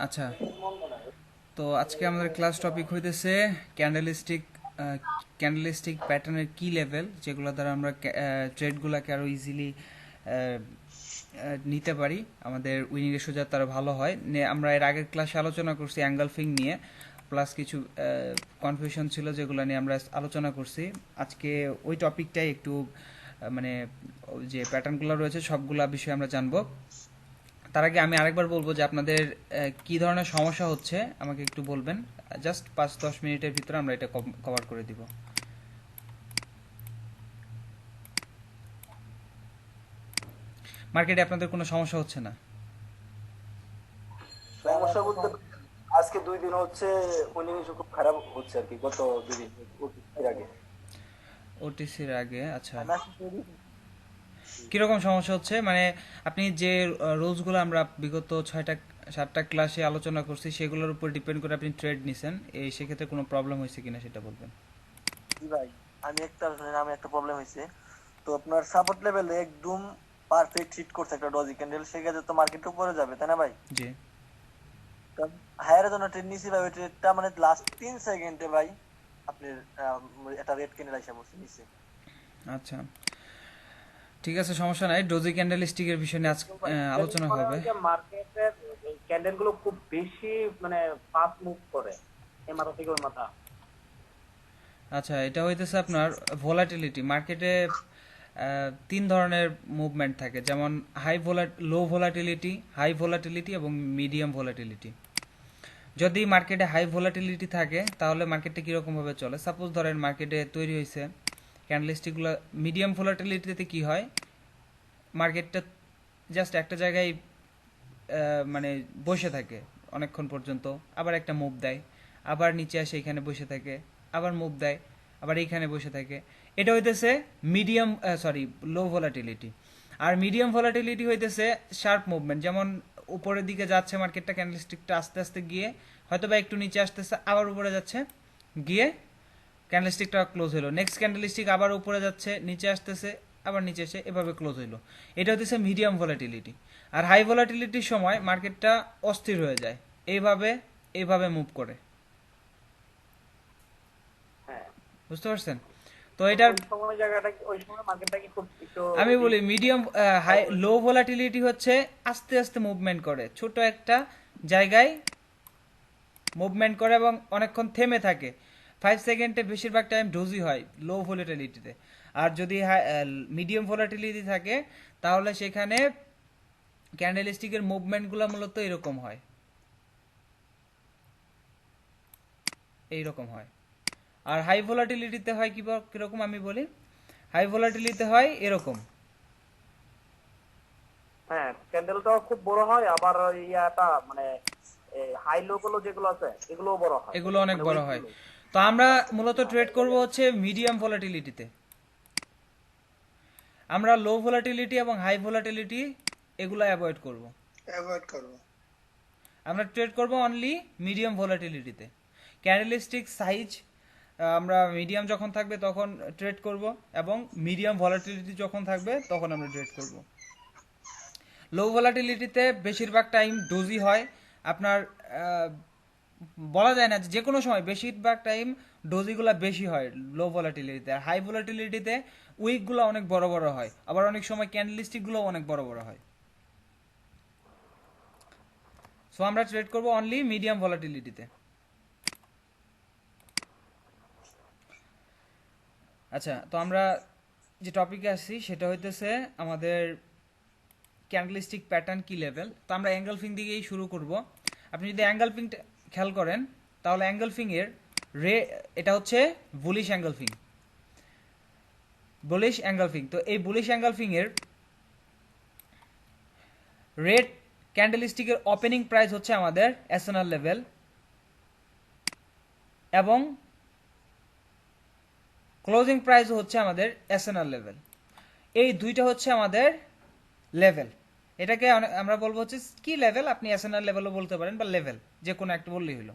আচ্ছা, তো আজকে আমাদের ক্লাস টপিক হইতেছে ক্যান্ডেলিস্টিক ক্যান্ডেলিস্টিক প্যাটার্নের কি লেভেল, যেগুলো দ্বারা আমরা ট্রেডগুলোকে আরও ইজিলি নিতে পারি, আমাদের উইনিং রেশিও যাতে আরও ভালো হয়। আমরা এর আগের ক্লাসে আলোচনা করছি অ্যাঙ্গলফিং নিয়ে, প্লাস কিছু কনফিউশন ছিল যেগুলো নিয়ে আমরা আলোচনা করছি। আজকে ওই টপিকটাই একটু মানে যে প্যাটার্নগুলো রয়েছে সবগুলা বিষয়ে আমরা জানবো। তার আগে আমি আরেকবার বলবো যে আপনাদের কি ধরনের সমস্যা হচ্ছে আমাকে একটু বলবেন। জাস্ট 5-10 মিনিটের ভিতরে আমরা এটা কভার করে দিব। মার্কেটে আপনাদের কোনো সমস্যা হচ্ছে না? সমস্যা বলতে আজকে 2 দিন হচ্ছে উইনিং খুব খারাপ হচ্ছে আর কি। গত 2 দিন এর আগে ওটিসির আগে? আচ্ছা, আমি আসলে কীরকম সমস্যা হচ্ছে মানে আপনি যে রুলসগুলো আমরা বিগত 6-7টা ক্লাসে আলোচনা করছি সেগুলোর উপর ডিপেন্ড করে আপনি ট্রেড নিছেন, এই সেক্ষেত্রে কোনো প্রবলেম হয়েছে কিনা সেটা বলবেন। জি ভাই, আমি একটা প্রবলেম হয়েছে। তো আপনার সাপোর্ট লেভেলে একদম পারফেক্ট হিট করছে একটা ডজি ক্যান্ডেল, সেক্ষেত্রে তো মার্কেট উপরে যাবে, তাই না ভাই? জি। হায়ারের জন্য ট্রেড নিছি ভাই, ওই ট্রেডটা মানে লাস্ট 3 সেকেন্ডে ভাই আপনার একটা রেড ক্যান্ডেল আইসা বসে নিচে। আচ্ছা, ঠিক আছে, সমস্যা নাই। ডোজি ক্যান্ডেল স্টিকের বিষয় নিয়ে আজ তো ভাই যদি আলোচনা মনে হবে। হয় যে মার্কেটের এই ক্যান্ডেল গুলো খুব বেশি মানে ফাস্ট মুভ করে এই মাথা থেকে ওই মাথা। আচ্ছা, এটা হইতেছে আপনার ভোলাটিলিটি। মার্কেটে তিন ধরনের মুভমেন্ট থাকে, যেমন লো ভোলাটিলিটি, হাই ভোলাটিলিটি এবং মিডিয়াম ভোলাটিলিটি। যদি মার্কেটে হাই ভোলাটিলিটি থাকে তাহলে মার্কেটটা কীরকমভাবে চলে? সাপোজ ধরেন মার্কেটে তৈরি হয়েছে ক্যান্ডেলস্টিকগুলো মিডিয়াম ভোলাটিলিটিতে, কি হয়, মার্কেটটা জাস্ট একটা জায়গায় মানে বসে থাকে অনেকক্ষণ পর্যন্ত, আবার একটা মুভ দেয়, আবার নিচে আসে এখানে বসে থাকে, আবার মুভ দেয়, আবার এইখানে বসে থাকে। এটা হইতেছে মিডিয়াম, সরি, লো ভোলাটিলিটি। আর মিডিয়াম ভোলাটিলিটি হইতেছে শার্প মুভমেন্ট, যেমন উপরের দিকে যাচ্ছে মার্কেটটা, ক্যান্ডেলস্টিকটা আস্তে আস্তে গিয়ে হয়তো বা একটু নিচে আসতেছে, আবার উপরে যাচ্ছে, গিয়ে ক্যান্ডেলস্টিকটা ক্লোজ হলো, নেক্সট ক্যান্ডেলস্টিক আবার উপরে যাচ্ছে, নিচে আসতেছে, আবার নিচে এসে এভাবে ক্লোজ হইলো। এটা হচ্ছে মিডিয়াম ভোলাটিলিটি। আর হাই ভোলাটিলিটির সময় মার্কেটটা অস্থির হয়ে যায়, এইভাবে এইভাবে মুভ করে। হ্যাঁ, বুঝতে পারছেন? তো তো এটার ওই সময় জায়গাটা ওই সময় মার্কেটটা কি খুব একটু আমি বলি risk medium, high low volatility হচ্ছে আস্তে আস্তে মুভমেন্ট করে, ছোট একটা জায়গায় মুভমেন্ট করে এবং অনেকক্ষণ থেমে থাকে। 5 সেকেন্ডে বেশিরভাগ টাইম ডোজি হয় লো ভোলাটিলিটিতে। আর যদি মিডিয়াম ভোলাটিলিটি থাকে তাহলে সেখানে ক্যান্ডেলস্টিকের মুভমেন্টগুলো মূলত এরকম হয়, এইরকম হয়। আর হাই ভোলাটিলিটিতে হয় কিরকম আমি বলি, হাই ভোলাটিলিটিতে হয় এরকম। হ্যাঁ, ক্যান্ডেলটাও খুব বড় হয়, আবার ওই ইয়াটা মানে হাই লো গুলো যেগুলো আছে এগুলোও বড় হয়, এগুলো অনেক মানে বড় উইক হয়। গুলো। তো আমরা মূলত ট্রেড করব হচ্ছে মিডিয়াম ভোলাটিলিটিতে। আমরা লো ভোলাটিলিটি এবং হাই ভোলাটিলিটি এগুলো অ্যাভয়েড করব। অ্যাভয়েড করব। আমরা ট্রেড করব অনলি মিডিয়াম ভোলাটিলিটিতে। ক্যান্ডেলস্টিক সাইজ আমরা মিডিয়াম যখন থাকবে তখন ট্রেড করব, এবং মিডিয়াম ভলাটিলিটি যখন থাকবে তখন আমরা ট্রেড করব। লো ভলাটিলিটিতে বেশিরভাগ টাইম ডোজি হয় আপনার, বলা যায় না যে কোনো সময়, বেশিরভাগ টাইম ডোজিগুলো বেশি হয় লো ভলাটিলিটিতে। আর হাই ভলাটিলিটিতে উইকগুলো অনেক বড় বড় হয়, আবার অনেক সময় ক্যান্ডেলস্টিকগুলো অনেক বড় বড় হয়। সো আমরা ট্রেড করব অনলি মিডিয়াম ভলাটিলিটিতে। আচ্ছা, তো আমরা যে টপিকে আসছি সেটা হইতেছে আমাদের ক্যান্ডেলস্টিক প্যাটার্ন কি লেভেল। তো আমরা অ্যাঙ্গেলফিং দিকেই শুরু করব। আপনি যদি অ্যাঙ্গেলফিং খেয়াল করেন তাহলে অ্যাঙ্গেলফিং এর এটা হচ্ছে বুলিশ অ্যাঙ্গেলফিং, বুলিশ অ্যাঙ্গেলফিং। তো এই বুলিশ অ্যাঙ্গেলফিং এর রেড ক্যান্ডেলস্টিকের ওপেনিং প্রাইস হচ্ছে আমাদের এসএনআর লেভেল, এবং ক্লোজিং প্রাইস হচ্ছে আমাদের এসএনআর লেভেল। এই দুইটা হচ্ছে আমাদের লেভেল। এটাকে আমরা বলবো হচ্ছে কি লেভেল, আপনি এসএনআর লেভেলও বলতে পারেন বা লেভেল, যে কোনো একটা বললেই হলো।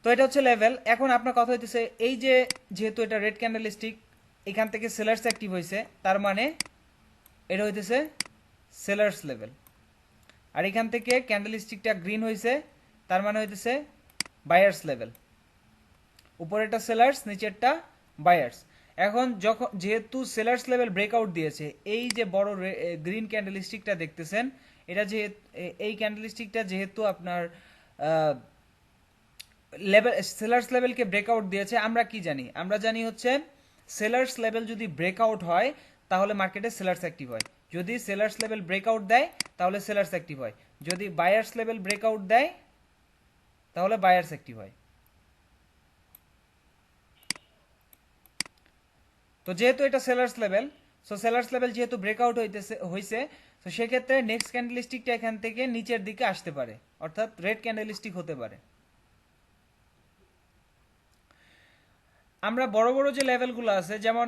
তো এটা হচ্ছে লেভেল। এখন আপনার কথা হইতেছে এই যে যেহেতু এটা রেড ক্যান্ডেলস্টিক, এখান থেকে সেলার্স অ্যাক্টিভ হয়েছে, তার মানে এটা হইতেছে সেলার্স লেভেল। আর এখান থেকে ক্যান্ডেলস্টিকটা গ্রিন হয়েছে, তার মানে হইতেছে বায়ার্স লেভেল। উপরেরটা সেলার্স, নিচেরটা বায়ার্স। এখন যখন যেহেতু সেলার্স লেভেল ব্রেকআউট দিয়েছে, এই যে বড় গ্রিন ক্যান্ডেলস্টিকটা দেখতেছেন, এটা যে এই ক্যান্ডেলস্টিকটা যেহেতু আপনার লেভেল সেলার্স লেভেলকে ব্রেকআউট দিয়েছে, আমরা কি জানি? আমরা জানি হচ্ছে সেলার্স লেভেল যদি ব্রেকআউট হয় তাহলে মার্কেটে সেলার্স অ্যাক্টিভ হয়, যদি সেলার্স লেভেল ব্রেকআউট দেয় তাহলে সেলার্স অ্যাক্টিভ হয়, যদি বায়ার্স লেভেল ব্রেকআউট দেয় তাহলে বায়ার্স অ্যাক্টিভ হয়। তো যেহেতু এটা sellers level, so sellers level যেহেতু ব্রেকআউট হয়েছে, তো সেক্ষেত্রে নেক্সট ক্যান্ডেলস্টিকটা এখান থেকে নিচের দিকে আসতে পারে, অর্থাৎ রেড ক্যান্ডেলস্টিক হতে পারে। আমরা বড় বড় যে লেভেলগুলো আছে, যেমন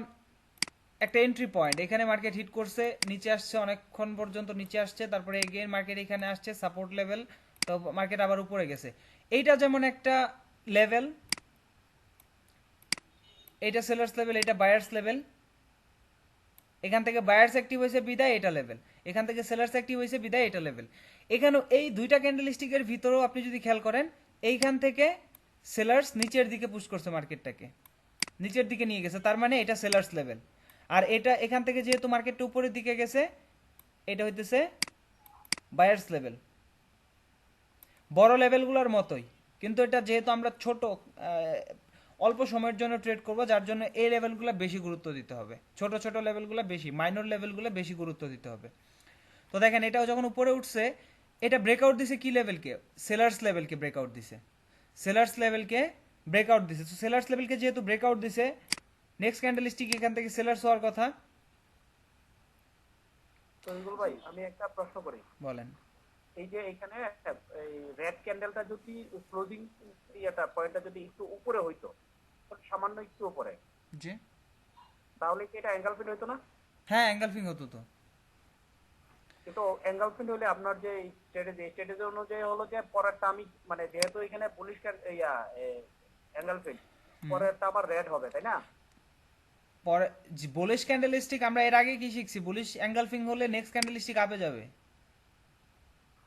একটা এন্ট্রি পয়েন্ট, এখানে মার্কেট হিট করছে, নিচে আসছে, অনেকক্ষণ পর্যন্ত নিচে আসছে, তারপরে এগেইন মার্কেট এখানে আসছে সাপোর্ট লেভেল, তো মার্কেট আবার উপরে গেছে। এইটা যেমন একটা লেভেল, এইটা সেলার্স লেভেল, এটা বায়ার্স লেভেল। এখান থেকে বায়ার্স অ্যাক্টিভ হয়েছে বিদায় এটা লেভেল, এখান থেকে সেলার্স অ্যাক্টিভ হয়েছে বিদায় এটা লেভেল। এখানেও এই দুইটা ক্যান্ডেলস্টিকের ভিতরেও আপনি যদি খেয়াল করেন, এইখান থেকে সেলার্স নিচের দিকে পুশ করছে, মার্কেটটাকে নিচের দিকে নিয়ে গেছে, তার মানে এটা সেলার্স লেভেল। আর এটা এখান থেকে যেহেতু মার্কেটটা উপরের দিকে গেছে, এটা হইতেছে বায়ার্স লেভেল। বড় লেভেলগুলোর মতোই, কিন্তু এটা যেহেতু আমরা ছোট অল্প সময়ের জন্য ট্রেড করব, যার জন্য এই লেভেলগুলো বেশি গুরুত্ব দিতে হবে, ছোট ছোট লেভেলগুলো বেশি, মাইনর লেভেলগুলো বেশি গুরুত্ব দিতে হবে। তো দেখেন এটাও যখন উপরে উঠছে, এটা ব্রেকআউট দিছে কি লেভেলকে? সেলার্স লেভেলকে ব্রেকআউট দিছে, সেলার্স লেভেলকে ব্রেকআউট দিছে। তো সেলার্স লেভেলকে যেহেতু ব্রেকআউট দিছে, নেক্সট ক্যান্ডেলস্টিক এখান থেকে সেলার্স হওয়ার কথা। শহীদুল ভাই, আমি একটা প্রশ্ন করি। বলেন। এই যে এখানে এই রেড ক্যান্ডেলটা যদি ক্লোজিং ইয়াটা পয়েন্টটা যদি একটু উপরে হইতো, সামান্য একটু উপরে, জি, তাহলে কি এটা এঙ্গালফিন হইতো না? হ্যাঁ এঙ্গালফিং হতো তো। কিন্তু এঙ্গালফিন হলে আপনার যে স্ট্র্যাটেজি অনুযায়ী হলো যে পরেরটা আমি মানে যেহেতু এখানে পুলিশ ইয়া এঙ্গালফিন, পরেরটা আবার রেড হবে, তাই না? পরে বুলিশ ক্যান্ডেলস্টিক আমরা এর আগে কি শিখছি? বুলিশ এঙ্গালফিং হলে নেক্সট ক্যান্ডেলস্টিক আপে যাবে।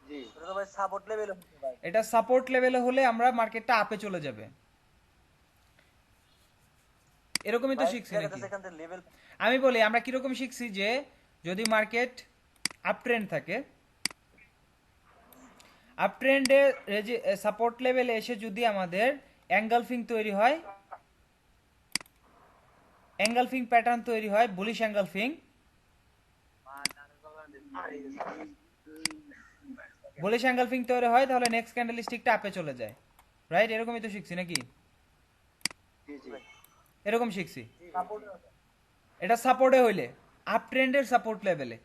জি, এটা তো ভাই সাপোর্ট লেভেল হচ্ছে ভাই। এটা সাপোর্ট লেভেলে হলে আমরা মার্কেটটা আপে চলে যাবে, এরকমই তো ভাই শিখছি দেখা নাকি? যাচ্ছে এখান থেকে লেভেল। আমি বলি আমরা কিরকম শিখছি, যে যদি মার্কেট আপ ট্রেন্ড থাকে, আপ ট্রেন্ডে সাপোর্ট লেভেলে এসে যদি আমাদের অ্যাঙ্গলফিং তৈরি হয়, অ্যাঙ্গলফিং প্যাটার্ন তৈরি হয়, বুলিশ অ্যাঙ্গলফিং, বুলিশ অ্যাঙ্গলফিং তৈরি হয়, তাহলে নেক্সট ক্যান্ডেলস্টিকটা আপে চলে যায়, রাইট? এরকমই তো শিখছি নাকি? এরকম শিখছি। এটা সাপোর্টে হইলে, আপ ট্রেন্ডের সাপোর্ট লেভেলে।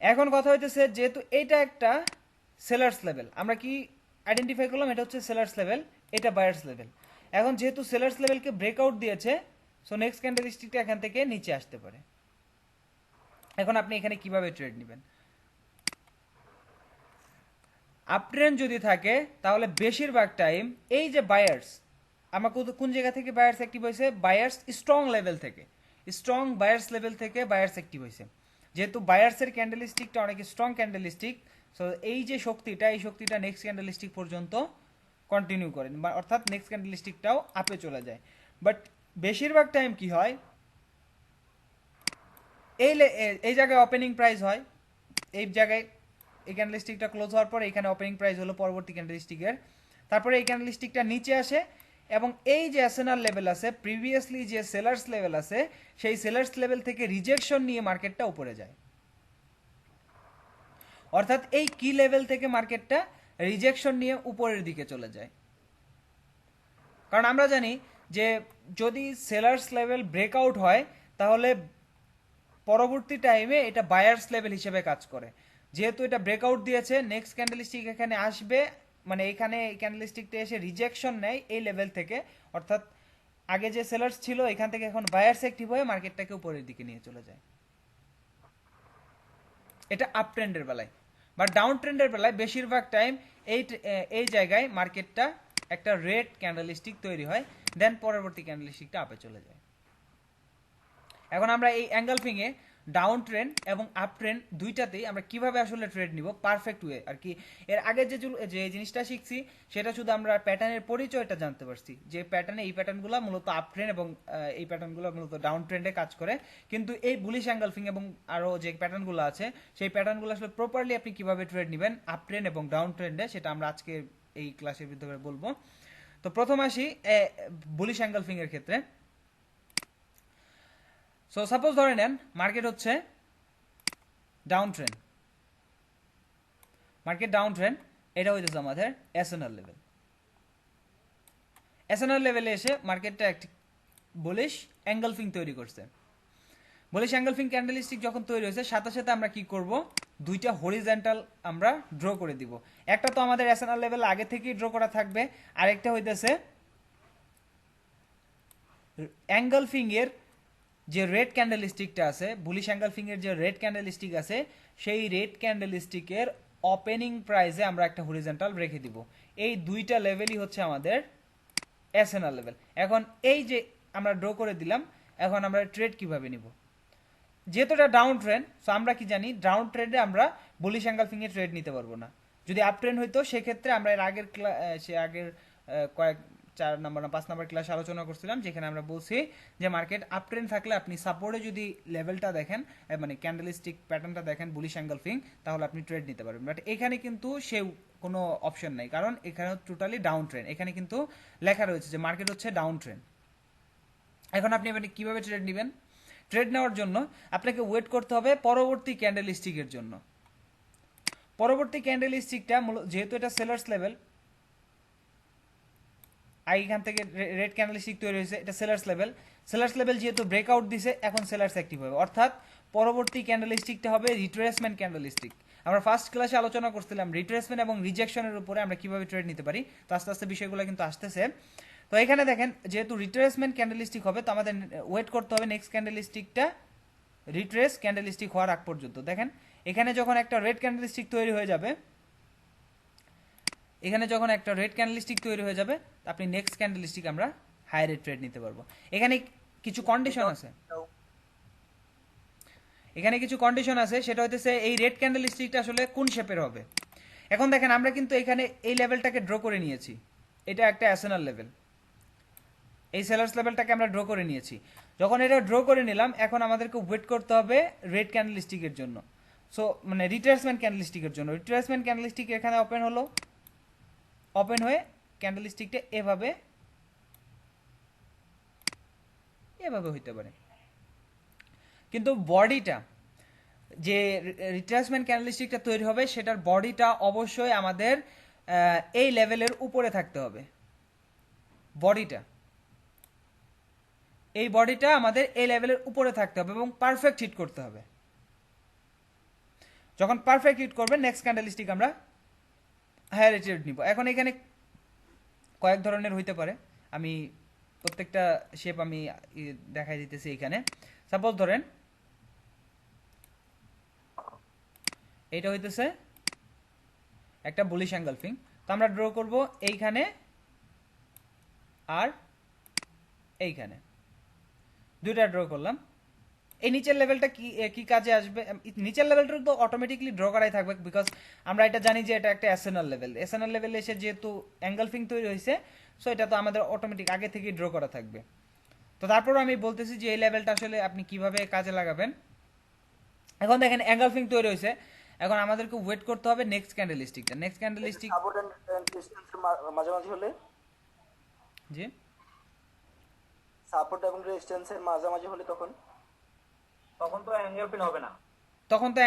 এখন কথা হইতেছে, যেহেতু এইটা একটা সেলার্স লেভেল, আমরা কি আইডেন্টিফাই করলাম? এটা হচ্ছে সেলার্স লেভেল, এটা বায়ার্স লেভেল। এখন যেহেতু সেলার্স লেভেলকে ব্রেকআউট দিয়েছে, সো নেক্সট ক্যান্ডেলস্টিকটা এখান থেকে নিচে আসতে পারে। এখন আপনি এখানে কিভাবে ট্রেড নেবেন? আপ ট্রেন্ড যদি থাকে তাহলে বেশিরভাগ টাইম এই যে বায়ার্স, আমার কোন জায়গা থেকে বায়ার্স অ্যাক্টিভ হয়েছে? বায়ার্স স্ট্রং লেভেল থেকে, স্ট্রং বায়ার্স লেভেল থেকে বায়ার্স অ্যাক্টিভ হয়েছে। যেহেতু বায়ার্সের ক্যান্ডেলস্টিকটা অনেক স্ট্রং ক্যান্ডেলস্টিক, সো এই যে শক্তিটা, এই শক্তিটা নেক্সট ক্যান্ডেলস্টিক পর্যন্ত কন্টিনিউ করেন, অর্থাৎ নেক্সট ক্যান্ডেলস্টিকটাও আপে চলে যায়। বাট বেশিরভাগ টাইম কি হয়, এই জায়গায় ওপেনিং প্রাইস হয়, এই জায়গায় এই ক্যান্ডেলস্টিকটা ক্লোজ হওয়ার পর এখানে ওপেনিং প্রাইস হলো পরবর্তী ক্যান্ডেলস্টিকের, তারপরে এই ক্যান্ডেলস্টিকটা নিচে আসে, এবং এই যে অ্যাসেনাল লেভেল আছে, প্রিভিয়াসলি যে সেলার্স লেভেল আছে, সেই সেলার্স লেভেল থেকে রিজেকশন নিয়ে মার্কেটটা উপরে যায়। অর্থাৎ এই কি লেভেল থেকে মার্কেটটা রিজেকশন নিয়ে উপরের দিকে চলে যায়। কারণ আমরা জানি যে যদি সেলার্স লেভেল ব্রেকআউট হয়, তাহলে পরবর্তী টাইমে এটা বায়ার্স লেভেল হিসেবে কাজ করে। যেহেতু এটা ব্রেকআউট দিয়েছে, নেক্সট ক্যান্ডেলস্টিক এখানে আসবে, মানে এখানে এই ক্যান্ডেলস্টিকটা এসে রিজেকশন নেয় এই লেভেল থেকে, অর্থাৎ আগে যে সেলার্স ছিল এখান থেকে এখন বায়ার্স অ্যাক্টিভ হয়ে মার্কেটটাকে উপরের দিকে নিয়ে চলে যায়। এটা আপ ট্রেন্ডের বেলায়। বা ডাউন ট্রেন্ডের বেলায় বেশিরভাগ টাইম এই জায়গায় মার্কেটটা একটা রেড ক্যান্ডেলস্টিক তৈরি হয়, দেন পরবর্তী ক্যান্ডেলস্টিকটা আপে চলে যায়। এখন আমরা এই অ্যাঙ্গলফিংয়ে ডাউন ট্রেন্ড এবং আপ ট্রেন্ড দুইটাতেই আমরা কিভাবে আসলে ট্রেড নিব পারফেক্ট ওয়ে আর কি। এর আগে যে জিনিসটা শিখছি সেটা শুধু আমরা প্যাটার্নের পরিচয়টা জানতে পারছি, যে প্যাটার্নে এই প্যাটার্নগুলো মূলত আপ ট্রেন্ড এবং এই প্যাটার্নগুলো মূলত ডাউন ট্রেন্ডে কাজ করে। কিন্তু এই বুলিশ অ্যাঙ্গলফিং এবং আরও যে প্যাটার্নগুলো আছে সেই প্যাটার্নগুলো আসলে প্রপারলি আপনি কিভাবে ট্রেড নেবেন আপ ট্রেন্ড এবং ডাউন ট্রেন্ডে, সেটা আমরা আজকে এই ক্লাসের ভিতরে বলবো। তো প্রথম আসি বুলিশ অ্যাঙ্গলফিং এর ক্ষেত্রে। সো সাপোজ ধরে নেন মার্কেট হচ্ছে down trend, market down trend, এটা হইতেছে আমাদের এসএনআর লেভেল। এসএনআর লেভেলে এসে মার্কেটটা একটি বুলিশ অ্যাঙ্গলফিং তৈরি করছে। বুলিশ অ্যাঙ্গলফিং ক্যান্ডেলস্টিক যখন তৈরি হয়েছে সাথে সাথে আমরা কি করব, দুইটা হরিজন্টাল আমরা ড্র করে দিব। একটা তো আমাদের এসএনআর লেভেল আগে থেকেই ড্র করা থাকবে, আরেকটা হইতেছে অ্যাঙ্গলফিং এর যে রেড ক্যান্ডেলস্টিকটা আছে, বুলিশ অ্যাঙ্গলফিং এর যে রেড ক্যান্ডেলস্টিক আছে সেই রেড ক্যান্ডেলস্টিকের ওপেনিং প্রাইসে আমরা একটা হরিজন্টাল রেখে দিব। এই দুইটা লেভেলই হচ্ছে আমাদের এসএনআর লেভেল। এখন এই যে আমরা ড্র করে দিলাম, এখন আমরা ট্রেড কিভাবে নিব, যেহেতু এটা ডাউন ট্রেন্ড, সো আমরা কি জানি ডাউন ট্রেন্ডে আমরা বুলিশ অ্যাঙ্গলফিং এ ট্রেড নিতে পারবো না। যদি আপ ট্রেন্ড হইতো সেক্ষেত্রে আমরা এর আগের কয়েক 4 নাম্বার না 5 নাম্বার ক্লাস আলোচনা করছিলাম, যেখানে আমরা বলছি যে মার্কেট আপ ট্রেন্ড থাকলে আপনি সাপোর্টে যদি লেভেলটা দেখেন, মানে ক্যান্ডেলস্টিক প্যাটার্নটা দেখেন বুলিশ অ্যাঙ্গলফিং, তাহলে আপনি ট্রেড নিতে পারবেন। বাট এখানে কিন্তু সে কোনো অপশন নাই, কারণ এখানে টোটালি ডাউন ট্রেন্ড। এখানে কিন্তু লেখা রয়েছে যে মার্কেট হচ্ছে ডাউন ট্রেন্ড। এখন আপনি মানে কিভাবে ট্রেড নেবেন, ট্রেড নেওয়ার জন্য আপনাকে ওয়েট করতে হবে পরবর্তী ক্যান্ডেলস্টিকের জন্য। পরবর্তী ক্যান্ডেলস্টিকটা যেহেতু এটা সেলার্স লেভেল, এইখান থেকে রেড ক্যান্ডেলস্টিক তৈরি হয়েছে, এটা সেলার্স লেভেল। সেলার্স লেভেল যেহেতু ব্রেকআউট দিছে, এখন সেলার্স অ্যাক্টিভ হবে, অর্থাৎ পরবর্তী ক্যান্ডেলস্টিকটা হবে রিট্রেসমেন্ট ক্যান্ডেলস্টিক। আমরা ফার্স্ট ক্লাসে আলোচনা করছিলাম রিট্রেসমেন্ট এবং রিজেকশনের উপরে আমরা কিভাবে ট্রেড নিতে পারি, তো আস্তে আস্তে বিষয়গুলো কিন্তু আসতেছে। তো এখানে দেখেন যেহেতু রিট্রেসমেন্ট ক্যান্ডেলস্টিক হবে, তো আমাদের ওয়েট করতে হবে নেক্সট ক্যান্ডেলস্টিকটা রিট্রেস ক্যান্ডেলস্টিক হওয়ার আগ পর্যন্ত। দেখেন এখানে যখন একটা রেড ক্যান্ডেলস্টিক তৈরি হয়ে যাবে, এখানে যখন একটা রেড ক্যান্ডেলস্টিক তৈরি হয়ে যাবে, আপনি নেক্সট ক্যান্ডেলস্টিক আমরা হাই রেট ট্রেড নিতে পারবো। এখানে কিছু কন্ডিশন আছে, এখানে কিছু কন্ডিশন আছে, সেটা হইতেছে এই রেড ক্যান্ডেলস্টিকটা আসলে কোন শেপের হবে। এখন দেখেন আমরা কিন্তু এখানে এই লেভেলটাকে ড্র করে নিয়েছি, এটা একটা এসএনআর লেভেল, এই সেলার্স লেভেলটাকে আমরা ড্র করে নিয়েছি। যখন এটা ড্র করে নিলাম, এখন আমাদেরকে ওয়েট করতে হবে রেড ক্যান্ডেলস্টিকের জন্য, সো মানে রিট্রেসমেন্ট ক্যান্ডেলস্টিকের জন্য। রিট্রেসমেন্ট ক্যান্ডেলস্টিক এখানে ওপেন হলো, ওপেন হয়ে ক্যান্ডেলস্টিকটা এভাবে এভাবে হইতে পারে, কিন্তু বডিটা যে রিট্রেসমেন্ট ক্যান্ডেলস্টিকটা তৈরি হবে সেটার বডিটা অবশ্যই আমাদের এই লেভেলের উপরে থাকতে হবে। বডিটা, এই বডিটা আমাদের এই লেভেলের উপরে থাকতে হবে এবং পারফেক্ট হিট করতে হবে। যখন পারফেক্ট হিট করবে নেক্সট ক্যান্ডেলস্টিক আমরা হায়ার রেটেড নিব। এখন এখানে কয়েক ধরনের হইতে পারে, আমি প্রত্যেকটা শেপ আমি দেখাই দিতেছি। এখানে সাপোজ ধরেন এইটা হইতেছে একটা বুলিশ অ্যাঙ্গলফিং, তো আমরা ড্র করব এইখানে আর এইখানে, দুইটা ড্র করলাম। এই নিচের লেভেলটা কি কাজে আসবে, নিচের লেভেলটা তো অটোমেটিকলি ড্র করাই থাকবে, বিকজ আমরা এটা জানি যে এটা একটা এসএনআর লেভেল। এসএনআর লেভেলে এসে যেহেতু অ্যাঙ্গলফিং তৈরি হয়েছে, সো এটা তো আমাদের অটোমেটিক আগে থেকেই ড্র করা থাকবে। তো তারপরও আমি বলতেছি যে এই লেভেলটা আসলে আপনি কিভাবে কাজে লাগাবেন। এখন দেখেন অ্যাঙ্গলফিং তৈরি হয়েছে, এখন আমাদেরকে ওয়েট করতে হবে নেক্সট ক্যান্ডেলস্টিকটা। নেক্সট ক্যান্ডেলস্টিক সাপোর্ট এন্ড রেজিস্ট্যান্সের মাঝামাঝি হলে, জি সাপোর্ট এবং রেজিস্ট্যান্সের মাঝামাঝি হলে তখন তো অ্যাঙ্গেলফিন হবে না। তখন তো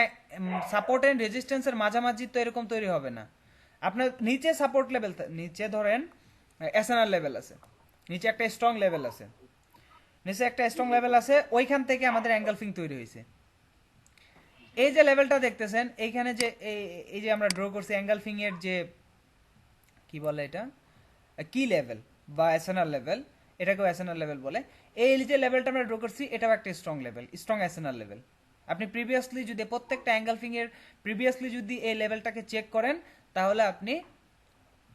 সাপোর্ট এন্ড রেজিস্ট্যান্সের মাঝামাঝি তো এরকম তৈরি হবে না। আপনার নিচে সাপোর্ট লেভেল, নিচে ধরেন এসএনআর লেভেল আছে, নিচে একটা স্ট্রং লেভেল আছে, নিচে একটা স্ট্রং লেভেল আছে, ওইখান থেকে আমাদের অ্যাঙ্গলফিং তৈরি হয়েছে। এই যে লেভেলটা দেখতেছেন এইখানে, যে এই যে আমরা ড্র করছি অ্যাঙ্গলফিং এর যে কি বলে এটা কি লেভেল বা এসএনআর লেভেল, এটাকেও এসএনআর লেভেল বলে। এই যে লেভেলটা আমরা ড্র করছি এটাও একটা strong level, strong SNR level. আপনি প্রিভিয়াসলি যদি প্রত্যেকটা অ্যাঙ্গলফিং এর প্রিভিয়াসলি যদি এই লেভেলটাকে চেক করেন, তাহলে আপনি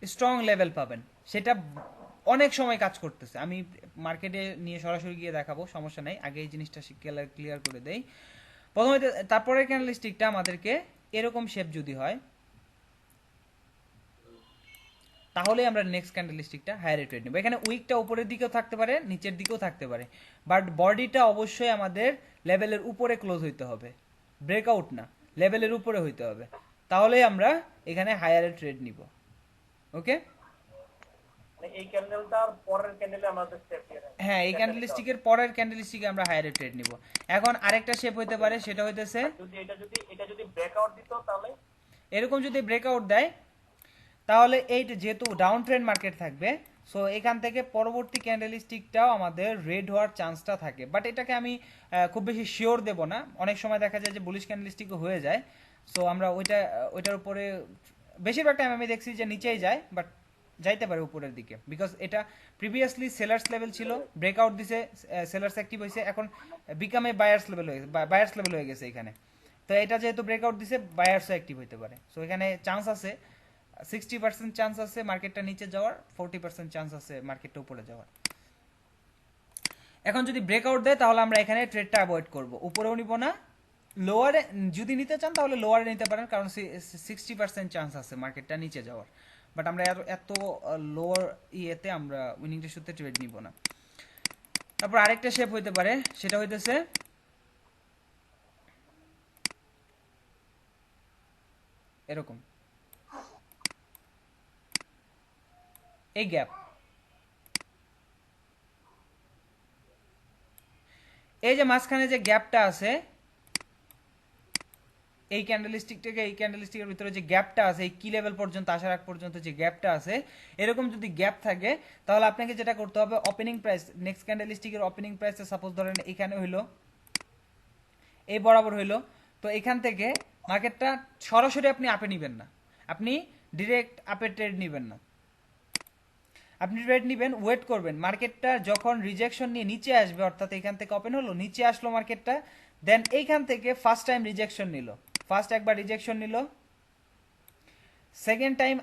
স্ট্রং লেভেল পাবেন। সেটা অনেক সময় কাজ করতেছে, আমি মার্কেটে নিয়ে সরাসরি গিয়ে দেখাবো, সমস্যা নেই, আগে এই জিনিসটা ক্লিয়ার করে দেই। প্রথমে তারপরে ক্যান্ডেলস্টিকটা আমাদেরকে এরকম শেপ যদি হয় তাহলে আমরা নেক্সট ক্যান্ডেলস্টিকটা হায়ার ট্রেড নেব। এখানে উইকটা উপরের দিকেও থাকতে পারে, নিচের দিকেও থাকতে পারে, বাট বডিটা অবশ্যই আমাদের লেভেলের উপরে ক্লোজ হইতে হবে, ব্রেকআউট না, লেভেলের উপরে হইতে হবে, তাহলেই আমরা এখানে হায়ার ট্রেড নিব। ওকে, মানে এই ক্যান্ডেলটার পরের ক্যান্ডেলে আমাদের স্টেপ দিয়ে দেন। হ্যাঁ এই ক্যান্ডেলস্টিকের পরের ক্যান্ডেলস্টিকে আমরা হায়ার ট্রেড নিব। এখন আরেকটা শেপ হইতে পারে, সেটা হইতেছে যদি এটা যদি ব্রেকআউট দিত তাহলে এরকম যদি ব্রেকআউট দেয় তাহলে এইটা যেহেতু ডাউন ট্রেন্ড মার্কেট থাকবে, সো এখান থেকে পরবর্তী ক্যান্ডেলস্টিকটাও আমাদের রেড হওয়ার চান্সটা থাকে, বাট এটাকে আমি খুব বেশি শিওর দেব না। অনেক সময় দেখা যায় যে বুলিশ ক্যান্ডেলস্টিকও হয়ে যায়, সো আমরা ওইটার উপরে বেশিরভাগ টাইম আমি দেখছি যে নিচেই যায়, বাট যাইতে পারে উপরের দিকে, বিকজ এটা প্রিভিয়াসলি সেলার্স লেভেল ছিল, ব্রেকআউট দিছে, সেলার্স অ্যাক্টিভ হয়েছে, এখন বিকামে বায়ার্স লেভেল হয়ে গেছে এখানে। তো এটা যেহেতু ব্রেকআউট দিছে, বায়ার্সও অ্যাক্টিভ হইতে পারে, সো এখানে চান্স আছে 60% চান্স আছে মার্কেটটা নিচে যাওয়ার, 40% চান্স আছে মার্কেটটা উপরে যাওয়ার। এখন যদি ব্রেকআউট দেয় তাহলে আমরা এখানে ট্রেডটা অ্যাভয়েড করব, উপরেও নিব না, লোয়ারে যদি নিতে চান তাহলে লোয়ারে নিতে পারেন, কারণ 60% চান্স আছে মার্কেটটা নিচে যাওয়ার, বাট আমরা এত লোয়ার ইয়েতে আমরা উইনিং রেশিওতে ট্রেড নিব না। তারপর আরেকটা শেপ হইতে পারে, সেটা হইতেছে এরকম, এই গ্যাপ, এই যে মাঝখানে যে গ্যাপটা আছে, এই ক্যান্ডেলস্টিক থেকে এই ক্যান্ডেলস্টিকের ভিতরে যে গ্যাপটা আছে, এই কি লেভেল পর্যন্ত আসার আগ পর্যন্ত যে গ্যাপটা আছে, এরকম যদি গ্যাপ থাকে তাহলে আপনাকে যেটা করতে হবে, ওপেনিং প্রাইস, নেক্সট ক্যান্ডেলস্টিকের ওপেনিং প্রাইসটা সাপোজ ধরেন এখানে হইলো, এই বরাবর হইলো, তো এখান থেকে মার্কেটটা সরাসরি আপনি আপে নিবেন না, আপনি ডিরেক্ট আপে ট্রেড নিবেন না, আপনি ট্রেড নিবেন, ওয়েট করবেন মার্কেটটা যখন রিজেকশন নিয়ে নিচে আসবে, অর্থাৎ এখান থেকে ওপেন হলো, নিচে আসলো মার্কেটটা, দেন এইখান থেকে ফার্স্ট টাইম রিজেকশন নিল, ফার্স্ট একবার রিজেকশন নিল, সেকেন্ড টাইম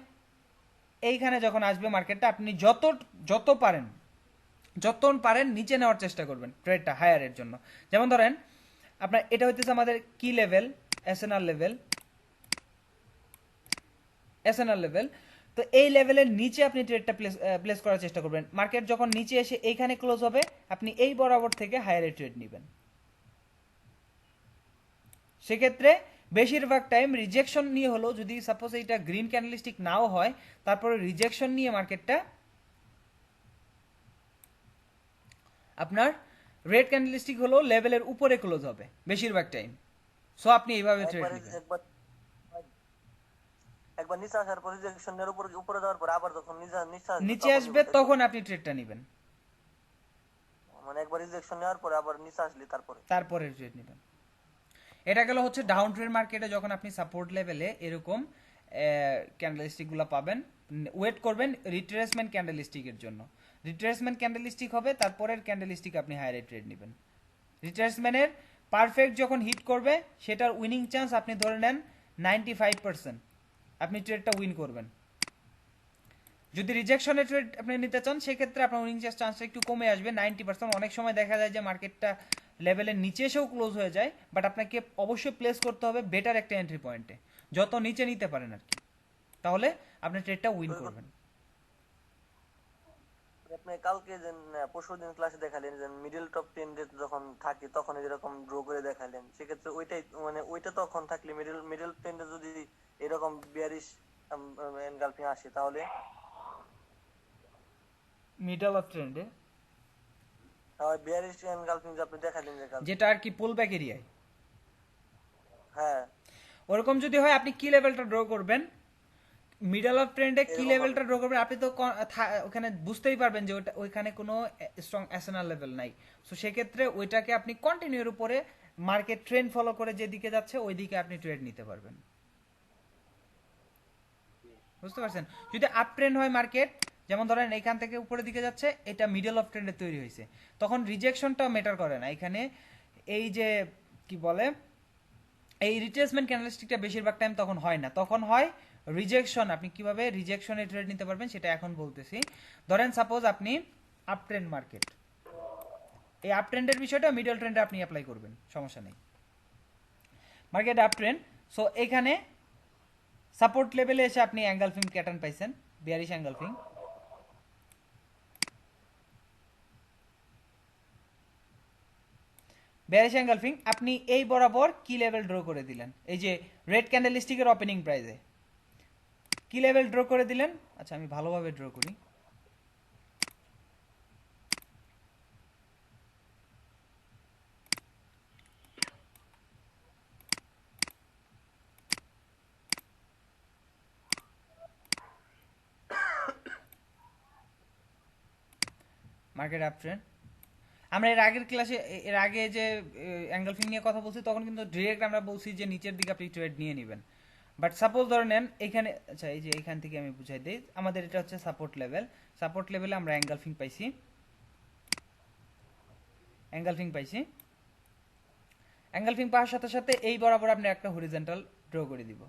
এইখানে যখন আসবে মার্কেটটা, আপনি যত পারেন নিচে নেওয়ার চেষ্টা করবেন ট্রেডটা হায়ারের জন্য। যেমন ধরেন আপনার এটা হইতেছে আমাদের কি লেভেল, এসএনআর লেভেল, তো এই লেভেলের নিচে আপনি ট্রেডটা প্লেস করার চেষ্টা করবেন। মার্কেট যখন নিচে এসে এইখানে ক্লোজ হবে, আপনি এই বরাবর থেকে হায়ারে ট্রেড নেবেন। সেক্ষেত্রে বেশিরভাগ টাইম রিজেকশন নিয়ে হলো, যদি সাপোজ এইটা গ্রিন ক্যান্ডেলস্টিক নাও হয়, তারপরে রিজেকশন নিয়ে মার্কেটটা আপনার রেড ক্যান্ডেলস্টিক হলো লেভেলের উপরে ক্লোজ হবে বেশিরভাগ টাইম, সো আপনি এইভাবে ট্রেড নেবেন। একবার নিচে আসার পর রিজেকশনের উপরে যাওয়ার পর আবার যখন নিচে আসবে তখন আপনি ট্রেডটা নেবেন, মানে একবার রিজেকশন নেওয়ার পরে আবার নিচে আসলে তারপরে ট্রেড নেবেন। এটা গেল হচ্ছে ডাউন ট্রেড মার্কেটে যখন আপনি সাপোর্ট লেভেলে এরকম ক্যান্ডেলস্টিকগুলো পাবেন, ওয়েট করবেন রিট্রেসমেন্ট ক্যান্ডেলস্টিকের জন্য, রিট্রেসমেন্ট ক্যান্ডেলস্টিক হবে, তারপরের ক্যান্ডেলস্টিক আপনি হায়ারে ট্রেড নেবেন। রিট্রেসমেন্টের পারফেক্ট যখন হিট করবে, সেটার উইনিং চান্স আপনি ধরে নেন 95%, আপনি ট্রেডটা উইন করবেন। যদি রিজেকশনে ট্রেড আপনি নিতে চান, সেক্ষেত্রে আপনার উইনিং চান্সটা একটু কমে আসবে 90%। অনেক সময় দেখা যায় যে মার্কেটটা লেভেলের নিচে এসেও ক্লোজ হয়ে যায়, বাট আপনাকে অবশ্যই প্লেস করতে হবে বেটার একটা এন্ট্রি পয়েন্টে, যত নিচে নিতে পারেন আর কি, তাহলে আপনি ট্রেডটা উইন করবেন। আপনি কালকে যে পরশুদিন ক্লাসে দেখালেন যে মিডল টপ ট্রেন্ডে যখন থাকে তখন এরকম ড্র করে দেখালেন, সেক্ষেত্রে ওইটাই মানে ওইটা তখন থাকলে মিডল ট্রেন্ডে যদি এরকম বিয়ারিশ এনগালফিং আসে তাহলে মিডল অফ ট্রেন্ডে বিয়ারিশ এনগালফিং যে আপনি দেখালেন যেটা আর কি পুল ব্যাক এরিয়ায়, হ্যাঁ ওরকম যদি হয় আপনি কি লেভেলটা ড্র করবেন, মিডল অফ ট্রেন্ডে কি লেভেলটা ড্র করবেন, আপনি তো ওখানে বুঝতেই পারবেন যে ওইখানে কোনো স্ট্রং এসএনআর লেভেল নাই, সো সেক্ষেত্রে ওইটাকে আপনি কন্টিনিউর উপরে মার্কেট ট্রেন্ড ফলো করে যেদিকে যাচ্ছে ওই দিকে আপনি ট্রেড নিতে পারবেন। বুঝতে পারছেন? যদি আপ ট্রেন্ড হয় মার্কেট, যেমন ধরেন এখান থেকে উপরের দিকে যাচ্ছে, এটা মিডল অফ ট্রেন্ডে তৈরি হয়েছে, তখন রিজেকশনটা ম্যাটার করে না এখানে, এই যে কি বলে এই রিট্রেসমেন্ট ক্যান্ডেলস্টিকটা বেশিরভাগ টাইম তখন হয় না, তখন হয় রিজেকশন। আপনি কিভাবে রিজেকশনে ট্রেড নিতে পারবেন সেটা এখন বলতেছি। ধরেন সাপোজ আপনি আপ ট্রেন্ড মার্কেট, এই আপ ট্রেন্ডের বিষয়টা মিডল ট্রেন্ডে আপনি অ্যাপ্লাই করবেন, সমস্যা নেই। Market up trend. সো এখানে সাপোর্ট লেভেলে এসে আপনি অ্যাঙ্গেলফিং প্যাটার্ন পাইছেন, বিয়ারিশ অ্যাঙ্গেলফিং। বিয়ারিশ অ্যাঙ্গেলফিং আপনি এই বরাবর কি লেভেল ড্র করে দিলেন, এই যে রেড ক্যান্ডেলস্টিকের ওপেনিং প্রাইসে কি লেভেল ড্র করে দিলেন। আচ্ছা আমি ভালোভাবে ড্র করি। Market up trend. আমরা এর আগের ক্লাসে, এর আগে যে অ্যাঙ্গেলফিং নিয়ে কথা বলছি তখন কিন্তু ডিরেক্ট আমরা বলছি যে নিচের দিকে আপনি ট্রেড নিয়ে নেবেন। বাট সাপোজ ধরে নেন এখানে, আচ্ছা এই যে এখান থেকে আমি বুঝাই দিই, আমাদের এটা হচ্ছে সাপোর্ট লেভেল। সাপোর্ট লেভেলে আমরা অ্যাঙ্গেলফিং পাইছি, অ্যাঙ্গেলফিং পাইছি। অ্যাঙ্গেলফিং পাওয়ার সাথে সাথে এই বরাবর আপনি একটা হরিজন্টাল ড্র করে দিব,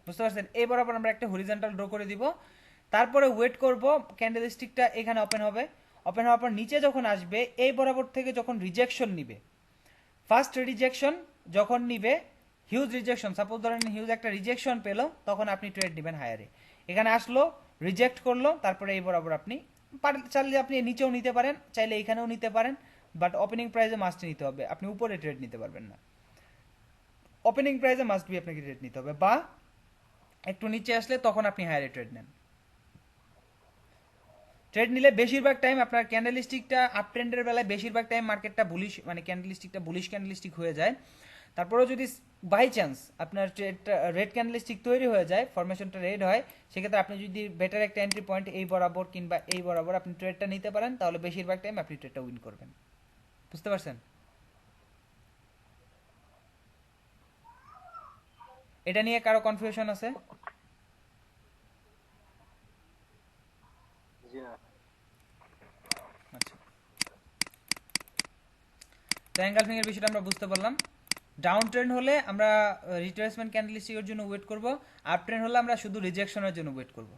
বুঝতে পারছেন? এই বরাবর আমরা একটা হরিজন্টাল ড্র করে দিব। তারপরে ওয়েট করব ক্যান্ডেলস্টিকটা এখানে ওপেন হবে, ওপেন হওয়ার পর নিচে যখন আসবে এই বরাবর থেকে যখন রিজেকশন নিবে, ফার্স্ট রিজেকশন যখন নিবে, হিউজ রিজেকশন, সাপোজ ধরেন হিউজ একটা রিজেকশন পেলো, তখন আপনি ট্রেড নেবেন হায়ারে। এখানে আসলো, রিজেক্ট করলো, তারপরে এই বরাবর আপনি চাইলে আপনি নিচেও নিতে পারেন, চাইলে এখানেও নিতে পারেন, বাট ওপেনিং প্রাইসে মাস্ট নিতে হবে, আপনি উপরে ট্রেড নিতে পারবেন না। ওপেনিং প্রাইসে মাস্ট বি আপনাকে ট্রেড নিতে হবে, বা একটু নিচে আসলে তখন আপনি হায়ারে ট্রেড নেন। ট্রেড নিলে বেশিরভাগ টাইম আপনার ক্যান্ডেলস্টিকটা আপ ট্রেন্ডের বেলায় বেশিরভাগ টাইম মার্কেটটা বুলিশ, মানে ক্যান্ডেলস্টিকটা বুলিশ ক্যান্ডেলস্টিক হয়ে যায়। তারপরেও যদি বাই চান্স আপনার ট্রেডটা রেড ক্যান্ডেলস্টিক তৈরি হয়ে যায়, ফরমেশনটা রেড হয়, সেক্ষেত্রে আপনি যদি বেটার একটা এন্ট্রি পয়েন্ট এই বরাবর কিংবা এই বরাবর আপনি ট্রেডটা নিতে পারেন, তাহলে বেশিরভাগ টাইম আপনি ট্রেডটা উইন করবেন। বুঝতে পারছেন? এটা নিয়ে কারো কনফিউশন আছে? আচ্ছা, তো অ্যাঙ্গেলফিং এর বিষয়টা আমরা বুঝতে পারলাম। ডাউন ট্রেন্ড হলে আমরা রিট্রেসমেন্ট ক্যান্ডেলস্টিকের জন্য ওয়েট করব, আপ ট্রেন্ড হলে আমরা শুধু রিজেকশনের জন্য ওয়েট করব।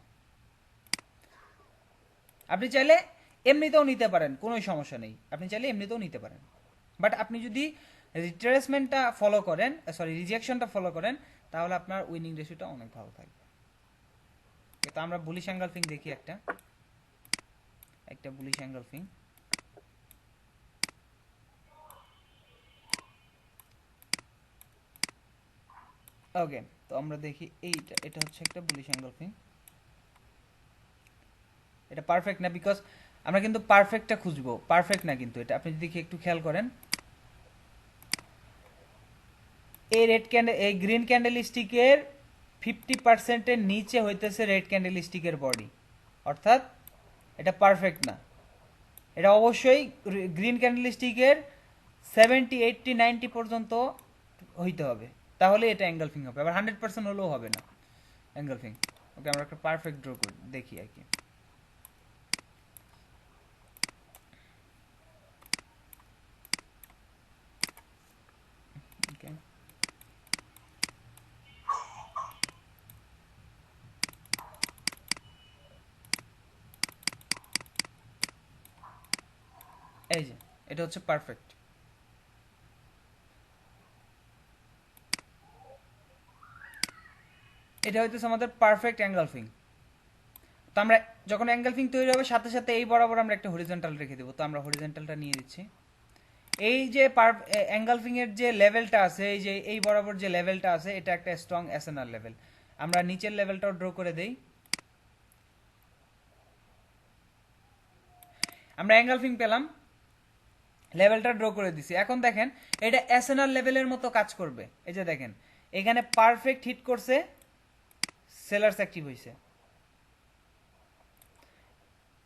আপনি চাইলে এমনিতেও নিতে পারেন, কোনো সমস্যা নেই, আপনি চাইলে এমনিতেও নিতে পারেন। বাট আপনি যদি রিট্রেসমেন্টটা ফলো করেন, সরি রিজেকশনটা ফলো করেন, তাহলে আপনার উইনিং রেশিওটা অনেক ভালো থাকবে। তো আমরা বুলিশ অ্যাঙ্গেলফিং দেখি, একটা বুলিশ অ্যাঙ্গেলফিং। ওকে, তো আমরা দেখি এইটা, এটা হচ্ছে একটা বুলিশ অ্যাঙ্গেলফিং। এটা পারফেক্ট না, বিকজ আমরা কিন্তু পারফেক্টটা খুঁজবো, পারফেক্ট না কিন্তু এটা। আপনি যদি একটু খেয়াল করেন, এই রেড ক্যান্ডেল, এই গ্রিন ক্যান্ডেল স্টিকের 50%-এর নিচে হইতেছে রেড ক্যান্ডেল স্টিকের বডি, অর্থাৎ এটা পারফেক্ট না। এটা অবশ্যই গ্রিন ক্যান্ডেল স্টিকের 70, 80, 90 পর্যন্ত হইতে হবে, তাহলে এটা অ্যাঙ্গেলফিং হবে। আবার 100% হলেও হবে না অ্যাঙ্গেলফিং। ওকে, আমরা একটা পারফেক্ট ড্র করি, দেখি আর কি। ওকে, এই যে এটা হচ্ছে পারফেক্ট। এটা হইতেছে আমাদের পারফেক্ট অ্যাঙ্গেলফিং। তো আমরা যখন অ্যাঙ্গেলফিং তৈরি হবে, সাথে সাথে এই বরাবর আমরা একটা হরিজন্টাল রেখে দেবো। তো আমরা হরিজন্টালটা নিয়ে দিচ্ছি। এই যে অ্যাঙ্গেলফিং এর যে লেভেলটা আছে, এই যে এই বরাবর যে লেভেলটা আছে, এটা একটা স্ট্রং এসএনআর লেভেল। আমরা নিচের লেভেলটাও ড্র করে দেই। আমরা অ্যাঙ্গেলফিং পেলাম, লেভেলটা ড্র করে দিছি। এখন দেখেন এটা এসএনআর লেভেলের মতো কাজ করবে। এই যে দেখেন এখানে পারফেক্ট হিট করছে, সেলার্স অ্যাক্টিভ হয়েছে।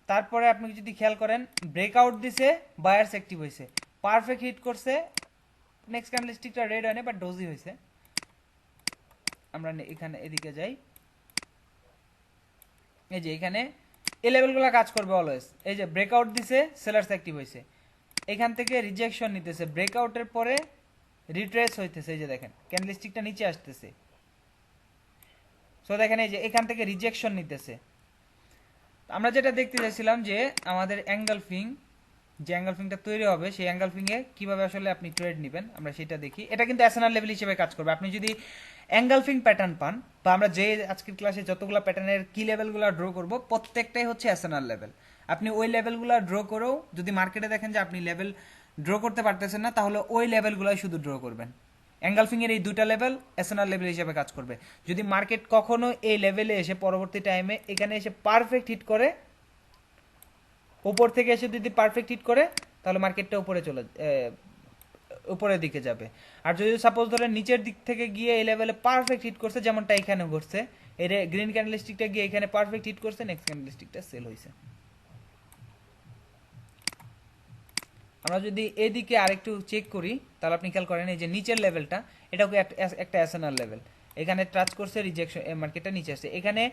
তারপরে আপনি যদি খেয়াল করেন, ব্রেকআউট দিছে, বায়ার্স অ্যাক্টিভ হয়েছে। পারফেক্ট হিট করছে, নেক্সট ক্যান্ডেলস্টিকটা রেড হয় না বাট ডোজি হয়েছে। আমরা এখানে এদিকে যাই, এই যে এখানে এই লেভেলগুলো কাজ করবে অলওয়েজ। এই যে ব্রেকআউট দিছে, সেলার্স অ্যাক্টিভ হয়েছে, এখান থেকে রিজেকশন নিতেছে, ব্রেকআউটের পরে রিট্রেস হইতেছে। এই যে দেখেন ক্যান্ডেলস্টিকটা নিচে আসতেছে, সো দেখেন এই যে এখান থেকে রিজেকশন নিতেছে। আমরা যেটা দেখতে চাইছিলাম যে আমাদের অ্যাঙ্গেলফিং যে অ্যাঙ্গেলফিংটা তৈরি হবে সেই অ্যাঙ্গেলফিংয়ে কিভাবে আসলে আপনি ট্রেড নেবেন আমরা সেটা দেখি। এটা কিন্তু এসএনআর লেভেল হিসেবে কাজ করবে। আপনি যদি অ্যাঙ্গেলফিং প্যাটার্ন পান, বা আমরা যে আজকের ক্লাসে যতগুলো প্যাটার্নের কি লেভেলগুলো ড্র করব প্রত্যেকটাই হচ্ছে এসএনআর লেভেল। আপনি ওই লেভেলগুলো ড্র করেও যদি মার্কেটে দেখেন যে আপনি লেভেল ড্র করতে পারতেছেন না, তাহলে ওই লেভেলগুলোই শুধু ড্র করবেন। অ্যাঙ্গেলফিং এর এই দুটা লেভেল এসএনআর লেভেল হিসেবে কাজ করবে। যদি মার্কেট কখনো এই লেভেলে এসে পরবর্তী টাইমে এখানে এসে পারফেক্ট হিট করে, উপর থেকে এসে যদি পারফেক্ট হিট করে, তাহলে মার্কেটটা উপরের দিকে যাবে। আর যদি সাপোজ ধরেন নিচের দিক থেকে গিয়ে এই লেভেলে পারফেক্ট হিট করছে, যেমনটা এখানে ঘটছে, এর গ্রিন ক্যান্ডেলস্টিকটা গিয়ে এখানে পারফেক্ট হিট করছে, নেক্সট ক্যান্ডেলস্টিকটা সেল হয়েছে। আমরা যদি এদিকে আরেকটু চেক করি, তাহলে আপনি খেয়াল করেন এই যে নিচের লেভেলটা, এটাও একটা এসএনআর লেভেল। এখানে টাচ করছে, রিজেকশন, মার্কেটটা নিচে আসছে, এখানে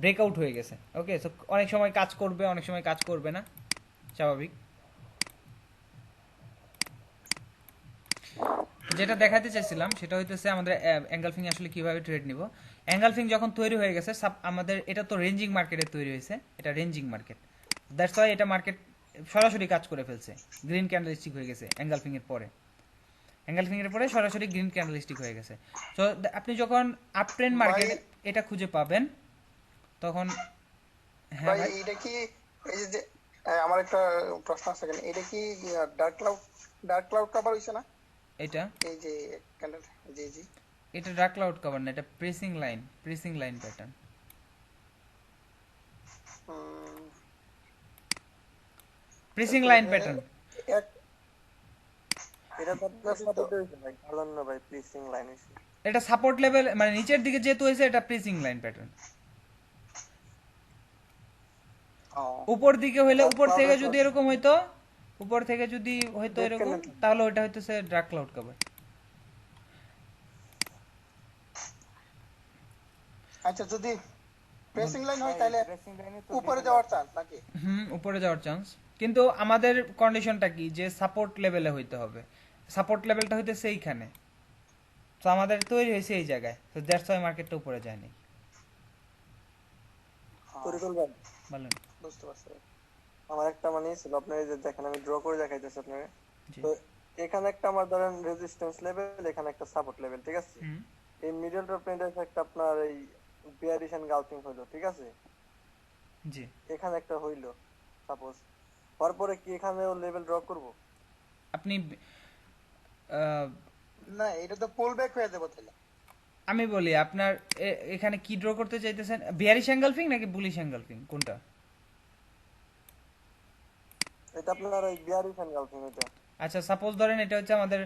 ব্রেকআউট হয়ে গেছে। ওকে, সো অনেক সময় কাজ করবে, অনেক সময় কাজ করবে না, স্বাভাবিক। যেটা দেখাতে চাইছিলাম সেটা হইতেছে আমাদের অ্যাঙ্গেলফিং আসলে কিভাবে ট্রেড নিব। অ্যাঙ্গেলফিং যখন তৈরি হয়ে গেছে, আমাদের এটা তো রেঞ্জিং মার্কেটে তৈরি হয়েছে, এটা রেঞ্জিং মার্কেট, দ্যাটস ওয়াই এটা মার্কেট সরাসরি কাজ করে ফেলছে, গ্রিন ক্যান্ডেলস্টিক হয়ে গেছে অ্যাঙ্গেলফিং এর পরে। অ্যাঙ্গেলফিং এর পরে সরাসরি গ্রিন ক্যান্ডেলস্টিক হয়ে গেছে। তো আপনি যখন আপ ট্রেন্ড মার্কেটে এটা খুঁজে পাবেন তখন, হ্যাঁ ভাই ভাই, এটা কি এই যে আমার একটা প্রশ্ন আছে এখানে, এটা কি ডার্ক ক্লাউড কভার হইছে না এটা এই যে ক্যান্ডেল? জি জি। এটা ডার্ক ক্লাউড কভার না, এটা প্রেসিং লাইন প্যাটার্ন। উম, প্রেসিং লাইন প্যাটার্ন। এক এটা তো আপনার সাপোর্ট হয়েছে ভাই, কারণ না ভাই প্লিসিং লাইন হয়েছে। এটা সাপোর্ট লেভেল, মানে নিচের দিকে যেহেতু হয়েছে এটা প্রেসিং লাইন প্যাটার্ন। উপর দিকে হইলে, উপর থেকে যদি এরকম হইতো, উপর থেকে যদি হইতো এরকম, তাহলে ওইটা হইতেছে ডার্ক ক্লাউড কভার। আচ্ছা, যদি প্রেসিং লাইন হয় তাহলে প্রেসিং লাইনে তো উপরে যাওয়ার চান্স নাকি? উপরে যাওয়ার চান্স, কিন্তু আমাদের কন্ডিশনটা কি, যে সাপোর্ট লেভেলে হইতে হবে। সাপোর্ট লেভেলটা হইতেছে এইখানে, তো আমাদের তৈরি হয়েছে এই জায়গায়, তো দ্যাটস ওয়াই মার্কেটটা উপরে যায়নি। করে ফেলবেন। বলেন। বুঝতে পারছি ভাই। আমার একটা মানে ছিল, আপনার এই যে দেখেন আমি ড্র করে দেখাইতেছি আপনাকে। জি। তো এখানে একটা আমার ধরেন রেজিস্ট্যান্স লেভেল, এখানে একটা সাপোর্ট লেভেল, ঠিক আছে। হুম, এই মিডল টপ ট্রেন্ডের একটা আপনার এই বিয়ারিশ এন্ড গালফিং হইলো, ঠিক আছে। জি। এখানে একটা হইলো সাপোজ, তারপরে কি এখানেও লেভেল ড্র করব? আপনি আহ, না, এটা তো পুল ব্যাক হয়ে যাবে তাহলে। আমি বলি আপনার এখানে কি ড্র করতে চাইতেছেন, বিয়ারিশ এঙ্গেলফিং নাকি বুলিশ এঙ্গেলফিং, কোনটা? এটা আপনার ওই বিয়ারিশ এন্ড গালফিং এটা। আচ্ছা, সাপোজ ধরেন এটা হচ্ছে আমাদের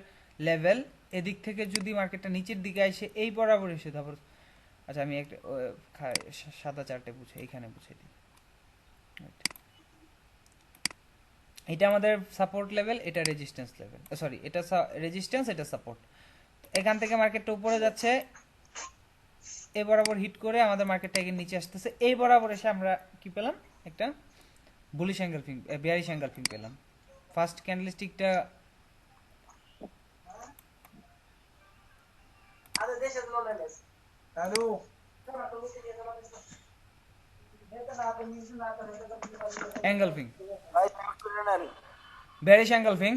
লেভেল, এদিক থেকে যদি মার্কেটটা নিচের দিকে আসে এই বরাবর এসে, তারপর আচ্ছা আমি একটা সাদা চার্টে বুঝে এখানে বুঝে দিই। Right. এটা আমাদের সাপোর্ট লেভেল, এটা রেজিস্ট্যান্স লেভেল, সরি এটা রেজিস্ট্যান্স, এটা সাপোর্ট। এখান থেকে মার্কেটটা উপরে যাচ্ছে, এই বরাবর হিট করে আমাদের মার্কেটটা এখানে নিচে আসতেছে, এই বরাবর এসে আমরা কি পেলাম, একটা বুলিশ এঙ্গেলফিং, বিয়ারিশ এঙ্গেলফিং পেলাম। ফার্স্ট ক্যান্ডেলস্টিকটা হ্যালো, এঙ্গেলফিং, ভাই চেক করে নেন। Bearish engulfing.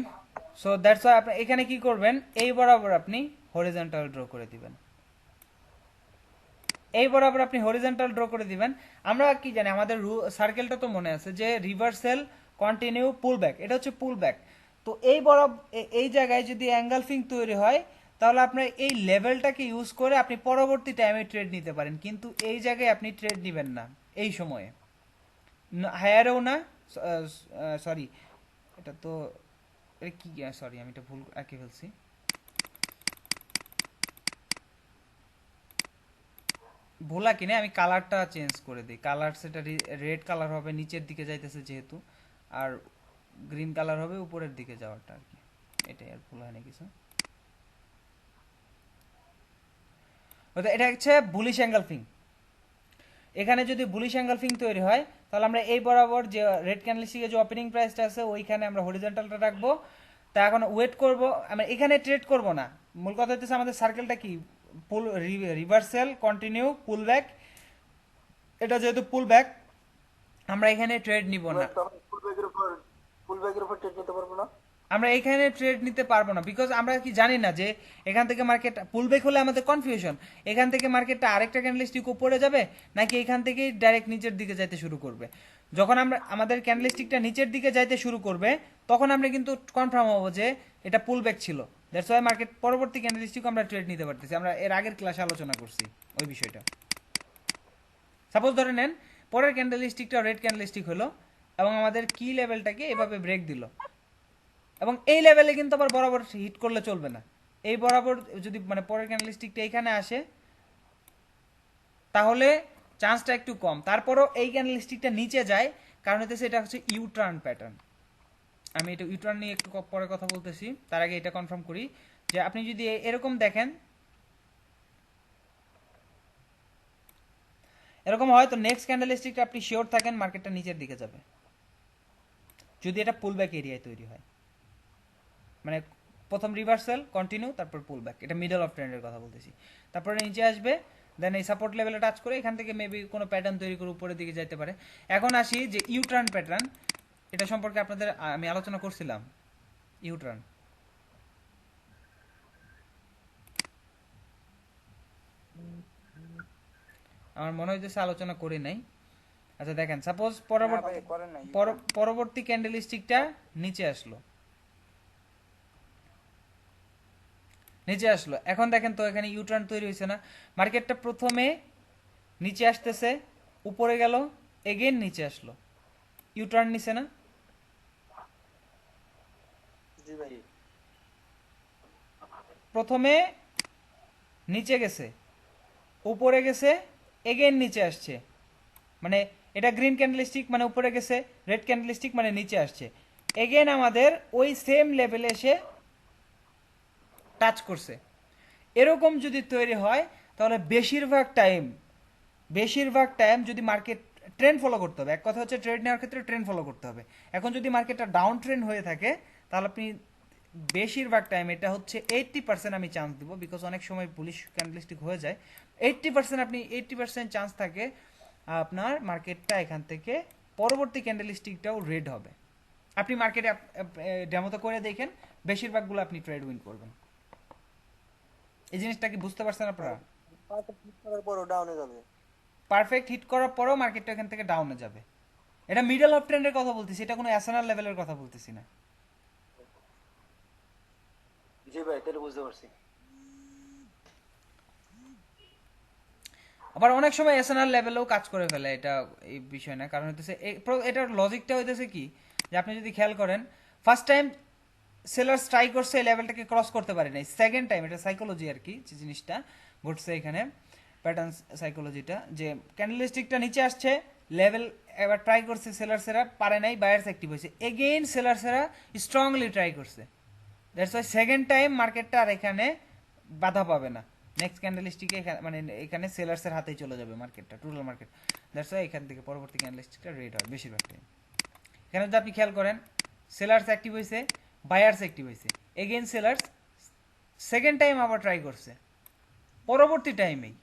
So that's why আপনি এখানে কি করবেন, এই বরাবর আপনি হরিজন্টাল ড্র করে দিবেন, এই বরাবর আপনি হরিজন্টাল ড্র করে দিবেন। আমরা কি জানি, আমাদের সার্কেলটা তো মনে আছে যে রিভার্সাল, কন্টিনিউ, পুল ব্যাক, এটা হচ্ছে পুল ব্যাক। তো এই বরাবর এই জায়গায় যদি অ্যাঙ্গেলফিং তৈরি হয়, তাহলে আপনার এই লেভেলটাকে ইউজ করে আপনি পরবর্তী টাইমে ট্রেড নিতে পারেন, কিন্তু এই জায়গায় আপনি ট্রেড নেবেন না এই সময়ে, হায়ারেও না, সরি এটা তো এটা কি, সরি আমি এটা ভুল আঁকে ফেলছি। ভোলা কিনে আমি কালারটা চেঞ্জ করে দিই, কালার সেটা রেড কালার হবে, নিচের দিকে যাইতেছে যেহেতু, আর গ্রিন কালার হবে উপরের দিকে যাওয়াটা আর কি, এটাই, আর ভুল হয় না কিছু। এটা হচ্ছে বুলিশ এঙ্গেলফিং। এখানে যদি বুলিশ এঙ্গেলফিং তৈরি হয়, তাহলে আমরা এই বরাবর যে রেড ক্যান্ডেলস্টিকের যে ওপেনিং প্রাইসটা আছে ওইখানে আমরা হরিজন্টালটা রাখবো। তা এখন ওয়েট করব, আমরা এখানে ট্রেড করব না। মূল কথা হচ্ছে আমাদের সার্কেলটা কি, পুল, রিভার্সাল, কন্টিনিউ, পুল ব্যাক। এটা যেহেতু পুল ব্যাক, আমরা এখানে ট্রেড নিব না। ফুল ফুল ব্যাগের উপর ট্রেড নিতে পারবো না? আমরা এখানে ট্রেড নিতে পারবো না, বিকজ আমরা কি জানি না যে এখান থেকে মার্কেট পুলব্যাক হলে আমাদের কনফিউশন, এখান থেকে মার্কেটটা আরেকটা ক্যান্ডেলস্টিক উপরে যাবে নাকি এখান থেকেই ডাইরেক্ট নিচের দিকে যাইতে শুরু করবে। যখন আমরা আমাদের ক্যান্ডেলস্টিকটা নিচের দিকে যাইতে শুরু করবে তখন আমরা কিন্তু কনফার্ম হবো যে এটা পুলব্যাক ছিল, দ্যাটস ওয়াই মার্কেট পরবর্তী ক্যান্ডেলস্টিক আমরা ট্রেড নিতে পারতেছি। আমরা এর আগের ক্লাসে আলোচনা করছি ওই বিষয়টা। সাপোজ ধরে নেন পরের ক্যান্ডেলস্টিকটা রেড ক্যান্ডেলস্টিক হলো এবং আমাদের কি লেভেলটাকে এভাবে ব্রেক দিল, এবং এই লেভেলে কিন্তু আবার বরাবর হিট করলে চলবে না। এই বরাবর যদি মানে পরের ক্যান্ডেলস্টিকটা এখানে আসে তাহলে চান্সটা একটু কম, তারপরও এই ক্যান্ডেলস্টিকটা নিচে যায়, কারণ হচ্ছে এটা হচ্ছে ইউ টার্ন প্যাটার্ন। আমি এটা ইউ টার্ন নিয়ে একটু পরে কথা বলতেছি, তার আগে এটা কনফার্ম করি যে আপনি যদি এরকম দেখেন, এরকম হয় তো নেক্সট ক্যান্ডেলস্টিকটা আপনি শিওর থাকেন মার্কেটটা নিচের দিকে যাবে, যদি এটা পুলব্যাক এরিয়ায় তৈরি হয়। মানে প্রথম রিভার্সাল কন্টিনিউ তারপর পুলব্যাক, এটা মিডল অফ ট্রেন্ডের কথা বলতেছি। তারপরে নিচে আসবে, দেন এই সাপোর্ট লেভেলে টাচ করে এখান থেকে মেবি কোনো প্যাটার্ন তৈরি করে উপরের দিকে যেতে পারে। এখন আসি যে ইউ টার্ন প্যাটার্ন, এটা সম্পর্কে আপনাদের আমি আলোচনা করছিলাম। ইউ টার্ন আমার মনে হইতেছে আলোচনা করি নাই। আচ্ছা দেখেন, সাপোজ পরবর্তী ক্যান্ডেলস্টিকটা নিচে আসলো, নিচে আসলো, এখন দেখেন তো এখানে ইউ টার্ন তৈরি হয়েছে না। মার্কেটটা প্রথমে নিচে আসতেছে, উপরে গেল, এগেন নিচে আসলো, ইউ টার্ন নিছে না? জি ভাই। প্রথমে নিচে গেছে, উপরে গেছে, এগেন নিচে আসছে, মানে এটা গ্রিন ক্যান্ডেলস্টিক মানে উপরে গেছে, রেড ক্যান্ডেলস্টিক মানে নিচে আসছে, এগেন আমাদের ওই সেম লেভেলে এসে টাচ করছে। এরকম যদি তৈরি হয় তাহলে বেশিরভাগ টাইম যদি মার্কেট ট্রেন্ড ফলো করতে হবে, এক কথা হচ্ছে ট্রেড নেওয়ার ক্ষেত্রে ট্রেন্ড ফলো করতে হবে। এখন যদি মার্কেটটা ডাউন ট্রেন্ড হয়ে থাকে তাহলে আপনি বেশিরভাগ টাইম, এটা হচ্ছে 80% আমি চান্স দিব, বিকজ অনেক সময় বুলিশ ক্যান্ডেলস্টিক হয়ে যায়, 80% আপনি 80% চান্স থাকে আপনার মার্কেটটা এখান থেকে পরবর্তী ক্যান্ডেলস্টিকটাও রেড হবে। আপনি মার্কেটে ডেমোতে করে দেখেন, বেশিরভাগগুলো আপনি ট্রেড উইন করবেন। এই জিনিসটা কি বুঝতে পারছেন আপনারা? ডাউনে যাবে, পারফেক্ট হিট করার পরেও মার্কেটটা এখান থেকে ডাউনে যাবে। এটা মিডল অফ ট্রেন্ডের কথা বলতেছি, এটা কোনো অ্যাসেনাল লেভেলের কথা বলতেছি না। জি ভাই, তাহলে বুঝতে পারছি। আবার অনেক সময় অ্যাসেনাল লেভেলেও কাজ করে ফেলে, এটা এই বিষয় না, কারণ হইতেছে এটার লজিকটা হইতেছে কি যে আপনি যদি খেয়াল করেন, ফার্স্ট টাইম সেলার স্ট্রাইক করছে এই লেভেলটাকে ক্রস করতে পারে নাই, সেকেন্ড টাইম, এটা সাইকোলজি আর কি, যে জিনিসটা ঘটছে এখানে প্যাটার্ন সাইকোলজিটা, যে ক্যান্ডেলস্টিকটা নিচে আসছে, লেভেল এবার ট্রাই করছে সেলার্সেরা, পারে নাই, বায়ার্স অ্যাক্টিভ হয়েছে, এগেইন সেলার্সেরা স্ট্রংলি ট্রাই করছে, দ্যাটস ওয়াই সেকেন্ড টাইম মার্কেটটা আর এখানে বাধা পাবে না, নেক্সট ক্যান্ডেলস্টিকে মানে এখানে সেলার্সের হাতেই চলে যাবে মার্কেটটা, টোটাল মার্কেট, দ্যাটস ওয়াই এখান থেকে পরবর্তী ক্যান্ডেলস্টিকটা রেড হয় বেশিরভাগ টাইম। এখানে যদি আপনি খেয়াল করেন, সেলার্স অ্যাক্টিভ হয়েছে, বায়ার্স অ্যাক্টিভ হয়েছে, এগেইন সেলার্স সেকেন্ড টাইম আবার ট্রাই করছে পরবর্তী টাইমেই,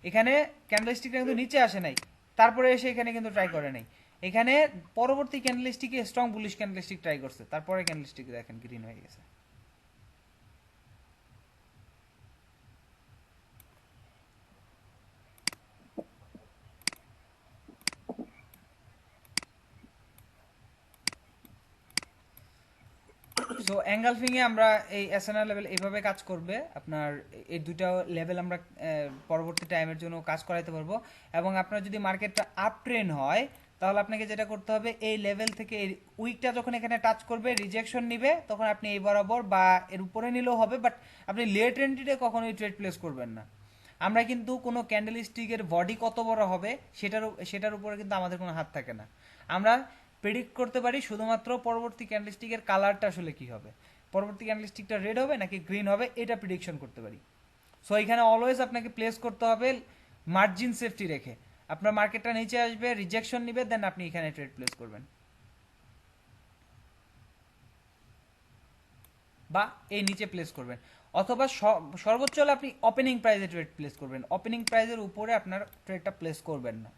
এখানে ক্যান্ডেলস্টিকটা কিন্তু নিচে আসে নাই, তারপরে এসে এখানে কিন্তু ট্রাই করে নাই, এখানে পরবর্তী ক্যান্ডেলস্টিকে স্ট্রং বুলিশ ক্যান্ডেলস্টিক ট্রাই করছে, তারপরে ক্যান্ডেলস্টিক দেখেন গ্রিন হয়ে গেছে। সো অ্যাঙ্গেলফিং এ আমরা এই এসএনআর লেভেল এইভাবে কাজ করবে, আপনার এই দুইটা লেভেল আমরা পরবর্তী টাইমের জন্য কাজ করাইতে পারবো। এবং আপনার যদি মার্কেটটা আপ ট্রেন্ড হয় তাহলে আপনাকে যেটা করতে হবে, এই লেভেল থেকে এই উইকটা যখন এখানে টাচ করবে, রিজেকশন নিবে, তখন আপনি এই বরাবর বা এর উপরে নিলেও হবে, বাট আপনি লেট এন্ট্রিতে কখনোই ট্রেড প্লেস করবেন না। আমরা কিন্তু কোনো ক্যান্ডেল স্টিকের বডি কত বড় হবে সেটার উপরে কিন্তু আমাদের কোনো হাত থাকে না। আমরা প্রেডিক্ট করতে পারি শুধুমাত্র পরবর্তী ক্যান্ডেলস্টিকের কালারটা আসলে কি হবে, পরবর্তী ক্যান্ডেলস্টিকটা রেড হবে নাকি গ্রিন হবে, এটা প্রেডিকশন করতে পারি। সো এখানে অলওয়েজ আপনাকে প্লেস করতে হবে মার্জিন সেফটি রেখে। আপনার মার্কেটটা নিচে আসবে, রিজেকশন নিবে, দেন আপনি এখানে ট্রেড প্লেস করবেন, বা এই নিচে প্লেস করবেন, অথবা সর্বোচ্চ হলে আপনি ওপেনিং প্রাইসে ট্রেড প্লেস করবেন, ওপেনিং প্রাইসের উপরে আপনার ট্রেডটা প্লেস করবেন না।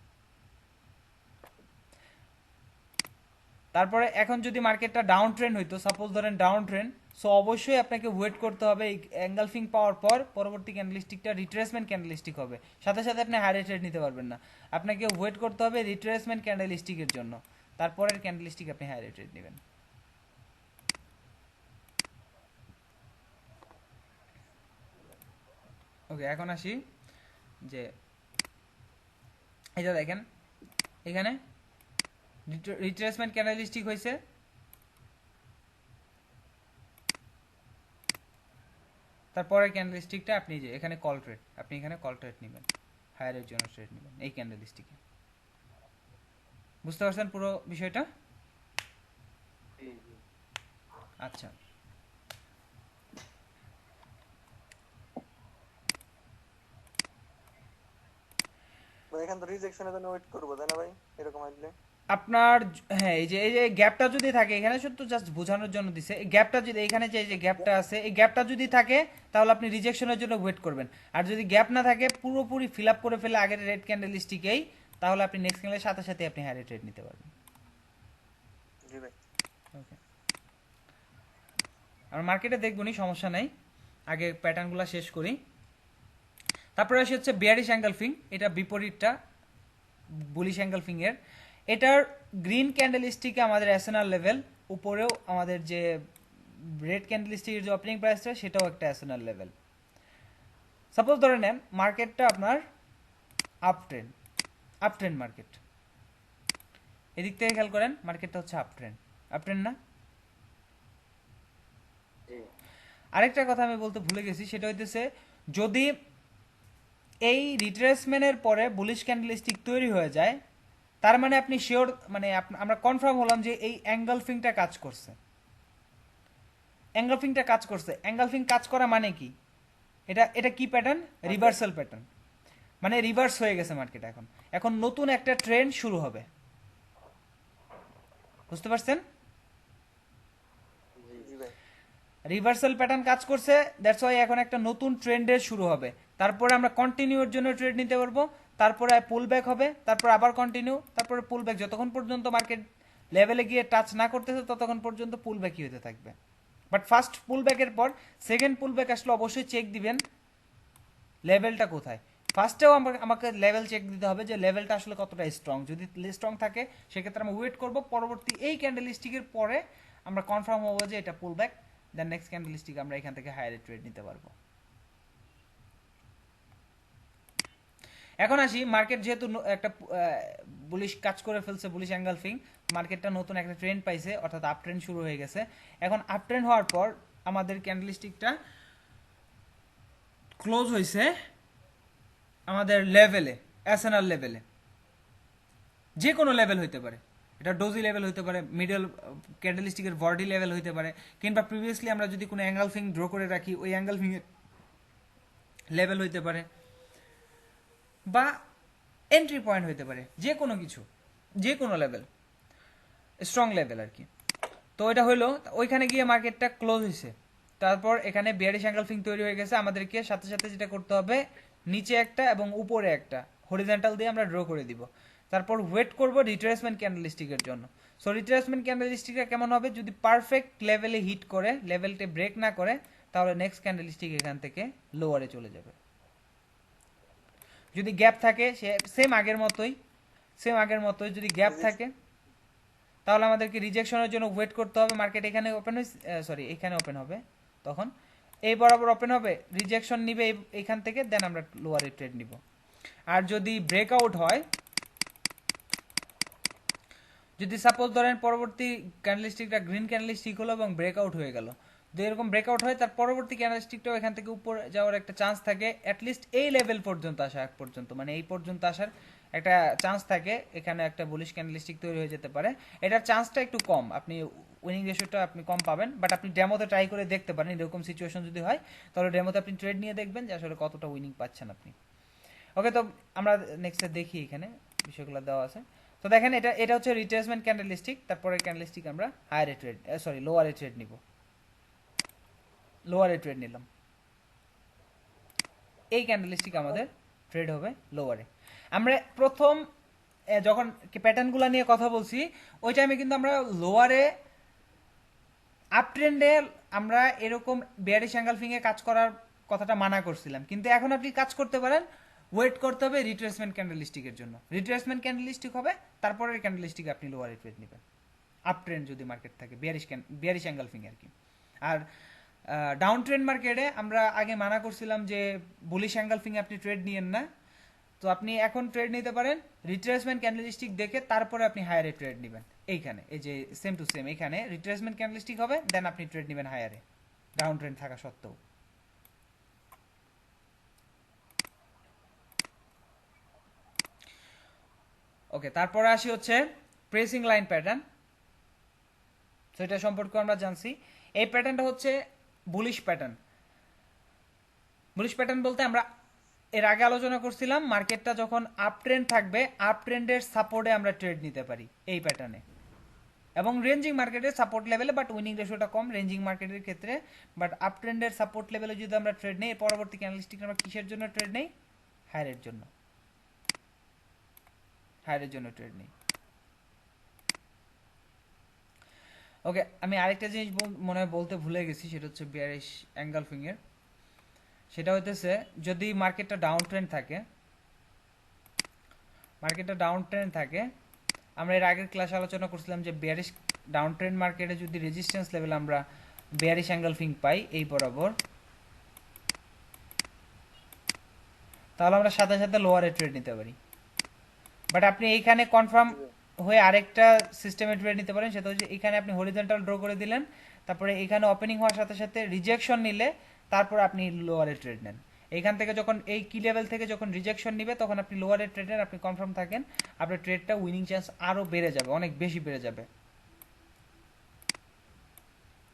তারপরে এখন যদি মার্কেটটা ডাউন ট্রেন্ড হইতো, সাপোজ ধরেন ডাউন ট্রেন্ড, সো অবশ্যই আপনাকে ওয়েট করতে হবে এই এঙ্গালফিং পাওয়ার পর পরবর্তী ক্যান্ডেলস্টিকটা রিট্রেসমেন্ট ক্যান্ডেলস্টিক হবে, সাথে সাথে আপনি হাই ট্রেড নিতে পারবেন না, আপনাকে ওয়েট করতে হবে রিট্রেসমেন্ট ক্যান্ডেলস্টিকের জন্য, তারপরের ক্যান্ডেলস্টিক আপনি হাই ট্রেড নেবেন। ওকে, এখন আসি যে এটা দেখেন এখানে রিট্রেসমেন্ট ক্যান্ডেলস্টিক হয়েছে, তারপরে ক্যান্ডেলস্টিকটা আপনি যে এখানে কল ট্রেড, আপনি এখানে কল ট্রেড নেবেন, হায়ারের জন্য ট্রেড নেবেন এই ক্যান্ডেলস্টিকে। বুঝতে পারছেন পুরো বিষয়টা? আচ্ছা, মানে এখান তো রিজেকশনের জন্য ওয়েট করবো তাই না ভাই, এরকম আসলে? আপনার হ্যাঁ এই যে গ্যাপটা যদি থাকে এখানে, শুধু জাস্ট বোঝানোর জন্য দিছে, এই গ্যাপটা যদি এখানে যে গ্যাপটা আছে, এই গ্যাপটা যদি থাকে তাহলে আপনি রিজেকশনের জন্য ওয়েট করবেন, আর যদি গ্যাপ না থাকে পুরোপুরি ফিল আপ করে ফেলে আগের রেড ক্যান্ডেলস্টিকেই, তাহলে আপনি নেক্সট ক্যান্ডেলের সাথে সাথে আপনি হাই ট্রেড নিতে পারবেন। জি ভাই। ওকে, আমরা মার্কেটে দেখবো নি, সমস্যা নাই, আগে প্যাটার্নগুলো শেষ করি। তারপরে আসে হচ্ছে বিয়ারিশ অ্যাঙ্গেলফিং, এটা বিপরীতটা বুলিশ অ্যাঙ্গেলফিং এর। এটার গ্রিন ক্যান্ডেলস্টিকে আমাদের এসএনআর লেভেল, উপরেও আমাদের যে রেড ক্যান্ডেলস্টিকের যে ওপেনিং প্রাইসটা সেটাও একটা এসএনআর লেভেল। সাপোজ ধরে নেন মার্কেটটা আপনার আপ ট্রেন্ড মার্কেট, এদিক থেকে খেয়াল করেন মার্কেটটা হচ্ছে আপ ট্রেন্ড না? আরেকটা কথা আমি বলতে ভুলে গেছি, সেটা হইতেছে যদি এই রিট্রেসমেন্টের পরে বুলিশ ক্যান্ডেলস্টিক তৈরি হয়ে যায়, তার মানে আপনি শিওর, মানে আমরা কনফার্ম হলাম যে এই অ্যাঙ্গেলফিংটা কাজ করছে। অ্যাঙ্গেলফিং কাজ করা মানে কি? এটা কি প্যাটার্ন? রিভার্সাল প্যাটার্ন, মানে রিভার্স হয়ে গেছে মার্কেট, এখন নতুন একটা ট্রেন্ড শুরু হবে। বুঝতে পারছেন? জি ভাই। রিভার্সাল প্যাটার্ন কাজ করছে, দ্যাটস ওয়াই এখন একটা নতুন ট্রেন্ডের শুরু হবে, তারপরে আমরা কন্টিনিউর জন্য ট্রেড নিতে পারবো, তারপরে পুল ব্যাক হবে, তারপর আবার কন্টিনিউ, তারপরে পুল ব্যাক, যতক্ষণ পর্যন্ত মার্কেট লেভেলে গিয়ে টাচ না করতেছে ততক্ষণ পর্যন্ত পুল ব্যাকই হতে থাকবে। বাট ফার্স্ট পুল ব্যাকের পর সেকেন্ড পুল ব্যাক আসলে অবশ্যই চেক দিবেন লেভেলটা কোথায়। ফার্স্টেও আমাকে লেভেল চেক দিতে হবে যে লেভেলটা আসলে কতটা স্ট্রং, যদি স্ট্রং থাকে সেক্ষেত্রে আমরা ওয়েট করব, পরবর্তী এই ক্যান্ডেলস্টিকের পরে আমরা কনফার্ম হবো যে এটা pull back, then next candlestick আমরা এখান থেকে হায়ার ট্রেড নিতে পারবো। এখন আসি, মার্কেট যেহেতু একটা বুলিশ কাজ করে ফেলছে, বুলিশ অ্যাঙ্গেলফিং, মার্কেটটা নতুন একটা ট্রেন্ড পাইছে, অর্থাৎ আপ ট্রেন্ড শুরু হয়ে গেছে। এখন আপ ট্রেন্ড হওয়ার পর আমাদের ক্যান্ডেলস্টিকটা ক্লোজ হয়েছে আমাদের লেভেলে, এসএনআর লেভেলে, যে কোনো লেভেল হইতে পারে, এটা ডোজি লেভেল হইতে পারে, মিডল ক্যান্ডেলস্টিকের বডি লেভেল হইতে পারে, কিংবা প্রিভিয়াসলি আমরা যদি কোনো অ্যাঙ্গেলফিং ড্র করে রাখি ওই অ্যাঙ্গেলফিং এর লেভেল হইতে পারে, বা এন্ট্রি পয়েন্ট হইতে পারে, যে কোনো কিছু, যে কোনো লেভেল, স্ট্রং লেভেল আর কি। তো এটা হইলো, ওইখানে গিয়ে মার্কেটটা ক্লোজ হয়েছে, তারপর এখানে বিয়ারিশ অ্যাঙ্গেলফিং তৈরি হয়ে গেছে, আমাদেরকে সাথে সাথে যেটা করতে হবে নিচে একটা এবং উপরে একটা হরিজন্টাল দিয়ে আমরা ড্র করে দিব, তারপর ওয়েট করব রিট্রেসমেন্ট ক্যান্ডেলস্টিকের জন্য। সো রিট্রেসমেন্ট ক্যান্ডেলস্টিকটা কেমন হবে? যদি পারফেক্ট লেভেলে হিট করে, লেভেলটা ব্রেক না করে, তাহলে নেক্সট ক্যান্ডেলস্টিক এখান থেকে লোয়ারে চলে যাবে। যদি গ্যাপ থাকে সেম আগের মতোই যদি গ্যাপ থাকে তাহলে আমাদেরকে রিজেকশনের জন্য ওয়েট করতে হবে। মার্কেট এখানে ওপেন এখানে ওপেন হবে, তখন এই বরাবর ওপেন হবে, রিজেকশন নিবে এইখান থেকে, দেন আমরা লোয়ারে ট্রেড নিব। আর যদি ব্রেকআউট হয়, যদি সাপোজ ধরেন পরবর্তী ক্যান্ডেলস্টিকটা গ্রিন ক্যান্ডেলস্টিক হলো এবং ব্রেকআউট হয়ে গেল, যদি এরকম ব্রেকআউট হয় তার পরবর্তী ক্যান্ডেলস্টিকটাও এখান থেকে উপরে যাওয়ার একটা চান্স থাকে, অ্যাটলিস্ট এই লেভেল পর্যন্ত আসা এক পর্যন্ত, মানে এই পর্যন্ত আসার একটা চান্স থাকে, এখানে একটা বুলিশ ক্যান্ডেলস্টিক তৈরি হয়ে যেতে পারে। এটার চান্সটা একটু কম, আপনি উইনিং রেশিওটা আপনি কম পাবেন, বাট আপনি ডেমোতে ট্রাই করে দেখতে পারেন, এরকম সিচুয়েশন যদি হয় তাহলে ডেমোতে আপনি ট্রেড নিয়ে দেখবেন যে আসলে কতটা উইনিং পাচ্ছেন আপনি। ওকে, তো আমরা নেক্সটে দেখি, এখানে বিষয়গুলো দেওয়া আছে। তো দেখেন এটা হচ্ছে রিট্রেসমেন্ট ক্যান্ডেলস্টিক, তারপরে ক্যান্ডেলস্টিক আমরা হায়ারে ট্রেড লোয়ারে ট্রেড নিব, লোয়ারে ট্রেড নিলাম, এই ক্যান্ডেলস্টিক আমাদের ট্রেড হবে লোয়ারে। আমরা প্রথম যখন প্যাটার্নগুলো নিয়ে কথা বলছি ওই টাইমে কিন্তু আমরা লোয়ারে আপ ট্রেন্ডে আমরা এরকম বেয়ারিশ এঙ্গালফিংয়ে কাজ করার কথাটা মানা করছিলাম, কিন্তু এখন আপনি কাজ করতে পারেন, ওয়েট করতে হবে রিট্রেসমেন্ট ক্যান্ডেলস্টিকের জন্য। রিট্রেসমেন্ট ক্যান্ডেলস্টিক হবে, তারপরের ক্যান্ডেলস্টিক আপনি লোয়ারে ট্রেড নেবেন আপ ট্রেন্ড যদি মার্কেট থাকে, বেয়ারিশ এঙ্গালফিং আর কি। আর ডাউন ট্রেন্ড মার্কেটে আমরা আগে মানা করছিলাম যে বুলিশ এঙ্গালফিং আপনি ট্রেড নিয়েন না, তো আপনি এখন ট্রেড নিতে পারেন রিট্রেসমেন্ট ক্যান্ডেলস্টিক দেখে, তারপরে আপনি হায়ারে ট্রেড নেবেন। এইখানে এই যে সেম টু সেম এখানে রিট্রেসমেন্ট ক্যান্ডেলস্টিক হবে, দেন আপনি ট্রেড নেবেন হায়ারে ডাউন ট্রেন্ড থাকা সত্ত্বেও। ওকে, তারপরে আসি হচ্ছে প্রেসিং লাইন প্যাটার্ন। তো এটা সম্পর্কে আমরা জানছি, এই প্যাটার্নটা হচ্ছে বুলিশ প্যাটার্ন। বুলিশ প্যাটার্ন বলতে আমরা এর আগে আলোচনা করছিলাম মার্কেটটা যখন আপ ট্রেন্ড থাকবে, আপ ট্রেন্ডের সাপোর্টে আমরা ট্রেড নিতে পারি এই প্যাটার্নে, এবং রেঞ্জিং মার্কেটের সাপোর্ট লেভেলে, বাট উইনিং রেশিওটা কম রেঞ্জিং মার্কেটের ক্ষেত্রে। বাট আপ ট্রেন্ডের সাপোর্ট লেভেলে যদি আমরা ট্রেড নেই, পরবর্তী ক্যান্ডেলস্টিক আমরা কিসের জন্য ট্রেড নেই? হায়ারের জন্য, হায়ারের জন্য ট্রেড নেই। ওকে, আমি আরেকটা জিনিস মনে হয় বলতে ভুলে গেছি, সেটা হচ্ছে বিয়ারিশ এঙ্গালফিং এর। সেটা হইতেছে যদি মার্কেটটা ডাউন ট্রেন্ড থাকে, মার্কেটটা ডাউন ট্রেন্ড থাকে, আমরা এর আগের ক্লাসে আলোচনা করছিলাম যে বিয়ারিশ ডাউন ট্রেন্ড মার্কেটে যদি রেজিস্ট্যান্স লেভেল আমরা বিয়ারিশ এঙ্গালফিং পাই এই বরাবর, তাহলে আমরা সাথে সাথে লোয়ারে ট্রেড নিতে পারি। বাট আপনি এইখানে কনফার্ম হয়ে আরেকটা সিস্টেমে ট্রেড নিতে পারেন, সেটা হচ্ছে এখানে আপনি হরিজন্টাল ড্র করে দিলেন, তারপরে এখানে ওপেনিং হওয়ার সাথে সাথে রিজেকশন নিলে তারপর আপনি লোয়ারে ট্রেড নেন। এইখান থেকে যখন এই কি লেভেল থেকে যখন রিজেকশন নিবে তখন আপনি লোয়ারে ট্রেড নেন, আপনি কনফার্ম থাকেন আপনার ট্রেডটা উইনিং চান্স আরো বেড়ে যাবে, অনেক বেশি বেড়ে যাবে।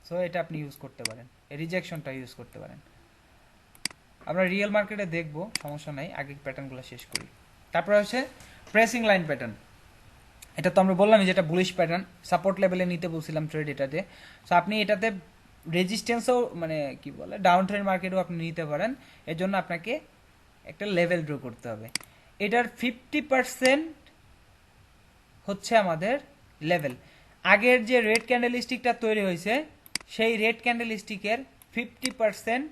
সো এটা আপনি ইউজ করতে পারেন, এই রিজেকশনটা ইউজ করতে পারেন। আমরা রিয়েল মার্কেটে দেখবো, সমস্যা নাই, আগে প্যাটার্নগুলো শেষ করি। তারপরে হচ্ছে প্রেসিং লাইন প্যাটার্ন। এটা তো আমরা বললাম যেটা বুলিশ প্যাটার্ন, সাপোর্ট লেভেলে নিতে বলছিলাম ট্রেড এটাতে। সো আপনি এটাতে রেজিস্ট্যান্সও মানে কি বলে ডাউন ট্রেন্ড মার্কেটও আপনি নিতে পারেন, এর জন্য আপনাকে একটা লেভেল ড্র করতে হবে। এটার 50% হচ্ছে আমাদের লেভেল। আগের যে রেড ক্যান্ডেলস্টিকটা তৈরি হয়েছে সেই রেড ক্যান্ডেলস্টিকের 50%,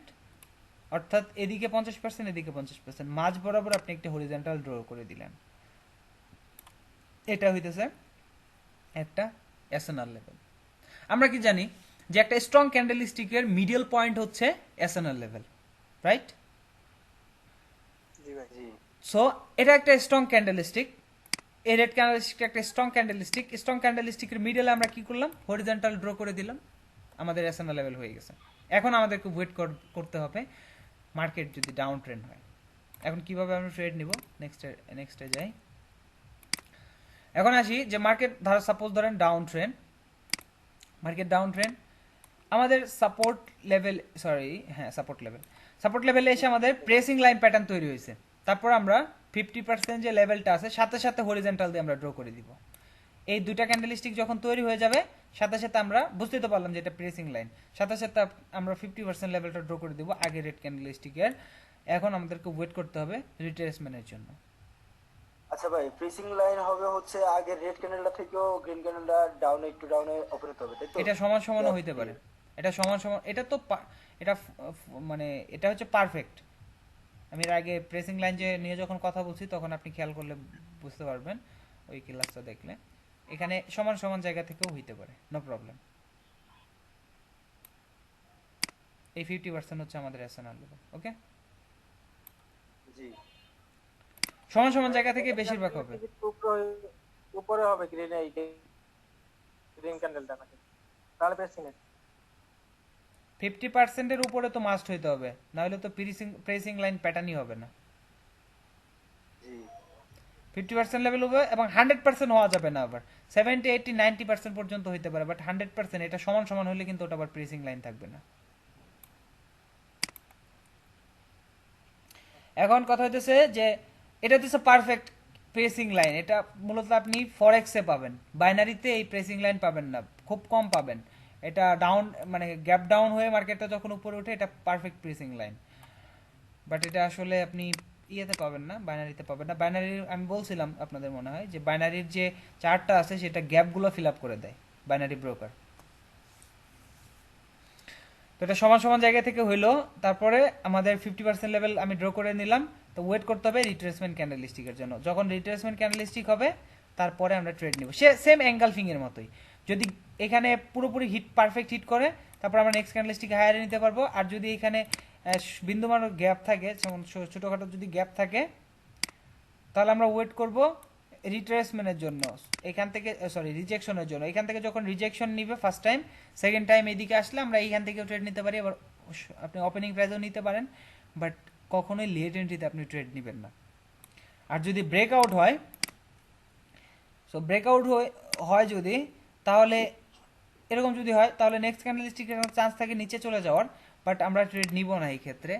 অর্থাৎ এদিকে 50% এদিকে 50%, মাঝ বরাবর আপনি একটা হরিজন্টাল ড্র করে দিলেন। এটা হইতেছে একটা এসএনআর লেভেল। আমরা কি জানি যে একটা স্ট্রং ক্যান্ডেলস্টিকের মিডল পয়েন্ট হচ্ছে এসএনআর লেভেল, রাইট? জি ভাই। জি। সো এটা একটা স্ট্রং ক্যান্ডেলস্টিক, এই রেড ক্যান্ডেলস্টিক একটা স্ট্রং ক্যান্ডেলস্টিক। স্ট্রং ক্যান্ডেলস্টিকের মিডলে আমরা কি করলাম? হরিজন্টাল ড্র করে দিলাম, আমাদের এসএনআর লেভেল হয়ে গেছে। এখন আমাদেরকে ওয়েট করতে হবে মার্কেট যদি ডাউন ট্রেন্ড হয়। এখন কিভাবে আমরা ট্রেড নিব? নেক্সটে যাই। এখন আসি যে মার্কেট সাপোজ ধরেন down trend, market down trend, আমাদের সাপোর্ট লেভেলে এসে আমাদের প্রেসিং লাইন প্যাটার্ন তৈরি হয়েছে। তারপর আমরা 50% যে লেভেলটা আছে সাথে সাথে হরিজন্টাল দিয়ে আমরা ড্র করে দিব। এই দুইটা ক্যান্ডেলস্টিক যখন তৈরি হয়ে যাবে সাথে সাথে আমরা বুঝতে তো পারলাম যে এটা প্রেসিং লাইন, সাথে সাথে আমরা 50% লেভেলটা ড্র করে দিব আগে রেড ক্যান্ডেলস্টিকের। এখন আমাদেরকে ওয়েট করতে হবে রিট্রেসমেন্টের জন্য। আচ্ছা ভাই, প্রেসিং লাইন হবে হচ্ছে আগে রেড ক্যান্ডেলটা থেকেও গ্রিন ক্যান্ডেলটা ডাউনে একটু ডাউনে ওপেন হতে হবে, তাই তো? এটা সমান সমানও হইতে পারে, এটা সমান সমান, এটা তো এটা মানে এটা হচ্ছে পারফেক্ট। আমি এর আগে প্রেসিং লাইন যে নিয়ে যখন কথা বলছি তখন আপনি খেয়াল করলে বুঝতে পারবেন, ওই ক্লাসটা দেখলে এখানে সমান সমান জায়গা থেকেও হইতে পারে, নো প্রবলেম। এই 50% হচ্ছে আমাদের এসএনআর লেভেল। ওকে, জি। সমান সমান জায়গা থেকে বেশিরভাগ হবে। উপরে হবে গ্রিন, এই গ্রিন ক্যান্ডেলটা নাকি, তাহলে প্রেসিং এর 50% এর উপরে তো মাস্ট হইতে হবে, না হলে তো প্রেসিং লাইন প্যাটার্নই হবে না। জি। 50% লেভেল হবে এবং 100% হওয়া যাবে না, আবার 70, 80, 90% পর্যন্ত হইতে পারে, বাট 100% এটা সমান সমান হলে কিন্তু ওটা আবার প্রেসিং লাইন থাকবে না। এখন কথা হইতেছে যে এটা হচ্ছে পারফেক্ট প্রেসিং লাইন। এটা মূলত আপনি ফরেক্সে পাবেন, বাইনারিতে এই প্রেসিং লাইন পাবেন না, খুব কম পাবেন। এটা ডাউন মানে গ্যাপ ডাউন হয়ে মার্কেটটা যখন উপরে ওঠে এটা পারফেক্ট প্রেসিং লাইন। বাট এটা আসলে আপনি ইয়েতে পাবেন না, বাইনারিতে পাবেন না। বাইনারি আমি বলছিলাম আপনাদের মনে হয় যে বাইনারির যে চার্টটা আছে সেটা গ্যাপগুলো ফিল আপ করে দেয় বাইনারি ব্রোকার। তো এটা সমান সমান জায়গা থেকে হইলো, তারপরে আমাদের 50% লেভেল আমি ড্র করে নিলাম। তো ওয়েট করতে হবে রিট্রেসমেন্ট ক্যান্ডেলস্টিকের জন্য। যখন রিট্রেসমেন্ট ক্যান্ডেলস্টিক হবে তারপরে আমরা ট্রেড নিব, সে সেম এঙ্গালফিং এর মতোই। যদি এখানে পুরোপুরি হিট পারফেক্ট হিট করে তারপর আমরা নেক্সট ক্যান্ডেলস্টিক হায়ারে নিতে পারবো। আর যদি এখানে বিন্দুমান গ্যাপ থাকে, যেমন ছোটোখাটো যদি গ্যাপ থাকে, তাহলে আমরা ওয়েট করব রিট্রেসমেন্টের জন্য, এখান থেকে সরি রিজেকশনের জন্য। এখান থেকে যখন রিজেকশন নিবে ফার্স্ট টাইম, সেকেন্ড টাইম এদিকে আসলে আমরা এইখান থেকেও ট্রেড নিতে পারি। আবার আপনি ওপেনিং প্রাইসও নিতে পারেন, বাট কখনোই লেট এন্ট্রিতে আপনি ট্রেড নেবেন না। আর যদি ব্রেকআউট হয়, সো ব্রেকআউট হয় যদি, তাহলে এরকম যদি হয় তাহলে নেক্সট ক্যান্ডেলস্টিকের চান্স থাকে নিচে চলে যাওয়ার, বাট আমরা ট্রেড নিব না এই ক্ষেত্রে,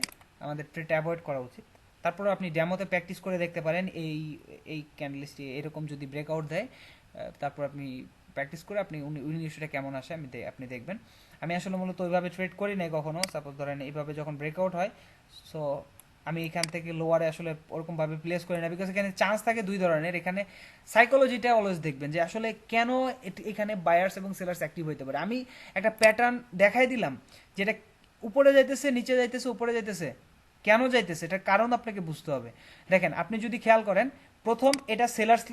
আমাদের ট্রেড অ্যাভয়েড করা উচিত। তারপরে আপনি ডেমোতে প্র্যাকটিস করে দেখতে পারেন, এই ক্যান্ডেলস্টিক এরকম যদি ব্রেকআউট দেয়, তারপর আপনি প্র্যাকটিস করে আপনি উইনিংটা কেমন আসে আপনি দেখবেন। আমি আসলে মূলত ওইভাবে ট্রেড করি নাই কখনো। সাপোজ ধরেন এইভাবে যখন ব্রেকআউট হয়, সো আমি এখান থেকে লোয়ারে আসলে ওরকমভাবে প্লেস করি না, বিকজ এখানে চান্স থাকে দুই ধরনের। এখানে সাইকোলজিটা অলওয়েজ দেখবেন যে আসলে কেন এখানে বায়ার্স এবং সেলার্স অ্যাক্টিভ হইতে পারে। আমি একটা প্যাটার্ন দেখাই দিলাম যেটা উপরে যাইতেছে, নিচে যাইতেছে, উপরে যাইতেছে, কেন যাইতেছে এটার কারণ আপনাকে বুঝতে হবে। দেখেন, আপনি যদি খেয়াল করেন, প্রথম এটা সেলার্স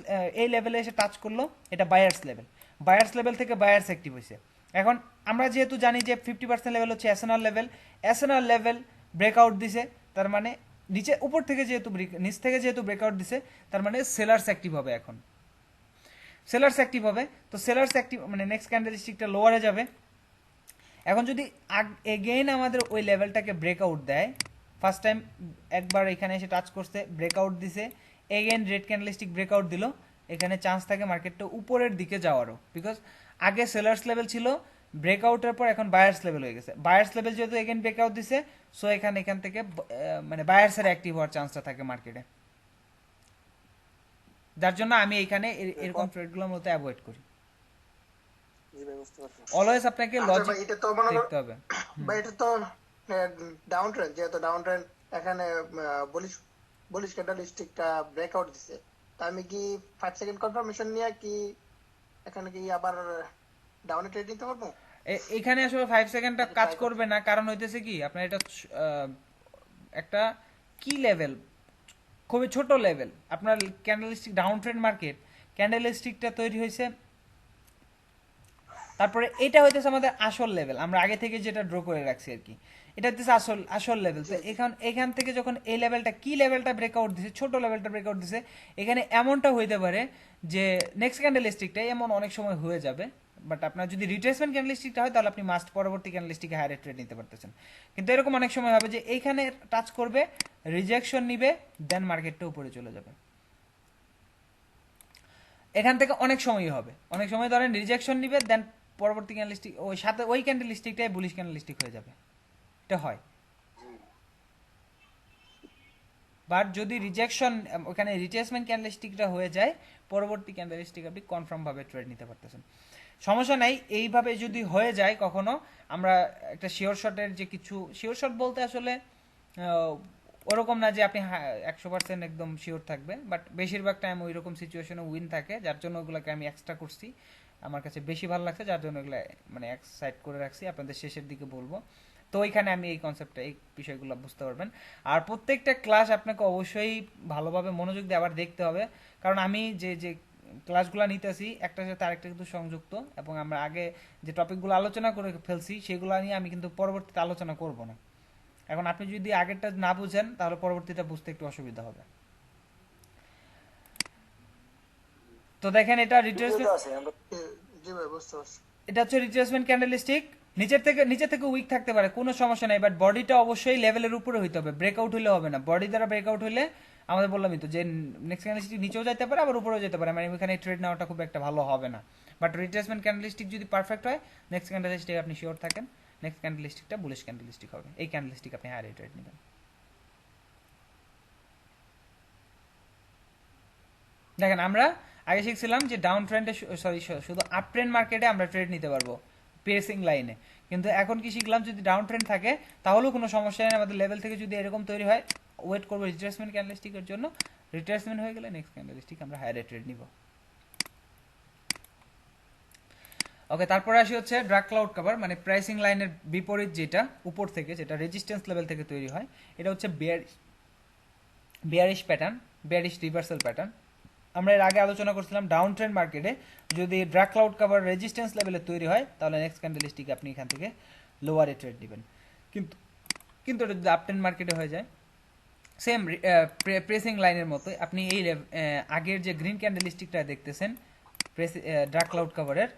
এই লেভেলে এসে টাচ করলো, এটা বায়ার্স লেভেল, বায়ার্স লেভেল থেকে বায়ার্স অ্যাক্টিভ হয়েছে। এখন আমরা যেহেতু জানি যে 50% লেভেল হচ্ছে SNR level, SNR level breakout দিছে, তার মানে নিচে উপর থেকে যেহেতু নিচ থেকে যেহেতু ব্রেকআউট দিছে, তার মানে সেলার্স অ্যাক্টিভ হবে। এখন সেলার্স অ্যাক্টিভ হবে, তো সেলার্স অ্যাক্টিভ মানে নেক্সট ক্যান্ডেলস্টিকটা লোয়ারে যাবে। এখন যদি এগেইন আমাদের ওই লেভেলটাকে ব্রেকআউট দেয়, ফার্স্ট টাইম একবার এখানে এসে টাচ করছে, ব্রেকআউট দিছে, এগেইন রেড ক্যান্ডেলস্টিক ব্রেকআউট দিল, এখানে চান্স থাকে মার্কেটটা উপরের দিকে যাওয়ারও, বিকজ আগে সেলার্স লেভেল ছিল, ব্রেকআউটের পর এখন বায়ার্স লেভেল হয়ে গেছে। বায়ার্স লেভেল যেহেতু এগেইন ব্রেকআউট দিছে, সো এখান থেকে মানে বায়ার্সের অ্যাক্টিভ হওয়ার চান্সটা থাকে মার্কেটে। যার জন্য আমি এখানে এরকম ট্রেডগুলোর মতো অ্যাভয়েড করি। জি ভাই, বুঝতে পারছি। অলওয়েজ আপনাকে আচ্ছা লজিক ভাই, এটা তো মনে দেখতে হবে। বা এটা তো ডাউন ট্রেন্ড, যেহেতু ডাউন ট্রেন্ড এখানে বলিশ ক্যান্ডেলস্টিকটা ব্রেকআউট দিছে, তা আমি কি 5 সেকেন্ড কনফার্মেশন নিয়ে কি এখানে কি আবার ডাউনে ট্রেড নিতে পারবো? এখানে আসলে 5 সেকেন্ডটা কাজ করবে না, কারণ হইতেছে কি, আপনার এটা একটা কি লেভেল, খুবই ছোট লেভেল। আপনার ক্যান্ডেলস্টিক ডাউন ট্রেন্ড মার্কেট, ক্যান্ডেলস্টিকটা তৈরি হয়েছে, তারপরে এটা হইতেছে আমাদের আসল লেভেল, আমরা আগে থেকে যেটা ড্র করে রাখছি আর কি, এটা হচ্ছে আসল লেভেল। তো এখান থেকে যখন এই লেভেলটা কি লেভেলটা ব্রেকআউট দিছে, ছোট লেভেলটা ব্রেকআউট দিছে, এখানে এমনটা হইতে পারে যে নেক্সট ক্যান্ডেলস্টিকটা এমন অনেক সময় হয়ে যাবে, বাট আপনার যদি রিট্রেসমেন্ট ক্যান্ডেলস্টিকটা হয় তাহলে আপনি মাস্ট পরবর্তী ক্যান্ডেলস্টিকে হায়ারে ট্রেড নিতে পারতেছেন। কিন্তু এরকম অনেক সময় হবে যে এইখানে টাচ করবে, রিজেকশন নিবে, দেন মার্কেটটা উপরে চলে যাবে। এখান থেকে অনেক সময়ই হবে, অনেক সময় ধরেন রিজেকশন নিবে, দেন পরবর্তী ক্যান্ডেলস্টিক ওই সাথে ওই ক্যান্ডেলস্টিকটাই বুলিশ ক্যান্ডেলস্টিক হয়ে যাবে, এটা হয়। বাট যদি রিজেকশন ওখানে রিট্রেসমেন্ট ক্যান্ডেলস্টিকটা হয়ে যায়, পরবর্তী ক্যান্ডেলস্টিক আপনি কনফার্ম ভাবে ট্রেড নিতে পারতেছেন, সমস্যা নাই। এইভাবে যদি হয়ে যায় কখনো, আমরা একটা শিওর শটের যে কিছু, শিওর শট বলতে আসলে ওরকম না যে আপনি 100% একদম শিওর থাকবে, বাট বেশিরভাগ টাইম ওই রকম সিচুয়েশনে উইন থাকে, যার জন্য ওগুলোকে আমি এক্সট্রা করছি, আমার কাছে বেশি ভালো লাগছে, যার জন্য এগুলো মানে এক সাইড করে রাখছি, আপনাদের শেষের দিকে বলবো। তো ওইখানে আমি এই কনসেপ্টটা, এই বিষয়গুলো বুঝতে পারবেন। আর প্রত্যেকটা ক্লাস আপনাকে অবশ্যই ভালোভাবে মনোযোগ দিয়ে আবার দেখতে হবে, কারণ আমি যে ক্লাসগুলো নিতেছি একটার সাথে আরেকটা কিন্তু সংযুক্ত, এবং আমরা আগে যে টপিকগুলো আলোচনা করে ফেলছি সেগুলো নিয়ে আমি কিন্তু পরবর্তীতে আলোচনা করব না। এখন আপনি যদি আগেরটা না বুঝেন তাহলে পরবর্তীটা বুঝতে একটু অসুবিধা হবে। তো দেখেন, এটা রিট্রেসমেন্ট, জি ভাই, বুঝতে পারছি। এটা হচ্ছে রিট্রেসমেন্ট ক্যান্ডেলস্টিক। নিচে থেকে উইক থাকতে পারে, কোনো সমস্যা নাই, বাট বডিটা অবশ্যই লেভেলের উপরে হইতে হবে, ব্রেকআউট হইলে হবে না। বডি দ্বারা ব্রেকআউট হইলে আমাদের বললামই তো যে নেক্সট ক্যান্ডেলস্টিক নিচেও যেতে পারে, আবার উপরেও যেতে পারে, মানে এখানে ট্রেড নেওয়াটা খুব একটা ভালো হবে না। বাট রিট্রেসমেন্ট ক্যান্ডেলস্টিক যদি পারফেক্ট হয়, নেক্সট ক্যান্ডেলস্টিক আপনি শিওর থাকেন, নেক্সট ক্যান্ডেলস্টিকটা বুলিশ ক্যান্ডেলস্টিক হবে, এই ক্যান্ডেলস্টিক আপনি হায়ার ট্রেড নেবেন। দেখেন, আমরা আগে শিখছিলাম যে ডাউন ট্রেন্ডে, সরি শুধু আপ ট্রেন্ড মার্কেটে আমরা ট্রেড নিতে পারবো পেসিং লাইনে, কিন্তু এখন কি শিখলাম, যদি ডাউন ট্রেন্ড থাকে তাহলেও কোনো সমস্যা নেই, আমাদের লেভেল থেকে যদি এরকম তৈরি হয় ওয়েট করবো রিট্রেসমেন্ট ক্যান্ডেলস্টিকের জন্য। রিট্রেসমেন্ট হয়ে গেলে নেক্সট ক্যান্ডেলস্টিক আমরা হায়ার ট্রেড নিব। ওকে, তারপরে আসি হচ্ছে ড্রাগ ক্লাউড কভার, মানে প্রাইসিং লাইনের বিপরীত যেটা উপর থেকে, যেটা রেজিস্ট্যান্স লেভেল থেকে তৈরি হয়, এটা হচ্ছে bearish pattern, bearish reversal pattern. আমরা এর আগে আলোচনা করছিলাম ডাউন ট্রেন্ড মার্কেটে যদি ড্রাগ ক্লাউড কভার রেজিস্ট্যান্স লেভেলে তৈরি হয় তাহলে নেক্সট ক্যান্ডেলস্টিক আপনি এখান থেকে লোয়ারে ট্রেড নেবেন। কিন্তু কিন্তু এটা যদি আপ ট্রেন্ড মার্কেটে হয়ে যায় সেম প্রেসিং লাইনের মতো, আপনি এই আগের যে গ্রিন ক্যান্ডেলস্টিকটা দেখতেছেন ড্রাগ ক্লাউড কভারের,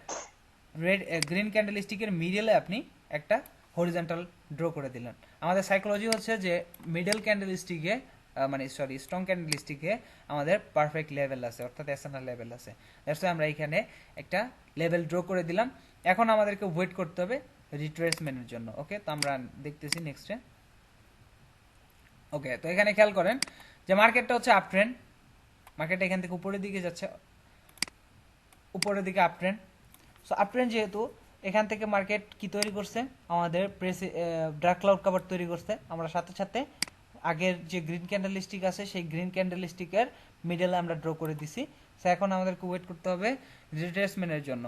রেড গ্রিন ক্যান্ডেলস্টিকের মিডলে আপনি একটা হরিজন্টাল ড্র করে দিলেন। আমাদের সাইকোলজি হচ্ছে যে মিডল ক্যান্ডেলস্টিকে মানে সরি স্ট্রং ক্যান্ডেলস্টিকে আমাদের পারফেক্ট লেভেল আছে, অর্থাৎ এসএনআর লেভেল আছে। দ্যাটস ওয়াই আমরা এখানে একটা লেভেল ড্র করে দিলাম। এখন আমাদেরকে ওয়েট করতে হবে রিট্রেসমেন্টের জন্য। ওকে, তো আমরা দেখতেছি নেক্সটে। ওকে, তো এখানে খেয়াল করেন যে মার্কেটটা হচ্ছে আপ ট্রেন্ড, মার্কেটটা এখান থেকে উপরের দিকে যাচ্ছে, উপরের দিকে up trend. So up trend যেহেতু এখান থেকে মার্কেট কি তৈরি করছে, আমাদের ড্রাগ ক্লাউড কভার তৈরি করছে। আমরা সাথে সাথে আগের যে গ্রিন ক্যান্ডেলস্টিক আছে সেই গ্রিন ক্যান্ডেলস্টিকের মিডলে আমরা ড্র করে দিছি। সো এখন আমাদেরকে ওয়েট করতে হবে রিট্রেসমেন্টের জন্য।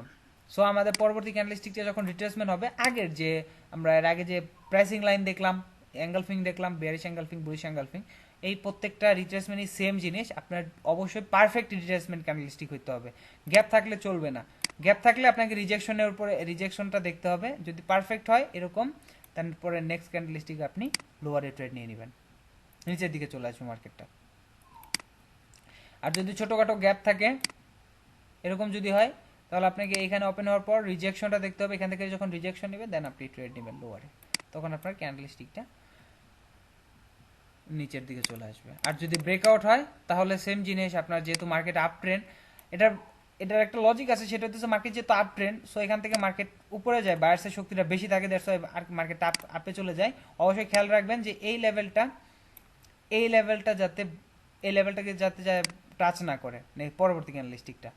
সো আমাদের পরবর্তী ক্যান্ডেলস্টিকটা যখন রিট্রেসমেন্ট হবে, আগের যে আমরা এর আগে যে প্রাইসিং লাইন দেখলাম, অ্যাঙ্গেলফিং দেখলাম, বেয়ারিশ অ্যাঙ্গেলফিং, বুলিশ অ্যাঙ্গেলফিং, এই প্রত্যেকটা রিট্রেসমেন্টই সেম জিনিস। আপনার অবশ্যই পারফেক্ট রিট্রেসমেন্ট ক্যান্ডেলস্টিক হইতে হবে, গ্যাপ থাকলে চলবে না। গ্যাপ থাকলে আপনাকে রিজেকশনের উপরে রিজেকশনটা দেখতে হবে, যদি পারফেক্ট হয় এরকম, তারপরে নেক্সট ক্যান্ডেলস্টিক আপনি লোয়ারে ট্রেড নিয়ে নেবেন, নিচের দিকে চলে আসবে মার্কেটটা। আর যদি ছোটোখাটো গ্যাপ থাকে এরকম যদি হয় তাহলে আপনাকে এখানে ওপেন হওয়ার পর রিজেকশনটা দেখতে হবে, এখান থেকে যখন রিজেকশন নেবেন দেন আপনি ট্রেড নেবেন লোয়ারে, তখন আপনার ক্যান্ডেলস্টিকটা নিচের দিকে চলে আসবে। আর যদি ব্রেকআউট হয় তাহলে সেম জিনিস, আপনার যেহেতু মার্কেট আপ ট্রেন্ড, এটার একটা লজিক আছে, সেটা হচ্ছে মার্কেট যেহেতু আপ ট্রেন্ড, সো এখান থেকে মার্কেট উপরে যায়, বায়ার্সের শক্তিটা বেশি থাকে, দ্যাটস ওয়াই মার্কেট আপে চলে যায়। অবশ্যই খেয়াল রাখবেন যে এই লেভেলটা যাতে এই লেভেলটাকে যাতে টাচ না করে পরবর্তী ক্যান্ডেলস্টিকটা,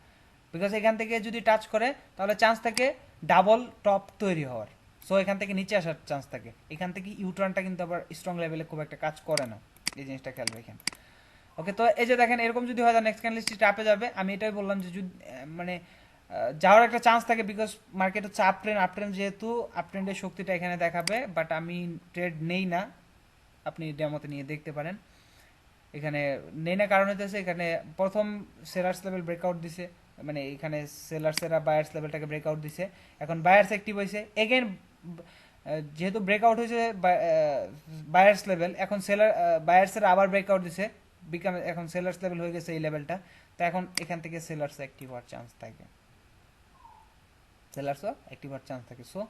বিকজ এখান থেকে যদি টাচ করে তাহলে চান্স থাকে ডাবল টপ তৈরি হওয়ার। সো এখান থেকে নিচে আসার চান্স থাকে, এখান থেকে ইউটার্নটা কিন্তু আবার স্ট্রং লেভেলে খুব একটা কাজ করে না, এই জিনিসটা খেয়াল রাখেন। ওকে, তো এই যে দেখেন এরকম যদি হয় নেক্সট ক্যান্ডেলস্টিকটা আপে যাবে। আমি এটাই বললাম যে যদি মানে যাওয়ার একটা চান্স থাকে, বিকজ মার্কেট হচ্ছে আপ ট্রেন্ড যেহেতু আপ ট্রেন্ডের শক্তিটা এখানে দেখাবে, বাট আমি ট্রেড নেই না, আপনি ডেমোতে নিয়ে দেখতে পারেন। এখানে নেই না কারণ হইতেছে এখানে প্রথম সেলার্স লেভেল ব্রেকআউট দিছে, মানে এখানে সেলার্সেরা বায়ার্স লেভেলটাকে ব্রেকআউট দিছে, এখন বায়ার্স অ্যাক্টিভ হয়েছে এগেন, যেহেতু ব্রেকআউট হয়েছে বায়ার্স লেভেল, এখন বায়ার্সের আবার ব্রেকআউট দিছে, এখন সেলার্স লেভেল হয়ে গেছে এই লেভেলটা, তো এখন এখান থেকে সেলার্স অ্যাক্টিভ হওয়ার চান্স থাকে, সেলার্সও অ্যাক্টিভ হওয়ার চান্স থাকে। সো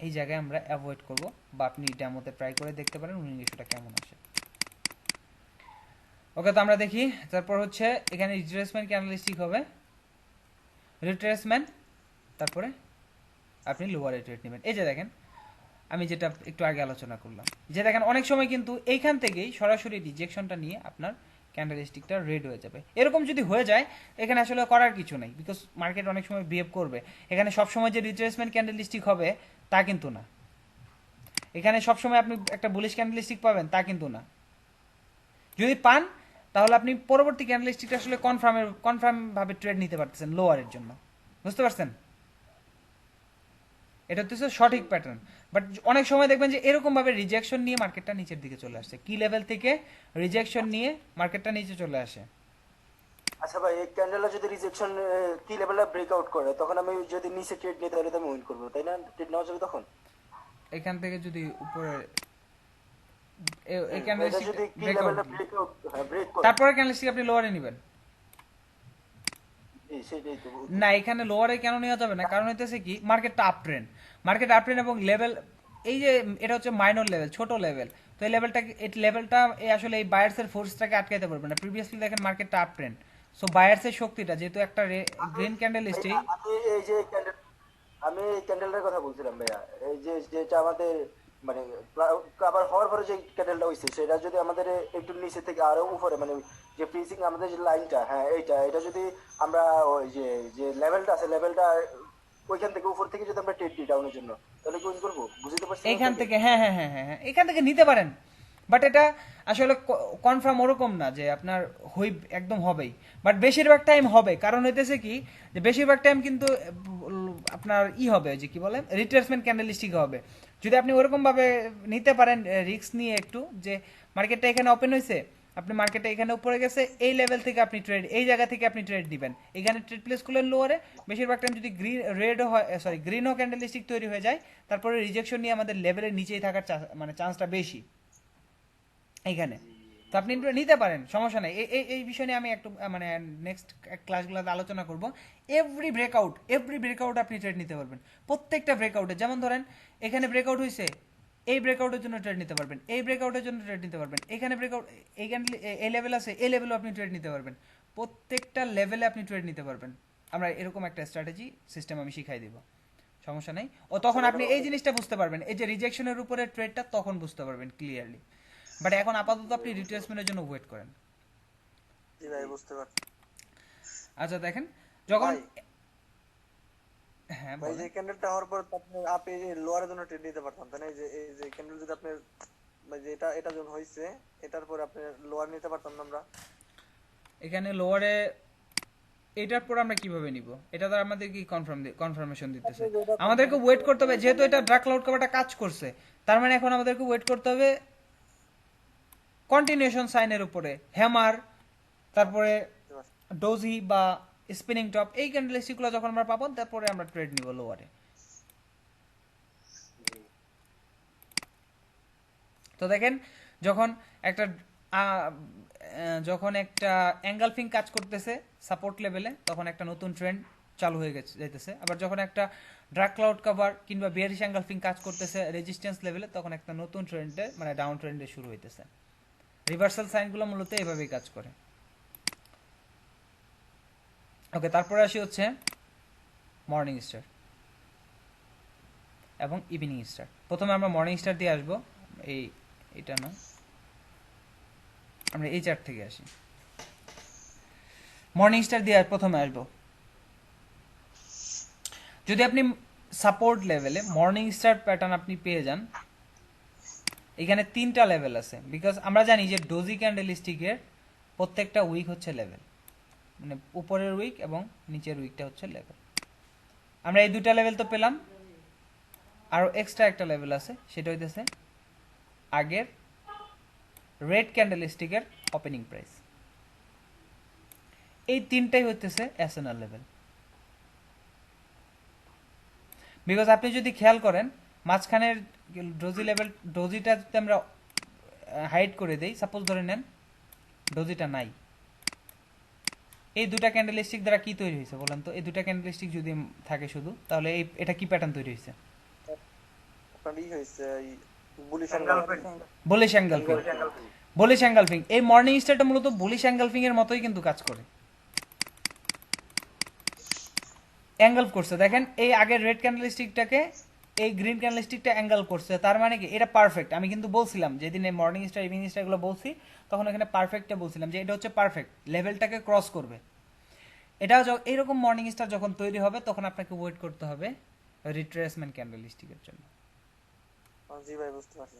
এই জায়গায় আমরা অ্যাভয়েড করব, বা আপনি ডেমোতে ট্রাই করে দেখতে পারেন উইনিংটা কেমন আসে। ওকে, তো আমরা দেখি তারপর হচ্ছে এখানে রিট্রেসমেন্ট ক্যান্ডেলস্টিক হবে, রিট্রেসমেন্ট, তারপরে আপনি লোয়ারে ট্রেড নেবেন। এই যে দেখেন আমি যেটা একটু আগে আলোচনা করলাম, যে দেখেন অনেক সময় কিন্তু এইখান থেকেই সরাসরি রিজেকশনটা নিয়ে আপনার ক্যান্ডেলস্টিকটা রেড হয়ে যাবে। এরকম যদি হয়ে যায় এখানে আসলে করার কিছু নেই, বিকজ মার্কেট অনেক সময় বিহেভ করবে। এখানে সবসময় যে রিট্রেসমেন্ট ক্যান্ডেলস্টিক হবে তা কিন্তু না, এখানে সবসময় আপনি একটা বুলিশ ক্যান্ডেলস্টিক পাবেন তা কিন্তু না। যদি পান তাহলে আপনি পরবর্তী ক্যান্ডেলস্টিকটা আসলে কনফার্ম ভাবে ট্রেড নিতে পারতেছেন লোয়ারের জন্য, বুঝতে পারছেন? এটা হচ্ছে সঠিক প্যাটার্ন। বাট অনেক সময় দেখবেন যে এরকম ভাবে রিজেকশন নিয়ে মার্কেটটা নিচের দিকে চলে আসছে, কি লেভেল থেকে রিজেকশন নিয়ে মার্কেটটা নিচে চলে আসে। আচ্ছা ভাই, এই ক্যান্ডেলটা যদি রিজেকশন কি লেভেলে ব্রেকআউট করে তখন আমি যদি নিচে ট্রেড নিই তাহলে তো আমি উইন করবো, তাই না? ট্রেড নেওয়া যাবে তখন এখান থেকে যদি উপরে এই এটা ক্যান্ডেলস্টিক যদি কি ব্রেকআউট লেভেলে ব্রেকআউট ব্রেক করে তারপরে ক্যান্ডেলস্টিক আপনি লোয়ারে নেবেন সেটাই তো না। এখানে লোয়ারে কেন নেওয়া যাবে না, কারণ হইতেছে কি মার্কেটটা আপ ট্রেন্ড, এবং লেভেল এই যে এটা হচ্ছে মাইনর লেভেল, ছোট লেভেল, তো এই লেভেলটা আসলে এই বায়ার্সের ফোর্সটাকে আটকাইতে পারবে না। প্রিভিয়াসলি দেখেন মার্কেটটা আপ ট্রেন্ড, সো বায়ার্সের শক্তিটা যেহেতু একটা গ্রিন ক্যান্ডেলস্টিক, আমি এই যে আমি এই ক্যান্ডেলটার কথা বলছিলাম ভাইয়া, এই যে যেটা আমাদের মানে আবার হওয়ার পরে যে ক্যান্ডেলটা হয়েছে সেটা যদি আমাদের একটু নিচে থেকে আরো উপরে মানে যে ফ্রিজিং আমাদের যে লাইনটা, হ্যাঁ এটা যদি আমরা ওই যে লেভেলটা আছে লেভেলটা ওইখান থেকে উপর থেকে যদি আমরা ট্রেড দিই ডাউনের জন্য তাহলে কি উইন করবো? বুঝতে পারছি এইখান থেকে হ্যাঁ, এখান থেকে নিতে পারেন, বাট এটা আসলে কনফার্ম ওরকম না যে আপনার একদম হবেই, বাট বেশিরভাগ টাইম হবে। কারণ হইতেছে কি যে বেশিরভাগ টাইম কিন্তু আপনার হবে যে কি বলে রিট্রেসমেন্ট ক্যান্ডেলস্টিক হবে। যদি আপনি ওরকম ভাবে নিতে পারেন রিস্ক নিয়ে একটু, যে মার্কেটটা এখানে ওপেন হয়েছে, আপনি মার্কেটে এখানে উপরে গেছে, এই লেভেল থেকে আপনি ট্রেড, এই জায়গা থেকে আপনি ট্রেড দিবেন, এখানে ট্রেড প্লেস করলেন লোয়ারে। বেশিরভাগ টাইম যদি গ্রিনও ক্যান্ডেলস্টিক তৈরি হয়ে যায়, তারপরে রিজেকশন নিয়ে আমাদের লেভেলের নিচেই থাকার মানে চান্সটা বেশি এইখানে। তো আপনি নিতে পারেন, সমস্যা নাই। এই বিষয় নিয়ে আমি একটু মানে নেক্সট ক্লাসগুলোতে আলোচনা করব। এভরি ব্রেকআউট আপনি ট্রেড নিতে পারবেন, প্রত্যেকটা ব্রেকআউটে। যেমন ধরেন এখানে ব্রেকআউট হয়েছে, এই ব্রেকআউটের জন্য ট্রেড নিতে পারবেন, এই ব্রেকআউটের জন্য ট্রেড নিতে পারবেন, এখানে ব্রেকআউট, এইখানে এই লেভেল আছে, এই লেভেলও আপনি ট্রেড নিতে পারবেন, প্রত্যেকটা লেভেলে আপনি ট্রেড নিতে পারবেন। আমরা এরকম একটা স্ট্র্যাটেজি সিস্টেম আমি শিখাই দিব, সমস্যা নেই। ও তখন আপনি এই জিনিসটা বুঝতে পারবেন, এই যে রিজেকশনের উপরে ট্রেডটা তখন বুঝতে পারবেন ক্লিয়ারলি। বাট এখন আপাতত আপনি রিট্রেসমেন্টের জন্য ওয়েট করেন। জি ভাই বুঝতে পারছি। আচ্ছা দেখেন যখন ভাই, হ্যাঁ ভাই বলেন। যে ক্যান্ডেলটা হওয়ার পর আপনি লোয়ারের জন্য ট্রেড নিতে পারতেন তাই না? এই যে ক্যান্ডেল যদি আপনি ভাই যে এটা যখন হইছে, এটার পর আপনি লোয়ার নিতে পারতাম না আমরা? এখানে লোয়ারে এটার পর আমরা কিভাবে নিব? এটা তো আমাদের কি কনফার্মেশন দিতেছে, আমাদেরকে ওয়েট করতে হবে। যেহেতু এটা ড্রাগ ক্লাউড কভারটা কাজ করছে, তার মানে এখন আমাদেরকে ওয়েট করতে হবে কন্টিনিউশন সাইনের উপরে, হ্যামার, তারপরে ডোজি বা স্পিনিং টপ, এই ক্যান্ডেলস্টিকগুলো যখন আমরা পাবো, তারপরে আমরা ট্রেড নিব লোয়ারে। তো দেখেন যখন একটা অ্যাঙ্গালফিং কাজ করতেছে সাপোর্ট লেভেলে, তখন একটা নতুন ট্রেন্ড চালু হয়ে যাইতেছে। আবার যখন একটা ড্রাগ ক্লাউড কভার কিংবা বিয়ারিশ অ্যাঙ্গালফিং কাজ করতেছে রেজিস্ট্যান্স লেভেলে, তখন একটা নতুন ট্রেন্ডে মানে ডাউন ট্রেন্ডে শুরু হইতেছে। রিভার্সাল সাইনগুলো মূলত এইভাবেই কাজ করে। ওকে, তারপরে আসি হচ্ছে মর্নিং স্টার এবং ইভিনিং স্টার। প্রথমে আমরা মর্নিং স্টার দিয়ে আসবো, এটা না, আমরা এই চার্ট থেকে আসি। মর্নিং স্টার দিয়ে প্রথমে আসবো। যদি আপনি সাপোর্ট লেভেলে মর্নিং স্টার প্যাটার্ন আপনি পেয়ে যান, এখানে 3টা লেভেল আছে। বিকজ আমরা জানি যে ডোজি ক্যান্ডেলস্টিকের প্রত্যেকটা উইক হচ্ছে লেভেল, মানে উপরের উইক এবং নিচের উইকটা হচ্ছে লেভেল। আমরা এই 2টা লেভেল তো পেলাম, আরো এক্সট্রা একটা লেভেল আছে, সেটা হইতেছে আগের রেড ক্যান্ডেলস্টিকের ওপেনিং প্রাইস। এই 3টাই হইতেছে এসএনআর লেভেল। বিকজ আপনি যদি খেয়াল করেন মাঝখানের ডোজি লেভেল, ডোজিটা যদি আমরা হাইড করে দেই, সাপোজ ধরে নেন ডোজিটা নাই, এই 2টা ক্যান্ডেলস্টিক দ্বারা কি তৈরি হয়েছে বলেন তো? এই 2টা ক্যান্ডেলস্টিক যদি থাকে শুধু, তাহলে এটা কি প্যাটার্ন তৈরি হয়েছে? আপনার হইছে এই বুলিশ বুলিশ অ্যাঙ্গেলফিং। বুলিশ অ্যাঙ্গেলফিং, এই মর্নিং স্টারটা মূলত বুলিশ অ্যাঙ্গেলফিং এর মতোই কিন্তু কাজ করে। অ্যাঙ্গেল করছে, দেখেন এই আগের রেড ক্যান্ডেলস্টিকটাকে এই গ্রিন ক্যান্ডেলস্টিকটা অ্যাঙ্গেল করছে, তার মানে কি এটা পারফেক্ট। আমি কিন্তু বলছিলাম যেদিন এই মর্নিং স্টার ইভিনিং স্টার গুলো বলছি, তখন এখানে পারফেক্টটা বলছিলাম যে এটা হচ্ছে পারফেক্ট, লেভেলটাকে ক্রস করবে। এটাও এইরকম মর্নিং স্টার যখন তৈরি হবে, তখন আপনাকে ওয়েট করতে হবে রিট্রেসমেন্ট ক্যান্ডেলস্টিকের জন্য। জি ভাই বুঝতে পারছি।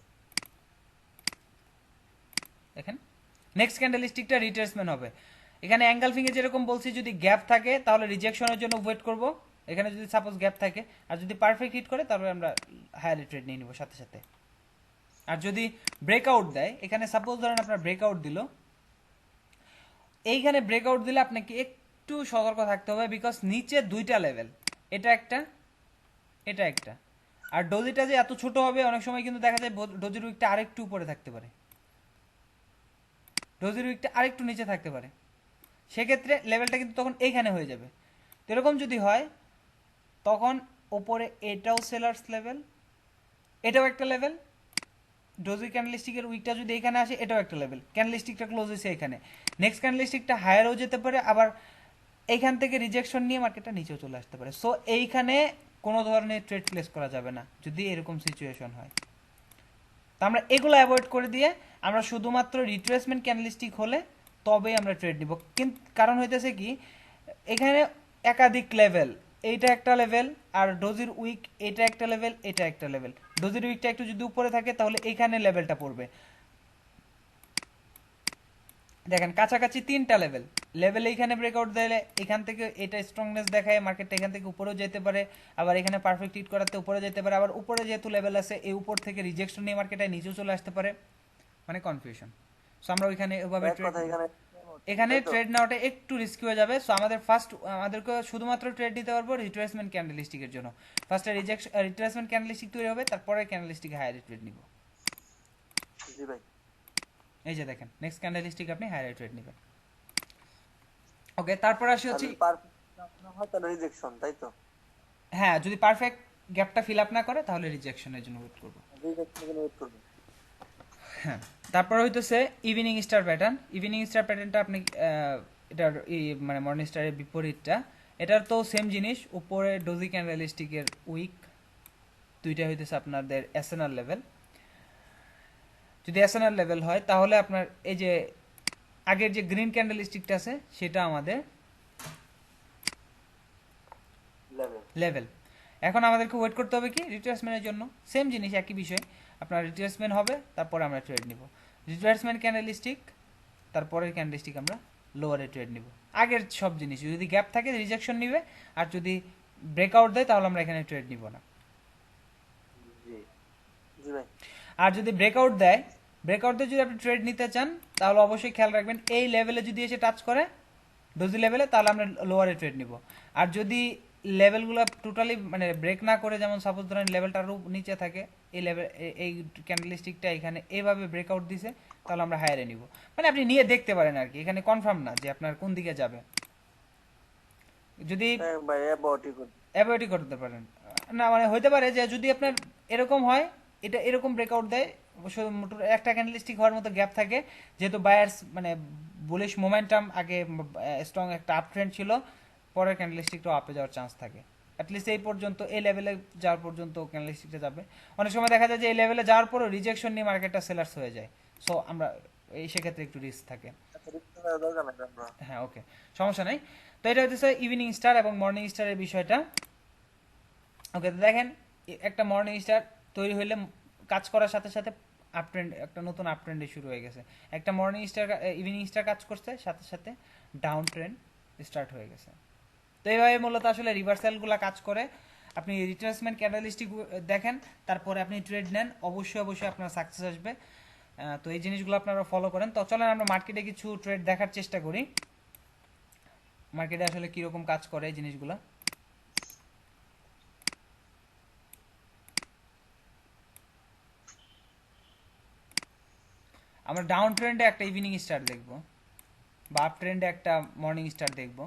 দেখেন নেক্সট ক্যান্ডেলস্টিকটা রিট্রেসমেন্ট হবে। এখানে অ্যাঙ্গেলফিং এ যেরকম বলছি, যদি গ্যাপ থাকে তাহলে রিজেকশনের জন্য ওয়েট করব। এখানে যদি সাপোজ গ্যাপ থাকে, আর যদি পারফেক্ট হিট করে, তাহলে আমরা হায়ার ট্রেড নিয়ে নিব সাথে সাথে। আর যদি ব্রেকআউট দেয়, এখানে সাপোজ ধরেন আপনার ব্রেকআউট দিল, এইখানে ব্রেকআউট দিলে আপনাকে একটু সতর্ক থাকতে হবে, বিকজ নিচে 2টা লেভেল, এটা একটা, এটা একটা। আর ডোজিটা যে এত ছোট হবে, অনেক সময় কিন্তু দেখা যায় ডোজির উইকটা আরেকটু উপরে থাকতে পারে, ডোজির উইকটা আরেকটু নিচে থাকতে পারে। সেক্ষেত্রে লেভেলটা কিন্তু তখন এইখানে হয়ে যাবে। তো এরকম যদি হয়, তখন ওপরে এটাও সেলার্স লেভেল, এটাও একটা লেভেল, ডোজি ক্যান্ডেলস্টিকের উইকটা যদি এখানে আসে, এটাও একটা লেভেল, ক্যান্ডেলস্টিকটা ক্লোজ হয়েছে এখানে, নেক্সট ক্যান্ডেলস্টিকটা হায়ারও যেতে পারে, আবার এইখান থেকে রিজেকশন নিয়ে মার্কেটটা নিচেও চলে আসতে পারে। সো এইখানে কোনো ধরনের ট্রেড প্লেস করা যাবে না যদি এরকম সিচুয়েশন হয়। তো আমরা এগুলো অ্যাভয়েড করে দিয়ে আমরা শুধুমাত্র রিট্রেসমেন্ট ক্যান্ডেলস্টিক হলে তবেই আমরা ট্রেড নিব। কিন্তু কারণ হইতেছে কি, এখানে একাধিক লেভেল, এইটা একটা লেভেল, আর ডোজির উইক এটা একটা লেভেল, এটা একটা লেভেল। ডোজির উইকটা একটু যদি উপরে থাকে, তাহলে এইখানে লেভেলটা পড়বে। দেখেন কাছাকাছি 3টা লেভেল এইখানে ব্রেকআউট দিলে এখান থেকে এটা স্ট্রংনেস দেখায়, মার্কেটটা এখান থেকে উপরেও যেতে পারে, আবার এখানে পারফেক্ট হিট করাতে উপরে যেতে পারে, আবার উপরে যেহেতু লেভেল আছে এই উপর থেকে রিজেকশন নিয়ে মার্কেটে নিচেও চলে আসতে পারে, মানে কনফিউশন। সো আমরা ওইখানে ওভাবে এক কথা এখানে তাই তো? ট্রেড নেওয়াটা একটু রিস্কি হয়ে যাবে। সো আমাদেরকে শুধুমাত্র ট্রেড নিতে পারবো রিট্রেসমেন্ট ক্যান্ডেলস্টিকের জন্য। ফার্স্টে রিট্রেসমেন্ট ক্যান্ডেলস্টিক তৈরি হবে, তারপরে ক্যান্ডেলস্টিক হায়ার ট্রেড নিব। জি ভাই। এই যে দেখেন নেক্সট ক্যান্ডেলস্টিক আপনি হায়ার ট্রেড নেবেন। ওকে, তারপর আসি আর হচ্ছে যদি পারফেক্ট না হয় তাহলে রিজেকশন, তাই তো? হ্যাঁ, যদি পারফেক্ট গ্যাপটা ফিল আপ না করে তাহলে রিজেকশনের জন্য ওয়েট করব। রিজেকশনের জন্য ওয়েট করবেন। হ্যাঁ, তারপর হইতেছে evening star pattern. Evening star প্যাটার্নটা আপনি এটার মানে মর্নিং স্টারের বিপরীতটা, এটার তো সেম জিনিস, উপরে ডোজি ক্যান্ডেলস্টিকের উইক, দুইটা হইতেছে আপনাদের এসএনআর লেভেল। যদি এসএনআর লেভেল হয় তাহলে আপনার এই যে আগের যে গ্রিন ক্যান্ডেলস্টিকটা আছে সেটা আমাদের লেভেল। লেভেল। এখন আমাদেরকে ওয়েট করতে হবে কি রিট্রেসমেন্টের জন্য, সেম জিনিস একই বিষয়, আপনার রিট্রেসমেন্ট হবে তারপরে আমরা ট্রেড নিব। রিট্রেসমেন্ট ক্যান্ডেলস্টিক, তারপরের ক্যান্ডেলস্টিক আমরা লোয়ারে ট্রেড নিব। আগের সব জিনিস যদি গ্যাপ থাকে রিজেকশন নিবে, আর যদি ব্রেকআউট দেয় তাহলে আমরা এখানে ট্রেড নিব না। জি জি ভাই। আর যদি ব্রেকআউট দেয় যদি আপনি ট্রেড নিতে চান তাহলে অবশ্যই খেয়াল রাখবেন এই লেভেলে যদি এসে টাচ করে ডোজি লেভেলে তাহলে আমরা লোয়ারে ট্রেড নিব। আর যদি লেভেলগুলো টোটালি মানে ব্রেক না করে, যেমন সাপোজ ধরেন লেভেলটার নিচে থাকে, এই লেভেল এই ক্যান্ডেলস্টিকটা এখানে এইভাবে ব্রেকআউট দিছে, তাহলে আমরা হায়ারে নিব। মানে আপনি নিয়ে দেখতে পারেন আর কি, এখানে কনফার্ম না যে আপনার কোন দিকে যাবে। যদি হ্যাঁ ভাই, অ্যাবাউটই করবেন। অ্যাভয়েডই করতে পারেন না, মানে হইতে পারে যে যদি আপনার এরকম হয়, এটা এরকম ব্রেকআউট দেয়, একটা ক্যান্ডেলস্টিক হওয়ার মতো গ্যাপ থাকে, যেহেতু বায়ার্স মানে বুলিশ মোমেন্টাম আগে স্ট্রং একটা আপ ট্রেন্ড ছিল, পরের ক্যান্ডেলস্টিকটাও আপে যাওয়ার চান্স থাকে। অ্যাটলিস্ট এই পর্যন্ত এই লেভেলে যাওয়ার পর্যন্ত ক্যান্ডেলস্টিকটা যাবে। অনেক সময় দেখা যায় যে এই লেভেলে যাওয়ার পরও রিজেকশন নিয়ে মার্কেটটা সেলার্স হয়ে যায়। সো আমরা এই সেক্ষেত্রে একটু রিস্ক থাকে। আচ্ছা, রিস্ক নেওয়ার দরকার নাই আমরা। হ্যাঁ, ওকে, সমস্যা নাই। তো এটা হচ্ছে ইভিনিং স্টার এবং মর্নিং স্টারের বিষয়টা। ওকে, তো দেখেন একটা মর্নিং স্টার তৈরি হইলে কাজ করার সাথে সাথে আপ ট্রেন্ড, একটা নতুন আপ ট্রেন্ডে শুরু হয়ে গেছে। একটা মর্নিং স্টার ইভিনিং স্টার কাজ করছে, সাথে সাথে ডাউন ট্রেন্ড স্টার্ট হয়ে গেছে। তো এইভাবে মূলত আসলে রিভার্সালগুলো কাজ করে। আপনি রিট্রেসমেন্ট ক্যান্ডেলস্টিক দেখেন, তারপরে আপনি ট্রেড নেন, অবশ্যই আপনার সাকসেস আসবে। তো এই জিনিসগুলো আপনারা ফলো করেন। তো চলেন আমরা মার্কেটে কিছু ট্রেড দেখার চেষ্টা করি, মার্কেটে আসলে কিরকম কাজ করে এই জিনিসগুলো। আমরা ডাউন ট্রেন্ডে একটা ইভিনিং স্টার দেখব, বা আপ ট্রেন্ডে একটা মর্নিং স্টার দেখব।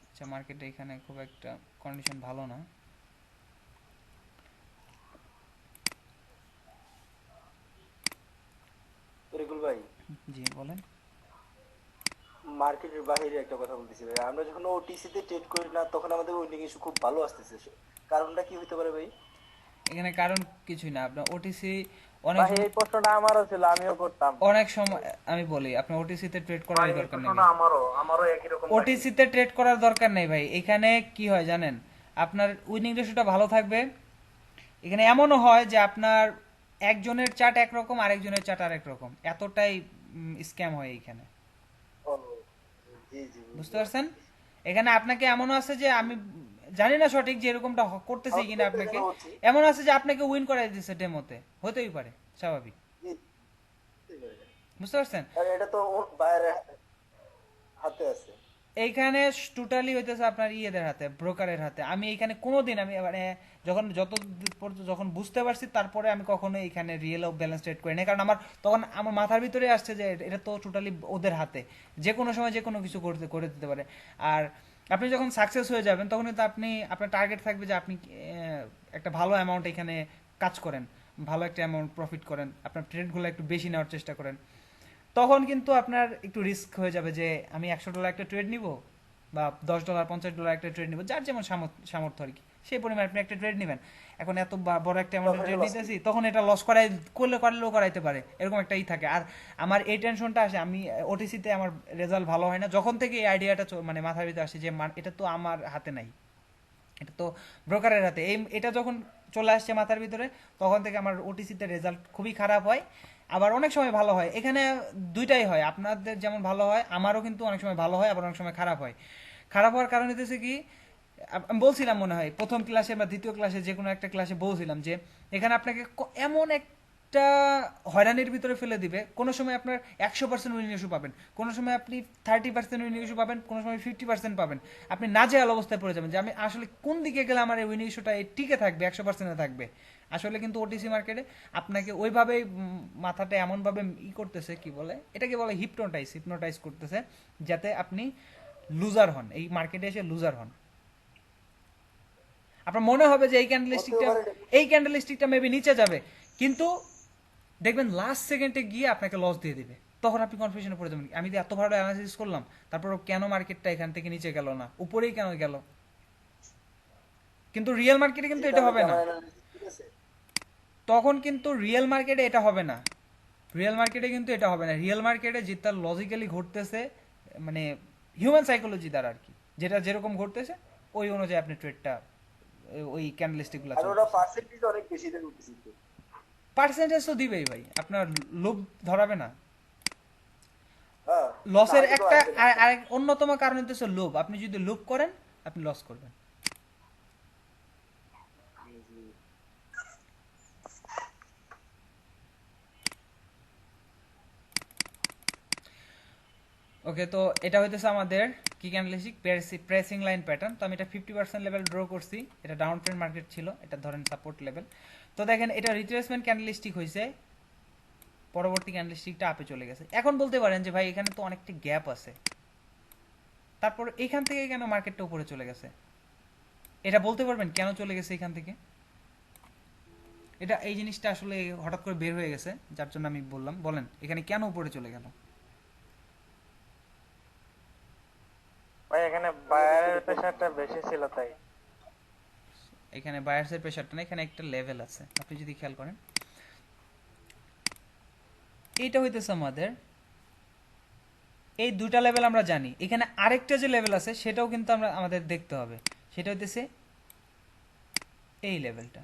আচ্ছা, মার্কেটে এখানে খুব একটা কন্ডিশন ভালো না। তরিকুল ভাই, জি বলেন। মার্কেটের বাইরে একটা কথা বলতেছি ভাই, আমরা যখন ওটিসি তে ট্রেড করি না তখন আমাদের উইনিং ইস্যু খুব ভালো আসতেছে, কারণটা কি হতে পারে ভাই? এখানে কারণ কিছুই না, আপনার ওটিসি অনেক ভাই এই প্রশ্নটা আমারও ছিল, আমিও করতাম। অনেক সময় আমি বলি আপনার ওটিসিতে ট্রেড করার ভাই, এই দরকার নেই। প্রশ্নটা আমারও একই রকম ভাই। ওটিসিতে ট্রেড করার দরকার নেই ভাই। এখানে কি হয় জানেন, আপনার উইনিং রেশিওটা ভালো থাকবে। এখানে এমনও হয় যে আপনার একজনের চার্ট একরকম, আরেকজনের চার্ট আরেক রকম, এতটাই স্ক্যাম হয় এইখানে, ও, জি জি বুঝতে পারছেন? এখানে আপনাকে এমনও আছে যে আমি জানি না সঠিক যে এরকমটা করতেছি কিনা, আপনাকে এমন আছে যে আপনাকে উইন করাই দিচ্ছে ডেমোতে, হতেই পারে, স্বাভাবিক, জি, বুঝতে পারছেন? আর এটা তো বাইরের হাতে আছে। এইখানে টোটালি হইতেছে আপনার ইয়েদের হাতে, ব্রোকারের হাতে। আমি এইখানে কোনোদিন আমি মানে যখন বুঝতে পারছি তারপরে আমি কখনো এখানে রিয়েল অফ ব্যালেন্স ট্রেড করি না, কারণ আমার তখন আমার মাথার ভিতরে আসছে যে এটা তো টোটালি ওদের হাতে, যে কোনো সময় যে কোনো কিছু করে দিতে পারে। আর আপনি যখন সাকসেস হয়ে যাবেন তখন কিন্তু আপনার টার্গেট থাকবে যে আপনি একটা ভালো অ্যামাউন্ট এখানে কাজ করেন, ভালো একটা অ্যামাউন্ট প্রফিট করেন, আপনার ট্রেডগুলো একটু বেশি নেওয়ার চেষ্টা করেন। তখন কিন্তু আপনার একটু রিস্ক হয়ে যাবে যে আমি $100 একটা ট্রেড নিব, বা $10 $50 একটা ট্রেড নিব, যার যেমন সামর্থ্য আর কি, সেই পরিমাণ আপনি একটা ট্রেড নেবেন। এখন এত বড় একটা অ্যামাউন্টের ট্রেড নিতেছি, তখন এটা লস করলেও করাইতে পারে, এরকম একটা থাকে। আর আমার এই টেনশনটা আসে, আমি ওটিসিতে আমার রেজাল্ট ভালো হয় না যখন থেকে এই আইডিয়াটা মানে মাথার ভিতরে আসে যে এটা তো আমার হাতে নাই, এটা তো ব্রোকারের হাতে। এটা যখন চলে আসছে মাথার ভিতরে, তখন থেকে আমার ওটিসিতে রেজাল্ট খুবই খারাপ হয়, আবার অনেক সময় ভালো হয়। এখানে দুইটাই হয়, আপনাদের যেমন ভালো হয় আমারও কিন্তু অনেক সময় ভালো হয়, আবার অনেক সময় খারাপ হয়। খারাপ হওয়ার কারণ হচ্ছে কি, আমি বলছিলাম মনে হয় প্রথম ক্লাসে বা দ্বিতীয় ক্লাসে যে কোনো একটা ক্লাসে বলছিলাম যে এখানে আপনাকে এমন একটা হয়রানির ভিতরে ফেলে দিবে, কোনো সময় আপনার 100% উইনিং ইস্যু পাবেন, কোনো সময় আপনি 30% উইনিং ইস্যু পাবেন, কোনো সময় 50% পাবেন। আপনি নাজেহাল অবস্থায় পড়ে যাবেন যে আমি আসলে কোন দিকে গেলে আমার এই উইনিং ইস্যুটা টিকে থাকবে, 100%-এ থাকবে। আসলে কিন্তু ওটিসি মার্কেটে আপনাকে ওইভাবেই মাথাটা এমনভাবে করতেছে, কি বলে এটাকে বলে হিপনোটাইজ করতেছে, যাতে আপনি লুজার হন, এই মার্কেটে এসে লুজার হন। আপনার মনে হবে যে হতেও পারে এই ক্যান্ডেলস্টিকটা মেবি নিচে যাবে, কিন্তু দেখবেন লাস্ট সেকেন্ডে গিয়ে আপনাকে লস দিয়ে দিবে। তখন আপনি কনফিউশনে পড়ে যাবেন, আমি তো এত ভালো অ্যানালাইসিস করলাম, তারপর কেন মার্কেটটা এখান থেকে নিচে গেল না, উপরেই কেন গেল। কিন্তু রিয়েল মার্কেটে কিন্তু এটা তাহলে হবে কি না। আমার অ্যানালিসিস ঠিক আছে? তখন কিন্তু রিয়েল মার্কেটে এটা হবে না। রিয়েল মার্কেটে কিন্তু এটা হবে না। রিয়েল মার্কেটে যেটা লজিক্যালি ঘটতেছে, মানে হিউম্যান সাইকোলজি দ্বারা আর কি, যেটা যেরকম ঘটতেছে ওই অনুযায়ী আপনি ট্রেডটা, ওই ক্যান্ডেলস্টিকগুলো আর ওরা চলতেছে। পার্সেন্টেজ অনেক বেশি দেয় ওটিসিতে। পার্সেন্টেজ তো দিবেই ভাই, আপনার লোভ ধরাবে না। হ্যাঁ, লসের তাহলে তো একটা আসবে না। আরেক অন্যতম কারণ হচ্ছে লোভ। আপনি যদি লোভ করেন, আপনি লস করবেন। ওকে, তো এটা হইতেছে আমাদের কি ক্যান্ডেলস্টিক প্রেসিং লাইন প্যাটার্ন। তো আমি এটা 50% লেভেল ড্র করছি, এটা ডাউন ট্রেন্ড মার্কেট ছিল, এটা ধরেন সাপোর্ট লেভেল। তো দেখেন এটা রিট্রেসমেন্ট ক্যান্ডেলস্টিক হয়েছে, পরবর্তী ক্যান্ডেলস্টিকটা আপে চলে গেছে। এখন বলতে পারেন যে ভাই এখানে তো অনেকটা গ্যাপ আছে, তারপর এখান থেকে কেন মার্কেটটা উপরে চলে গেছে? এটা বলতে পারবেন কেন চলে গেছে এখান থেকে? এটা এই জিনিসটা আসলে হঠাৎ করে বের হয়ে গেছে, যার জন্য আমি বললাম, বলেন এখানে কেন উপরে চলে গেল? ভাই এখানে বায়ারের প্রেসারটা বেশি ছিল তাই। এখানে বায়ার্সের প্রেশারটা না, এখানে একটা লেভেল আছে, আপনি যদি খেয়াল করেন। এইটা হইতেছে আমাদের, এই দুইটা লেভেল আমরা জানি, এখানে আরেকটা যে লেভেল আছে সেটাও কিন্তু আমরা আমাদের দেখতে হবে, সেটা হইতেছে এই লেভেলটা।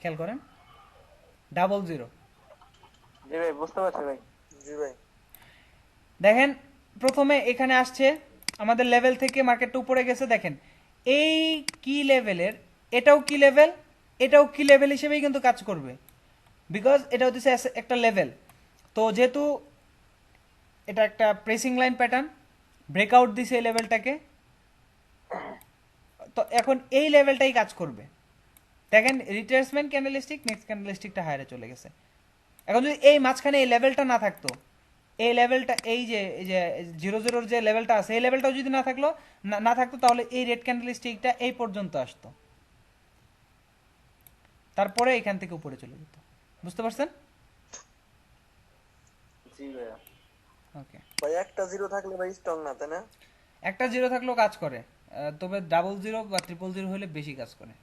খেয়াল করেন, 00। জি ভাই বুঝতে পারছি ভাই। জি ভাই। দেখেন প্রথমে এখানে আসছে আমাদের লেভেল থেকে মার্কেটটা উপরে গেছে। দেখেন এই কি লেভেলের, এটাও কি লেভেল, এটাও কি লেভেল হিসেবেই কিন্তু কাজ করবে, বিকজ এটা হচ্ছে একটা লেভেল। তো যেহেতু এটা একটা প্রেসিং লাইন প্যাটার্ন, ব্রেকআউট দিছে এই লেভেলটাকে, তো এখন এই লেভেলটাই কাজ করবে। দেখেন রিট্রেসমেন্ট ক্যান্ডেলস্টিক, নেক্সট ক্যান্ডেলস্টিকটা হায়ারে চলে গেছে। এখন যদি এই মাঝখানে এই লেভেলটা না থাকতো, এই লেভেলটা এই যে 00 যে লেভেলটা আছে, এই লেভেলটাও যদি না থাকতো, তাহলে এই রেড ক্যান্ডেলস্টিকটা এই পর্যন্ত আসতো, তারপরে এখান থেকে উপরে চলে যেত। বুঝতে পারছেন? জি ভাইয়া। ওকে, ভাই একটা জিরো থাকলে ভাই স্ট্রং না তাই না? একটা 0 থাকলেও কাজ করে, তবে 00 বা 000 হলে বেশি কাজ করে।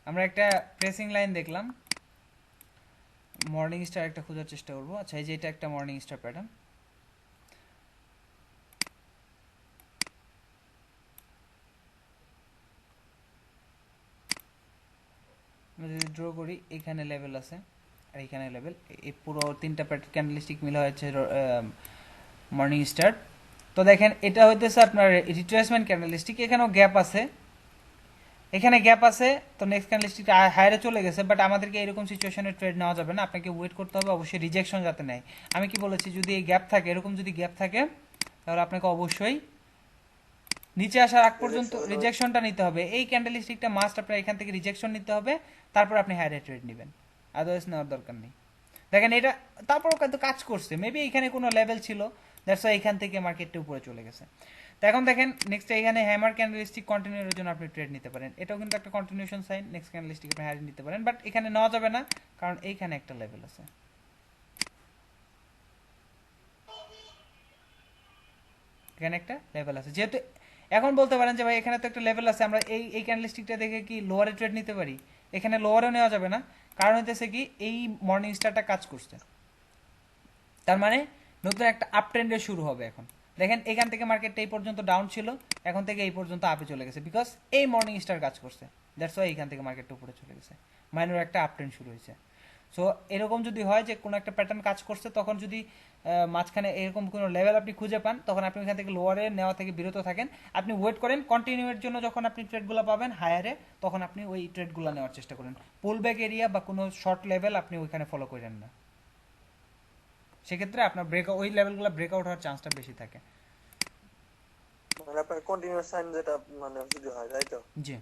আমরা একটা প্রেসিং লাইন দেখলাম, মর্নিং স্টার একটা খোঁজার চেষ্টা করবো। আচ্ছা, এই যে এটা একটা মর্নিং স্টার প্যাটার্ন। আমরা যদি ড্র করি, এখানে লেভেল আছে আর এখানে লেভেল, এই পুরো তিনটা ক্যান্ডেলস্টিক মিলা হচ্ছে মর্নিং স্টার। তো দেখেন এটা হইতেছে আপনার রিট্রেসমেন্ট ক্যান্ডেলস্টিক, এখানেও গ্যাপ আছে, এখানে গ্যাপ আছে। তো নেক্সট ক্যান্ডেলস্টিক হায়ারে চলে গেছে, বাট আমাদেরকে এরকম সিচুয়েশনে ট্রেড নেওয়া যাবে না, আপনাকে ওয়েট করতে হবে অবশ্যই রিজেকশন যাতে নেয়। আমি কি বলেছি, যদি এই গ্যাপ থাকে, এরকম যদি গ্যাপ থাকে, তাহলে আপনাকে অবশ্যই নিচে আসার আগ পর্যন্ত রিজেকশনটা নিতে হবে। এই ক্যান্ডেলস্টিকটা মাস্ট আপনার এখান থেকে রিজেকশন নিতে হবে, তারপর আপনি হায়ারে ট্রেড নেবেন, আদারওয়াইজ নেওয়ার দরকার নেই। দেখেন এটা তারপরও কিন্তু কাজ করছে, মেবি এখানে কোনো লেভেল ছিল, দ্যাটস ওয়াই এখান থেকে মার্কেটটা উপরে চলে গেছে। তো এখন দেখেন নেক্সট এখানে হ্যামার ক্যান্ডেলস্টিক কন্টিনিউর জন্য আপনি ট্রেড নিতে পারেন, এটাও কিন্তু একটা কন্টিনিউশন সাইন, নেক্সট ক্যান্ডেলস্টিক আপনি হায়ারে নিতে পারেন, বাট এখানে নেওয়া যাবে না, কারণ এইখানে একটা লেভেল আছে, এখানে একটা লেভেল আছে। যেহেতু এখন বলতে পারেন যে ভাই এখানে তো একটা লেভেল আছে, আমরা এই ক্যান্ডেলস্টিকটা দেখে কি লোয়ারে ট্রেড নিতে পারি? এখানে লোয়ারেও নেওয়া যাবে না, কারণ হইতেছে কি এই মর্নিং স্টারটা কাজ করছে, তার মানে নতুন একটা আপ ট্রেন্ডের শুরু হবে। এখন দেখেন এখান থেকে মার্কেটটা এই পর্যন্ত ডাউন ছিল, এখন থেকে এই পর্যন্ত আপে চলে গেছে, বিকজ এই মর্নিং স্টার কাজ করছে, দ্যাটস ওয়াই এখান থেকে মার্কেটটা উপরে চলে গেছে, মাইনর একটা আপ ট্রেন্ড শুরু হয়েছে। সো এরকম যদি হয় যে কোনো একটা প্যাটার্ন কাজ করছে, তখন যদি মাঝখানে এরকম কোনো লেভেল আপনি খুঁজে পান, তখন আপনি এখান থেকে লোয়ারে নেওয়া থেকে বিরত থাকেন, আপনি ওয়েট করেন কন্টিনিউয়ের জন্য, যখন আপনি ট্রেডগুলো পাবেন হায়ারে, তখন আপনি ওই ট্রেডগুলো নেওয়ার চেষ্টা করেন। পুল ব্যাক এরিয়া বা কোনো শর্ট লেভেল আপনি ওইখানে ফলো করেন না, সেক্ষেত্রে আপনার ওই লেভেলগুলো ব্রেকআউট হওয়ার চান্সটা বেশি থাকে। মানে আপনার কন্টিনিউয়াস সাইন যেটা মানে যদি হয়, তাই তো? জি।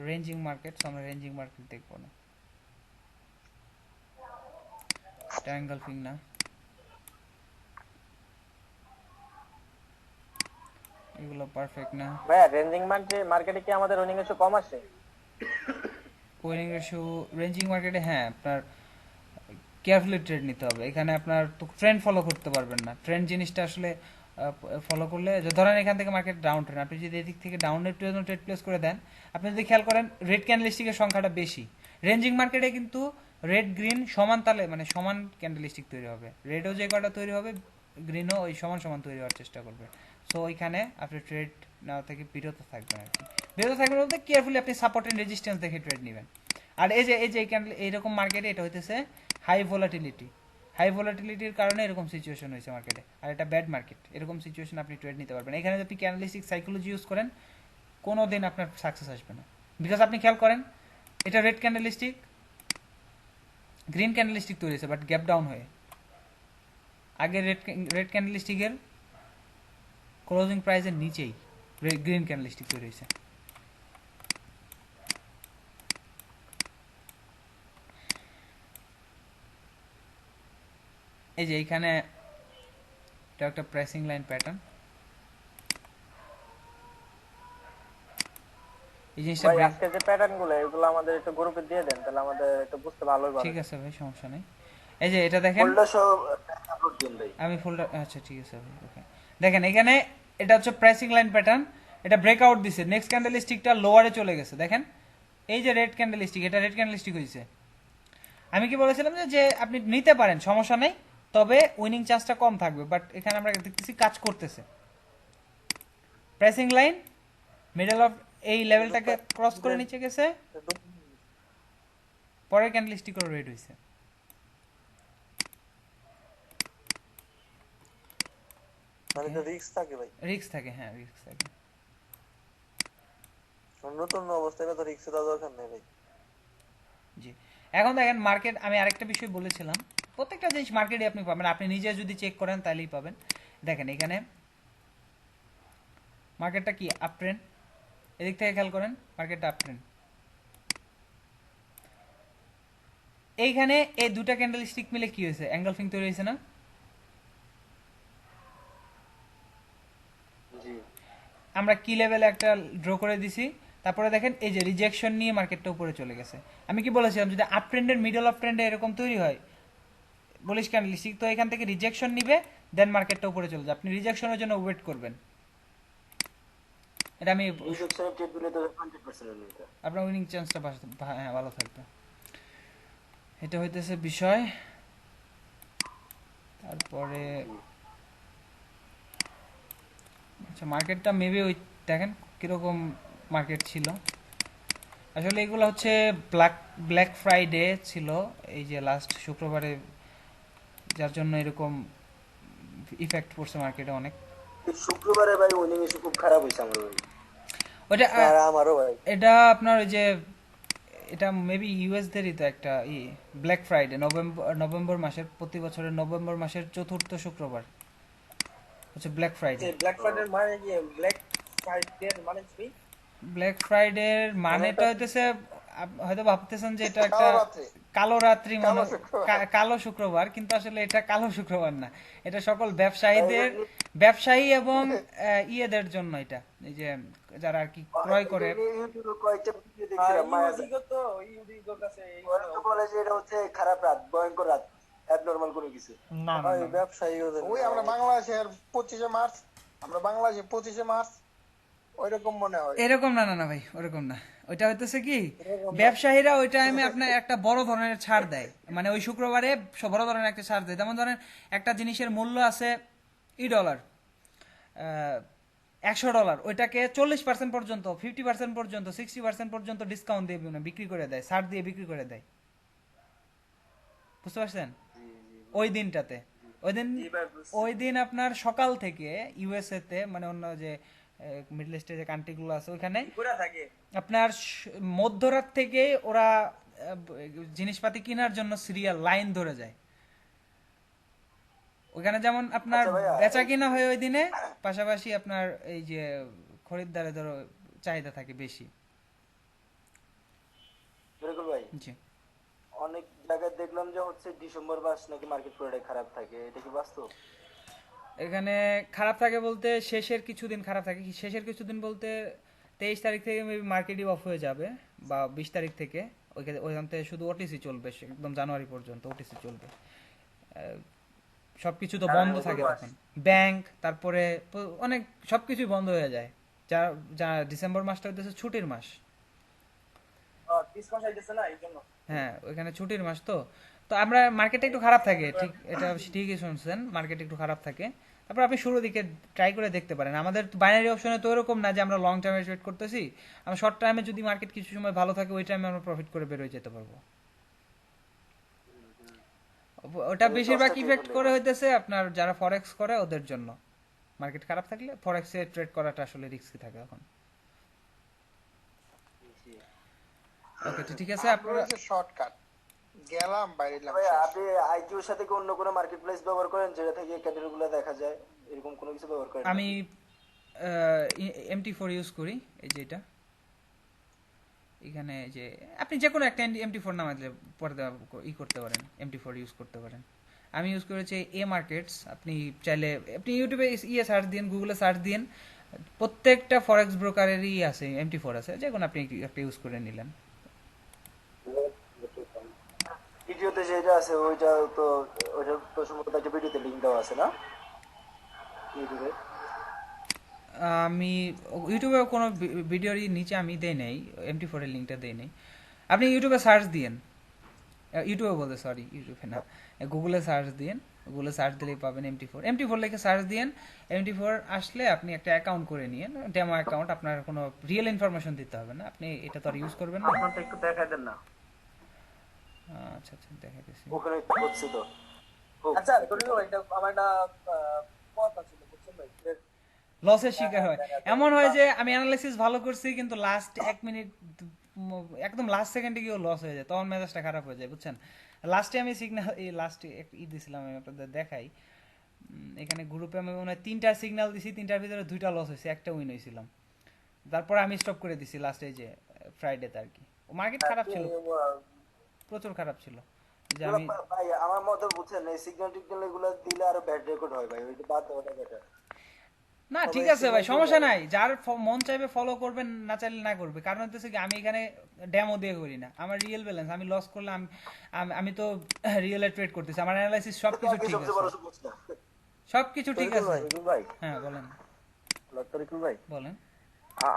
রেঞ্জিং মার্কেট, আমরা রেঞ্জিং মার্কেট দেখবো না, ট্রায়াঙ্গলফিং না, এগুলো পারফেক্ট না। ভাইয়া রেঞ্জিং মার্কেটে কি আমাদের রনিং এসে কম আসে? উইনিং রেশিও রেঞ্জিং মার্কেটে হ্যাঁ আপনার কেয়ারফুলি ট্রেড নিতে হবে। এখানে আপনার তো ট্রেন্ড ফলো করতে পারবেন না, ট্রেন্ড জিনিসটা আসলে ফলো করলে, যে ধরেন এখান থেকে মার্কেট ডাউন ট্রেন্ড, আপনি যদি এদিক থেকে ডাউনের জন্য ট্রেড প্লেস করে দেন, আপনি যদি খেয়াল করেন রেড ক্যান্ডেলস্টিকের সংখ্যাটা বেশি। রেঞ্জিং মার্কেটে কিন্তু রেড গ্রিন সমান তালে, মানে সমান ক্যান্ডেলস্টিক তৈরি হবে, রেডও যে কটা তৈরি হবে গ্রিনও ওই সমান সমান তৈরি হওয়ার চেষ্টা করবে। সো ওইখানে আপনি ট্রেড নেওয়া থেকে বিরত থাকবেন আর কি। বিরত থাকবেন বলতে কেয়ারফুলি আপনি সাপোর্ট এন্ড রেজিস্ট্যান্স দেখে ট্রেড নেবেন। আর এই যে এইরকম মার্কেটে এটা হইতেছে হাই ভোলাটিলিটি, হাই ভোলাটিলিটির কারণে এরকম সিচুয়েশন হয়েছে মার্কেটে, আর এটা ব্যাড মার্কেট, এরকম সিচুয়েশন আপনি ট্রেড নিতে পারবেন। এখানে যদি ক্যান্ডেলিস্টিক সাইকোলজি ইউজ করেন, কোনো দিন আপনার সাকসেস আসবে না, বিকজ আপনি খেয়াল করেন এটা রেড ক্যান্ডেলিস্টিক, গ্রিন ক্যান্ডেলিস্টিক তৈরি হয়েছে বাট গ্যাপ ডাউন হয়ে, আগে রেড ক্যান্ডেলিস্টিকের ক্লোজিং প্রাইসের নিচেই গ্রিন ক্যান্ডেলস্টিক তৈরি হয়েছে। এই যে এইখানে এটা একটা প্রেসিং লাইন প্যাটার্ন, এই জিনিসটা ভাই আজকে যে প্যাটার্নগুলো এগুলো আমাদের একটু গ্রুপে দিয়ে দেন, তাহলে আমাদের একটু বুঝতে ভালোই হবে। ঠিক আছে ভাই, সমস্যা নেই। এই যে এটা দেখেন, ফোল্ডার সহ আপলোড দিন ভাই। আমি ফোল্ডার, আচ্ছা ঠিক আছে ভাই, ওকে। দেখেন এখানে এটা হচ্ছে প্রেসিং লাইন প্যাটার্ন, এটা ব্রেকআউট দিছে, নেক্সট ক্যান্ডেলস্টিকটা লোয়ারে চলে গেছে। দেখেন এই যে রেড ক্যান্ডেলস্টিক, এটা রেড ক্যান্ডেলস্টিক হয়েছে। আমি কি বলেছিলাম যে আপনি নিতে পারেন, সমস্যা নেই, তবে উইনিং চান্সটা কম থাকবে, বাট এখানে আমরা দেখতেছি কাজ করতেছে। প্রেসিং লাইন মিডল অফ এই লেভেলটাকে ক্রস করে নিচে গেছে, পরের ক্যান্ডেলস্টিকও রেড হয়েছে। মানে এটা রিস্ক থাকে ভাই, রিস্ক থাকে, হ্যাঁ রিস্ক থাকে। নতুন অবস্থায় তো রিস্ক দেওয়ার দরকার নেই ভাই। জি, এখন দেখেন মার্কেট, আমি আরেকটা বিষয় বলেছিলাম, প্রত্যেকটা জিনিস মার্কেটে আপনি পাবেন, আপনি নিজে যদি চেক করেন তাহলেই পাবেন। দেখেন এখানে মার্কেটটা কি আপ ট্রেন্ড, এদিক থেকে খেয়াল করেন মার্কেটটা আপ ট্রেন্ড। এইখানে এই দুটা ক্যান্ডেল স্টিক মিলে কি হয়েছে, অ্যাঙ্গলফিং তৈরি হয়েছে না? জি আমরা কি লেভেলে একটা ড্র করে দিছি, তারপরে দেখেন এই যে রিজেকশন নিয়ে মার্কেটটা উপরে চলে গেছে। আমি কি বলেছিলাম যদি আপ ট্রেন্ডের মিডল অফ ট্রেন্ডে এরকম তৈরি হয় বুলিশ ক্যান্ডেলস্টিক, তো এখান থেকে রিজেকশন নিবে, দেন মার্কেটটা উপরে চলে যায়, আপনি রিজেকশনের জন্য ওয়েট করবেন। এটা আমি এই সেকশনে ট্রেড দিলে তো 100% নিতে। আপনার উইনিং চান্সটা হ্যাঁ ভালো থাকবে, এটা হইতেছে বিষয়। তারপরে আচ্ছা মার্কেটটা মেবি ওই দেখেন কিরকম মার্কেট ছিল, আসলে এগুলো হচ্ছে ব্ল্যাক ফ্রাইডে ছিল, এই যে লাস্ট শুক্রবারে, যার জন্য এরকম ইফেক্ট পড়ছে মার্কেটে অনেক। এই শুক্রবারে ভাই উইনিং এসে খুব খারাপ হইছে আমার ভাই। ওইটা আর আমারও ভাই এটা আপনার ওই যে এটা মেবি ইউএস দেরই তো একটা ব্ল্যাক ফ্রাইডে, নভেম্বর মাসের, প্রতি বছরের নভেম্বর মাসের চতুর্থ শুক্রবার হচ্ছে ব্ল্যাক ফ্রাইডে। ব্ল্যাক ফ্রাইডে মানে কি? ব্ল্যাক ফ্রাইডে মানে কি? ব্ল্যাক ফ্রাইডের মানেটা হইতেছে হয়তো ভাবতেছেন যে এটা একটা কালো রাত্রি। কালো রাত্রি কালো শুক্রবার। কালো শুক্রবার, কিন্তু আসলে এটা কালো শুক্রবার না, এটা সকল ব্যবসায়ী এবং ইয়েদের জন্য এটা, এই যে যারা আর কি ক্রয় করে। ইউটিউবে কয়েকটা ভিডিও দেখছিলাম ওরা তো বলে যে এটা হচ্ছে খারাপ রাত, ভয়ঙ্কর রাত, অ্যাবনর্মাল কোনো কিছু। না না হয় না। ব্যবসায়ী ওদের ওই আমরা বাংলাদেশের 25শে মার্চ, আমরা বাংলাদেশে 25শে মার্চ ওইরকম মনে হয়। এরকম না না না ভাই, ওরকম না। ওইটা হইতেছে কি, ব্যবসায়ীরা ওই টাইমে আপনার একটা বড় ধরনের ছাড় দেয়, মানে ওই শুক্রবারে বড় ধরনের একটা ছাড় দেয়। যেমন ধরেন একটা জিনিসের মূল্য আছে $, $100, ওইটাকে 40% পর্যন্ত, 50% পর্যন্ত, 60% পর্যন্ত ডিসকাউন্ট দিয়ে বিক্রি করে দেয়, ছাড় দিয়ে বিক্রি করে দেয়। বুঝতে পারছেন? ওই দিনটাতে, ওই দিন আপনার সকাল থেকে ইউএসএ তে, মানে অন্য যে মিডল ইস্টের যে কান্ট্রিগুলো আছে ওইখানে আপনার মধ্যরাত থেকে ওরা জিনিসপাতি কেনার জন্য সিরিয়াল লাইন ধরে যায়। ওখানে যেমন আপনার আচ্ছা ভাইয়া, বেচা কিনা হয় ওই দিনে, পাশাপাশি আপনার এই যে খরিদ্দারের চাহিদা থাকে বেশি। বিরকুল ভাই, জি। অনেক জায়গায় দেখলাম যে হচ্ছে ডিসেম্বর মাস নাকি মার্কেট পুরোটাই খারাপ থাকে, এটা কি বাস্তব? এখানে খারাপ থাকে বলতে শেষের কিছুদিন খারাপ থাকে, শেষের কিছুদিন বলতে 23 তারিখ থেকে মেবি মার্কেটই অফ হয়ে যাবে, বা 20 তারিখ থেকে। ওইখান থেকে শুধু ওটিসি চলবে, একদম জানুয়ারি পর্যন্ত ওটিসি চলবে। সবকিছু তো বন্ধ থাকে তখন, ব্যাংক, তারপরে অনেক সবকিছুই বন্ধ হয়ে যায়। যা ডিসেম্বর মাসটা হইতেছে ছুটির মাস। হ্যাঁ, ওইখানে ছুটির মাস তো। তো আমরা মার্কেটটা একটু খারাপ থাকে, ঠিক, এটা ঠিকই শুনছেন, মার্কেট একটু খারাপ থাকে। তারপর আপনি শুরুর দিকে ট্রাই করে দেখতে পারেন। আমাদের বাইনারি অপশনে তো এরকম না যে আমরা লং টাইমে ট্রেড করতেছি, আমরা শর্ট টাইমে যদি মার্কেট কিছু সময় ভালো থাকে ওই টাইমে আমরা প্রফিট করে বের হয়ে যেতে পারবো। ওটা বেশিরভাগ ইফেক্ট করে হইতেছে আপনার যারা ফরেক্স করে ওদের জন্য। মার্কেট খারাপ থাকলে ফরেক্সে ট্রেড করাটা আসলে রিস্কি থাকে তখন। ওকে, ঠিক আছে, আপনারা শর্টকাট গেলাম বাইরে ভাই, আপনি আইকিউর সাথে কি অন্য কোনো মার্কেট প্লেস ব্যবহার করেন যেটা থেকে ক্যান্ডেল গুলো দেখা যায়, এরকম কোনো কিছু ব্যবহার করেন? আমি MT4 ইউজ করি, এই যে এটা এখানে, যে আপনি যে কোনো একটা MT4 নামাতে পরে করতে পারেন, MT4 ইউজ করতে পারেন। আমি ইউজ করেছি এ মার্কেটস। আপনি চাইলে আপনি ইউটিউবে সার্চ দিন, গুগলে সার্চ দিন, প্রত্যেকটা ফরেক্স ব্রোকারেরই আছে MT4 আছে, যে কোনো আপনি একটা ইউজ করে নিলেন। ভিডিওতে যেটা আছে ওইটা তো সম্ভবত একটা ভিডিওতে লিংক দেওয়া আছে না ইউটিউবে? আমি ইউটিউবে কোনো ভিডিওরই নিচে আমি দেই নাই, MT4 এর লিঙ্কটা দেই নাই। আপনি ইউটিউবে সার্চ দিন, ইউটিউবে বলতে সরি, ইউটিউবে না, গুগলে সার্চ দিন, গুগলে সার্চ দিলেই পাবেন MT4 লিখে সার্চ দিন। MT4 আসলে আপনি একটা অ্যাকাউন্ট করে নিন, ডেমো অ্যাকাউন্ট, আপনার কোনো রিয়েল ইনফরমেশন দিতে হবে না, আপনি এটা তো আর ইউজ করবেন না। আপনারটা একটু দেখাই দেন না। আচ্ছা আচ্ছা, দেখাইতেছি। ওখানে হচ্ছে তো। আচ্ছা ধরে নাও এটা আমার একটা কথা ছিল, বুঝছেন ভাই? লসের শিকার হয়, এমন হয় যে আমি অ্যানালাইসিস ভালো করছি কিন্তু লাস্ট 1 মিনিট, একদম লাস্ট সেকেন্ডে গিয়েও লস হয়ে যায়, তখন মেজাজটা খারাপ হয়ে যায়, বুঝছেন। লাস্টে আমি সিগন্যাল, এই লাস্টে দিছিলাম, আমি আপনাদের দেখাই। এখানে গ্রুপে আমি মনে হয় 3টা সিগন্যাল দিছি, 3টার ভিতরে 2টা লস হয়েছে, একটা উইন হয়েছিলাম। তারপরে আমি স্টপ করে দিছি লাস্টে, যে ফ্রাইডেতে আর কি। মার্কেট খারাপ ছিল, প্রচুর খারাপ ছিল, যে আমি ভাই আমার মতে বুঝছেন এই সিগন্যাল টিগন্যাল এগুলো দিলে আরো ব্যাড রেকর্ড হয় ভাই, ওইটা বাদ দেওয়াটা বেটার। না, ঠিক আছে ভাই, সমস্যা নাই, যার মন চাইবে ফলো করবেন, না চাইলে না করবে। কারণ হচ্ছে কি, আমি এখানে ডেমো দিয়ে করি না, আমার রিয়েল ব্যালেন্স, আমি লস করলে আমি তো রিয়েলে ট্রেড করতেছি, আমার অ্যানালাইসিস সবকিছু ঠিক আছে, সবচেয়ে বড় সমস্যা। সবকিছু ঠিক আছে। ভাই হ্যাঁ বলেন, লক্ষ্য ভাই, বলেন।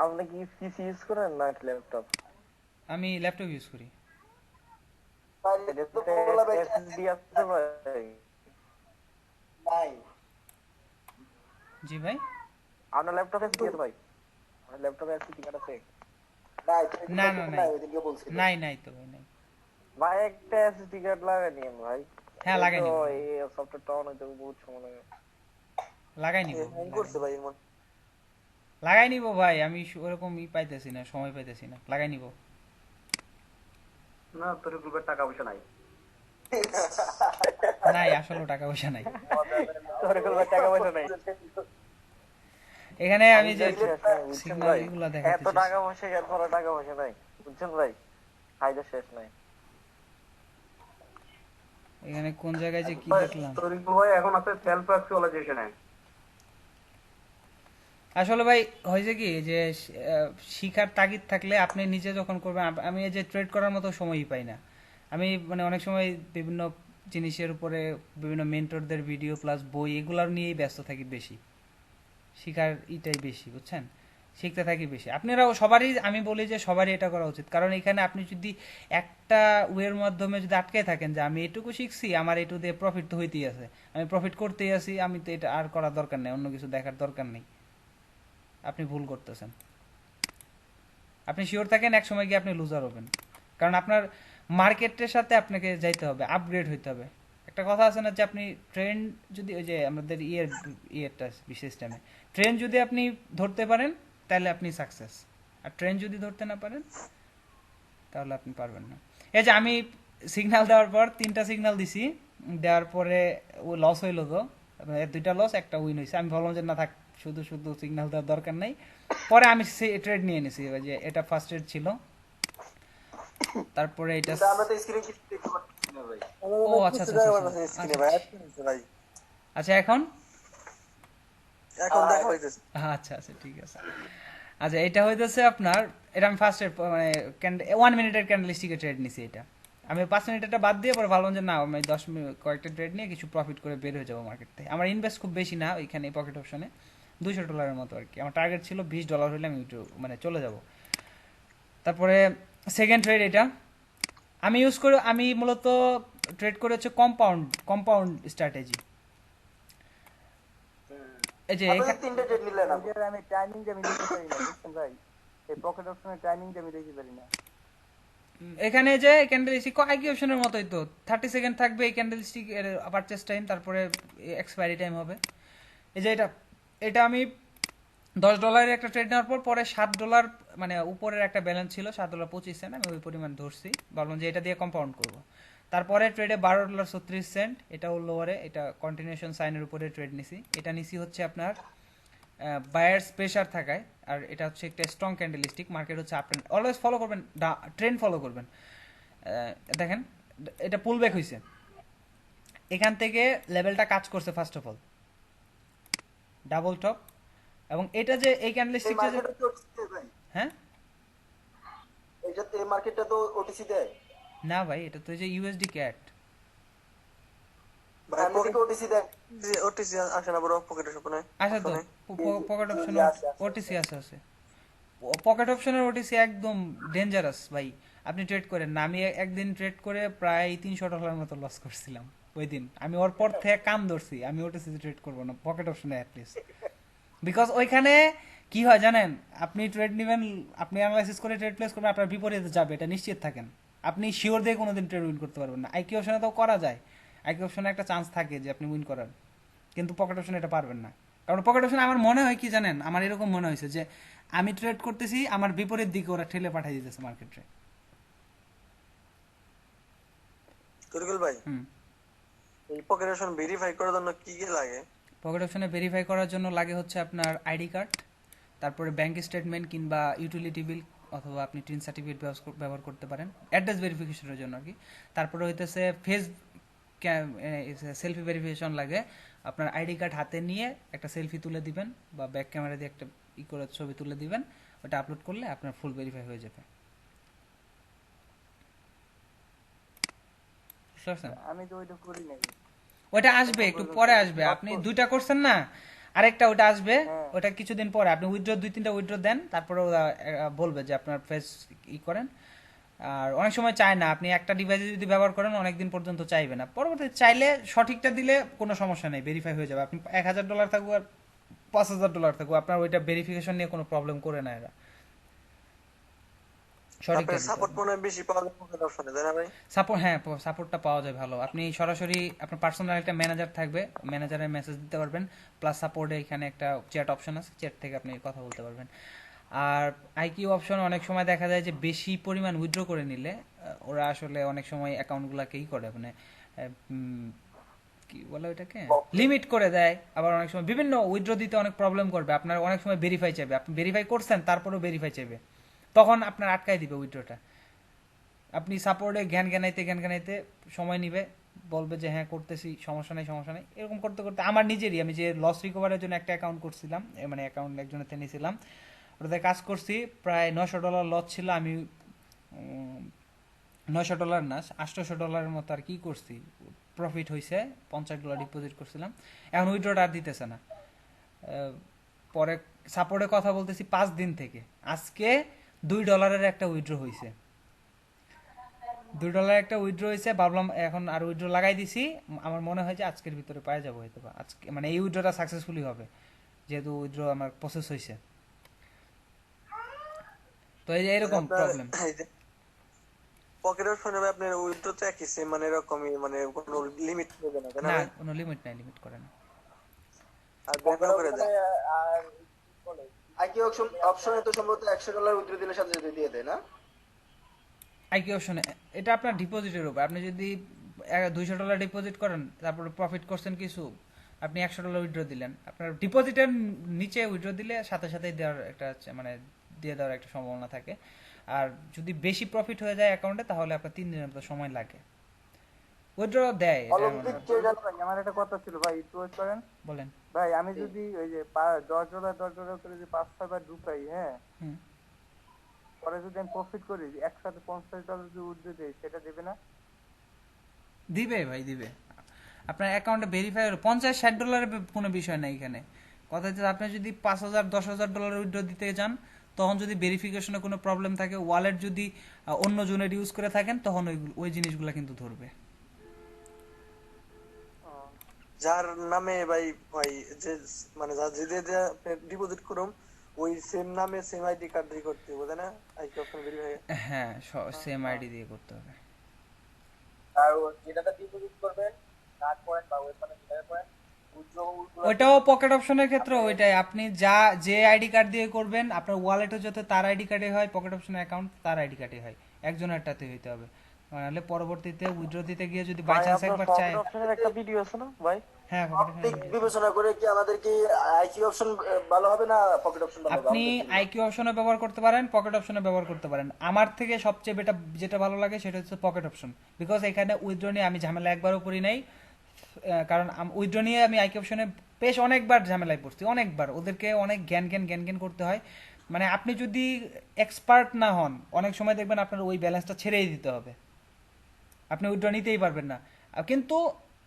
আপনি কি পিসি ইউজ করেন না ল্যাপটপ? আমি ল্যাপটপ ইউজ করি। ভাই, তো বলা ভাই, এসএসডি আছে ভাই? নাই। জি ভাই, আপনার ল্যাপটপ এসএসডি আছে ভাই? আপনার ল্যাপটপে এসএসডি কার্ড আছে? নাই, না না নাই, ওইদিনকে বলছিল। নাই তো ভাই, নাই। ভাই একটা এসএসডি কার্ড লাগাই নিন ভাই। হ্যাঁ, লাগাই নিব, এই সফটওয়্যারটা অন হইতে বহুত সময় লাগে। লাগাই নিব, হ্যাং করছে ভাই এমন। লাগাই নিব ভাই, আমি ওরকম পাইতেছি না, সময় পাইতেছি না, লাগাই নিব। না, তোর গ্রুপের টাকা পয়সা নাই। নাই, আসলে টাকা পয়সা নাই তোর কোনো টাকা পয়সা নাই। এখানে। আমি যে বুঝছেন সিগন্যাল ভাই, এগুলা এত দেখাচ্ছি, টাকা পয়সা এর পরে টাকা পয়সা নাই, বুঝছেন ভাই? হাইদের শেষ নাই। এখানে কোন জায়গায় যে কি ভাই, দেখলাম তরিকুল ভাই এখন আছে সেলফ অ্যাকচুয়ালাইজেশনে। আসলে ভাই হয়েছে কি যে শিখার তাগিদ থাকলে আপনি নিজে যখন করবেন আমি এই যে ট্রেড করার মতো সময়ই পাই না। আমি মানে অনেক সময় বিভিন্ন জিনিসের উপরে বিভিন্ন মেন্টরদের ভিডিও প্লাস বই এগুলার নিয়েই ব্যস্ত থাকি বেশি। শিখার ইটাই বেশি, বুঝছেন, শিখতে থাকি বেশি। আপনারাও সবারই, আমি বলি যে সবারই এটা করা উচিত, কারণ এখানে আপনি যদি একটা ওয়ের মাধ্যমে যদি আটকে থাকেন যে আমি এটুকু শিখছি, আমার এটু দিয়ে প্রফিট তো হইতেই আছে, আমি প্রফিট করতেই আছি, আমি তো এটা আর করার দরকার নেই, অন্য কিছু দেখার দরকার নেই, আপনি ভুল করতেছেন। আপনি শিওর থাকেন এক সময় গিয়ে আপনি লুজার হবেন, কারণ আপনার মার্কেটের সাথে আপনাকে যাইতে হবে, আপগ্রেড হইতে হবে। একটা কথা আছে না যে আপনি ট্রেন্ড যদি ওই যে আমাদের ইয়েরটা সিস্টেমে ট্রেন্ড যদি আপনি ধরতে পারেন তাহলে আপনি সাকসেস, আর ট্রেন্ড যদি ধরতে না পারেন তাহলে আপনি পারবেন না। এই যে আমি সিগন্যাল দেওয়ার পর 3টা সিগন্যাল দিছি, দেওয়ার পরে ও লস হইলো, তো 2টা লস, একটা উইন হয়েছে। আমি ভাবলাম যে না থাক, শুধু শুধু সিগন্যাল দেওয়ার দরকার নাই। পরে আমি ট্রেড নিয়ে নিছি, ওই যে এটা ফার্স্ট ট্রেড ছিল, তারপরে এটা কিন্তু আমরা তো স্ক্রিন কিছু দেখতে পাচ্ছি না ভাই। ও আচ্ছা আচ্ছা আচ্ছা ভাই আচ্ছা। ভাই আচ্ছা এখন এখন দেখা হইতেছে। আচ্ছা আচ্ছা ঠিক আছে। আচ্ছা এটা হইতেছে আপনার, এটা আমি ফার্স্ট মানে 1 মিনিটের ক্যান্ডেলস্টিকে ট্রেড নিছি। এটা আমি 5 মিনিটেরটা বাদ দিয়ে পরে ভাবলাম যে না, আমি 10 মিনিট কয়েকটা ট্রেড নিয়ে কিছু প্রফিট করে বের হয়ে যাবো মার্কেট থেকে। আমার ইনভেস্ট খুব বেশি না ওইখানে পকেট অপশনে, $200 মতো আর কি। আমার টার্গেট ছিল $20 হলে আমি একটু মানে চলে যাব। তারপরে সেকেন্ড ট্রেড এটা আমি ইউজ করে, আমি মূলত ট্রেড করে হচ্ছে কম্পাউন্ড স্ট্র্যাটেজি। এই যে আপনাদের 3টা ট্রেড নিলেন আপনি। আমি টাইমিং আমি দেখতে পারি না, বুঝছেন ভাই, এই পকেট অপশনের টাইমিং আমি দেখতে পারি না। এখানে যে ক্যান্ডেলস্টিক আইকি অপশনের মতোই তো, 30 সেকেন্ড থাকবে এই ক্যান্ডেলস্টিক এর পারচেস টাইম, তারপরে এক্সপায়ারি টাইম হবে। এই যে এটা আমি $10 একটা ট্রেড নেওয়ার পর পরে $7 মানে উপরের একটা ব্যালেন্স ছিল $7.25, আমি ওই পরিমাণ ধরছি, ভাবলাম যে এটা দিয়ে কম্পাউন্ড করব। তারপরে ট্রেডে $12.36, এটাও লোয়ারে, এটা কন্টিনিউশন সাইনের উপরে ট্রেড নিছি। এটা নিছি হচ্ছে আপনার বায়ার্স প্রেশার থাকায়, আর এটা হচ্ছে একটা স্ট্রং ক্যান্ডেলস্টিক, মার্কেট হচ্ছে আপ অলওয়েজ ফলো করবেন, ট্রেন্ড ফলো করবেন। দেখেন এটা পুল ব্যাক হয়েছে, এখান থেকে লেভেলটা কাজ করছে first of all, double top, এবং এটা যে এই এই ক্যান্ডেলস্টিকটা যে, মার্কেটে তো ওটিসি দেয় ভাই। হ্যাঁ এই মার্কেটটা তো ওটিসি দেয়। না ভাই, এটা তো এই যে ইউএসডি ক্যাট। ভাই আমি থেকে ওটিসি দেয়। ওটিসি আসে না বড় পকেট অপশনে? আচ্ছা তো পকেট অপশনে ওটিসি আছে। পকেট অপশনের ওটিসি একদম ডেঞ্জারাস ভাই, আপনি ট্রেড করেন না। আমি একদিন ট্রেড করে প্রায় $300 মতো লস করছিলাম ওই দিন। আমি ওর পর থেকে কাম ধরছি, আমি ওটিসি ট্রেড করবো না, পকেট অপশনে অ্যাটলিস্ট। বিকজ ওইখানে কি হয় জানেন, আপনি ট্রেড নেবেন, আপনি অ্যানালাইসিস করে ট্রেড প্লেস করবেন, আপনার বিপরীতে যাবে, এটা নিশ্চিত থাকেন। আপনি শিওর দিয়ে কোনোদিন ট্রেড উইন করতে পারবেন না। আইকি অপশনে তো করা যায়, আইকি অপশনে একটা চান্স থাকে যে আপনি উইন করার, কিন্তু পকেট অপশনে এটা পারবেন না। কারণ পকেট অপশনে আমার মনে হয় কি জানেন, আমার এরকম মনে হয়েছে যে আমি ট্রেড করতেছি, আমার বিপরীত দিকে ওরা ঠেলে পাঠিয়ে দিতেছে মার্কেটে। তরিকুল ভাই, হুম, এই পকেট অপশন ভেরিফাই করার জন্য কি কি লাগে? পকেট অপশনে ভেরিফাই করার জন্য লাগে হচ্ছে আপনার আইডি কার্ড, তারপরে ব্যাংক স্টেটমেন্ট কিংবা ইউটিলিটি বিল, অথবা আপনি টিন সার্টিফিকেট ব্যবহার করতে পারেন অ্যাড্রেস ভেরিফিকেশনের জন্য আর কি। তারপরে হইতেছে ফেস সেলফি ভেরিফিকেশন লাগে। আপনার আইডি কার্ড হাতে নিয়ে একটা সেলফি তুলে দিবেন, বা ব্যাক ক্যামেরা দিয়ে একটা করে ছবি তুলে দিবেন, ওটা আপলোড করলে আপনার ফুল ভেরিফাই হয়ে যাবে। বুঝতে পারছেন? আমি তো ওইটা করি নাই। ওটা আসবে একটু পরে আসবে, আপনি 2টা করছেন না, আরেকটা ওটা আসবে, ওটা কিছুদিন পরে। আপনি উইথড্র 2-3টা উইথড্র দেন, তারপরে ওরা বলবে যে আপনার ফেস করেন। আর অনেক সময় চায় না, আপনি একটা ডিভাইসে যদি ব্যবহার করেন অনেকদিন পর্যন্ত চাইবে না, পরবর্তীতে চাইলে সঠিকটা দিলে কোনো সমস্যা নেই, ভেরিফাই হয়ে যাবে। আপনি $1000 থাকুক আর $5000 থাকুক, আপনার ওইটা ভেরিফিকেশন নিয়ে কোনো প্রবলেম করে না এরা। সঠিকটা সাপোর্ট মনে হয় বেশি পাওয়া যায় পকেট অপশনে, তাই না ভাই? সাপোর্ট, হ্যাঁ সাপোর্টটা পাওয়া যায় ভালো। আপনি সরাসরি আপনার পার্সোনাল একটা ম্যানেজার থাকবে, ম্যানেজারের মেসেজ দিতে পারবেন, প্লাস সাপোর্টে এখানে একটা চ্যাট অপশন আছে, চ্যাট থেকে আপনি কথা বলতে পারবেন। আর আইকিউ অপশন অনেক সময় দেখা যায় যে বেশি পরিমাণ উইথড্র করে নিলে ওরা আসলে অনেক সময় অ্যাকাউন্টগুলোকেই করে মানে কি বলে ওইটাকে লিমিট করে দেয়। আবার অনেক সময় বিভিন্ন উইথড্র দিতে অনেক প্রবলেম করবে, আপনার অনেক সময় ভেরিফাই চাইবে, আপনি ভেরিফাই করছেন তারপরেও ভেরিফাই চাইবে, তখন আপনার আটকায় দিবে উইথড্রটা। আপনি সাপোর্টে জ্ঞান জ্ঞানাইতে সময় নিবে, বলবে যে হ্যাঁ করতেছি, সমস্যা নেই, এরকম করতে করতে আমার নিজেরই, আমি যে লস রিকভারের জন্য একটা অ্যাকাউন্ট করছিলাম, মানে অ্যাকাউন্ট একজনের থেকে নিয়েছিলাম, ওটাতে কাজ করছি, প্রায় $900 লস ছিল। আমি $900 না, $800 মতো আর কি করছি, প্রফিট হয়েছে, $50 ডিপোজিট করছিলাম। এখন উইথড্রটা আর দিতেছে না। পরে সাপোর্টে কথা বলতেছি 5 দিন থেকে, আজকে $2 একটা উইথড্র হয়েছে, $2 একটা উইথড্র হয়েছে। ভাবলাম এখন আর উইথড্র লাগাই দিছি, আমার মনে হয় যে আজকের ভিতরে পাওয়া যাবো হয়তো বা আজকে, মানে এই উইথড্রটা সাকসেসফুলি হবে, যেহেতু উইথড্র আমার প্রসেস হয়েছে। তো এই যে এরকম আপনার প্রবলেম। এই যে পকেট অপশনে ভাই আপনার উইথড্র তো একই সেম, মানে এরকমই, মানে কোনো লিমিট হবে না তাই না না, ভাই? কোনো লিমিট নাই, লিমিট করে না। আর ব্যাকআপ করে দেয়। আর আইকিউ অপশনে তো সম্ভবত $100 উইথড্র দিলে সাথে সাথে দিয়ে দেয় না? আইকিউ অপশনে এটা আপনার ডিপোজিটের উপর, আপনি যদি $200 ডিপোজিট করেন, তারপরে প্রফিট করছেন কিছু, আপনি $100 উইথড্র দিলেন, আপনার ডিপোজিটের নিচে উইথড্র দিলে সাথে সাথেই দেওয়ার একটা মানে দিয়ে দেওয়ার একটা সম্ভাবনা থাকে। আর যদি বেশি প্রফিট হয়ে যায় অ্যাকাউন্টে, তাহলে আপনার 3 দিনের মতো সময় লাগে। উইথড্র দেয়, এটা এমন অলিম্পিক না। ট্রেডার ভাই আমার একটা কথা ছিল ভাই, একটু ওয়েট করেন বলেন। ভাই। আমি যদি ওই যে $10 করে যে 5-6 বার ঢুকাই, হ্যাঁ, হুম। পরে যদি আমি প্রফিট করি, একসাথে $50 যদি উঠতে দেই, সেটা দেবে না? দিবে ভাই, দিবে। আপনার অ্যাকাউন্টে ভেরিফাই হলো $50-60 কোনো বিষয় নাই এখানে। কথা হচ্ছে আপনি যদি $5,000-10,000 উইথড্র দিতে যান, তখন যদি ভেরিফিকেশনে কোনো প্রবলেম থাকে, ওয়ালেট যদি অন্য জনের ইউজ করে থাকেন, তখন ওই জিনিসগুলো কিন্তু ধরবে। যার নামে ভাই ভাই যে মানে যার যে ডিপোজিট করুম, ওই সেম নামে সেম আইডি কার্ড দিয়ে করতে হবে তাই না? IQ Option verify. হ্যাঁ, সেম আইডি দিয়ে করতে হবে। আর যেটাতে ডিপোজিট করবেন কার্ড পয়েন্ট বা ওয়েবসাইটে যেটা পয়েন্ট ওইটাও পকেট অপশনের ক্ষেত্রে ওইটাই, আপনি যে আইডি কার্ড দিয়ে করবেন, আপনার ওয়ালেটে যত তার আইডি কার্ডে হয়, পকেট অপশনের অ্যাকাউন্ট তার আইডি কার্ডে হয়, একজনেরটাতে হইতে হবে। নাহলে পরবর্তীতে উইথড্র দিতে গিয়ে যদি বাই চান্স একবার চায়। অপশনের একটা ভিডিও আছে না ভাই? হ্যাঁ, অপটিক বিবেচনা করে কি আমাদের কি আইকিউ অপশন ভালো হবে না পকেট অপশন ভালো হবে আপনি আমাদের জন্য? আইকিউ অপশনে ব্যবহার করতে পারেন, পকেট অপশনে ব্যবহার করতে পারেন। আমার থেকে সবচেয়ে যেটা ভালো লাগে সেটা হচ্ছে পকেট অপশন, বিকজ এখানে উইথড্র নিয়ে আমি ঝামেলা একবারও করি নাই। কারণ উইথড্র নিয়ে আমি আইকিউ অপশনে বেশ অনেকবার ঝামেলায় পড়ছি, অনেকবার ওদেরকে অনেক জ্ঞান করতে হয়। মানে আপনি যদি এক্সপার্ট না হন, অনেক সময় দেখবেন আপনার ওই ব্যালেন্সটা ছেড়েই দিতে হবে, আপনি উইথড্র নিতেই পারবেন না। কিন্তু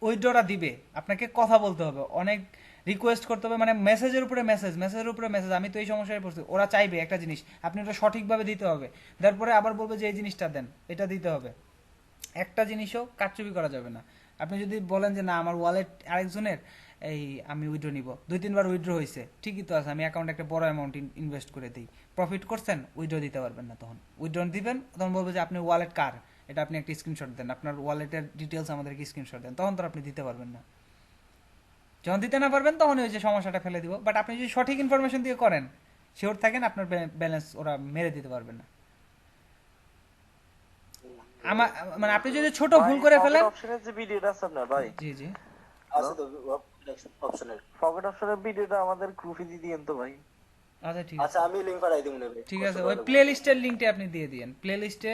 উইথড্রটা দিবে, আপনাকে কথা বলতে হবে, অনেক রিকোয়েস্ট করতে হবে, মানে মেসেজের উপরে মেসেজ। আমি তো এই সমস্যায় পড়ছি, ওরা চাইবে একটা জিনিস, আপনি ওটা সঠিকভাবে দিতে হবে, তারপরে আবার বলবে যে এই জিনিসটা দেন, এটা দিতে হবে। একটা জিনিসও কারচুপি করা যাবে না। আপনি যদি বলেন যে না আমার ওয়ালেট আরেকজনের, এই আমি উইথড্র নিব, 2-3 বার উইথড্র হয়েছে, ঠিকই তো আছে, আমি অ্যাকাউন্টে একটা বড় অ্যামাউন্ট ইনভেস্ট করে দিই, প্রফিট করছেন, উইথড্র দিতে পারবেন না। তখন উইথড্র দিবেন, তখন বলবে যে আপনি ওয়ালেট কার, এটা আপনি একটা স্ক্রিনশট দেন, আপনার ওয়ালেটের ডিটেলস আমাদেরকে স্ক্রিনশট দেন, তখন তো আপনি দিতে পারবেন না। যখন দিতে না পারবেন, তখন ওই যে সমস্যাটা ফেলে দিব। বাট আপনি যদি সঠিক ইনফরমেশন দিয়ে করেন, শিওর থাকেন আপনার ব্যালেন্স ওরা মেরে দিতে পারবেন না। আমার মানে আপনি যদি ছোট ভুল করে ফেলেন। অপশনের যে ভিডিওটা আছে আপনার ভাই, জি জি, আছে তো অপশনের। পকেট অপশনের ভিডিওটা আমাদের গ্রুপে দিয়ে দিয়েন তো ভাই। আচ্ছা ঠিক আছে, আচ্ছা আমি লিংক পাঠাই দিমু নেবে। ঠিক আছে, ওই প্লে লিস্টের লিঙ্কটা আপনি দিয়ে দিয়েন, প্লে লিস্টে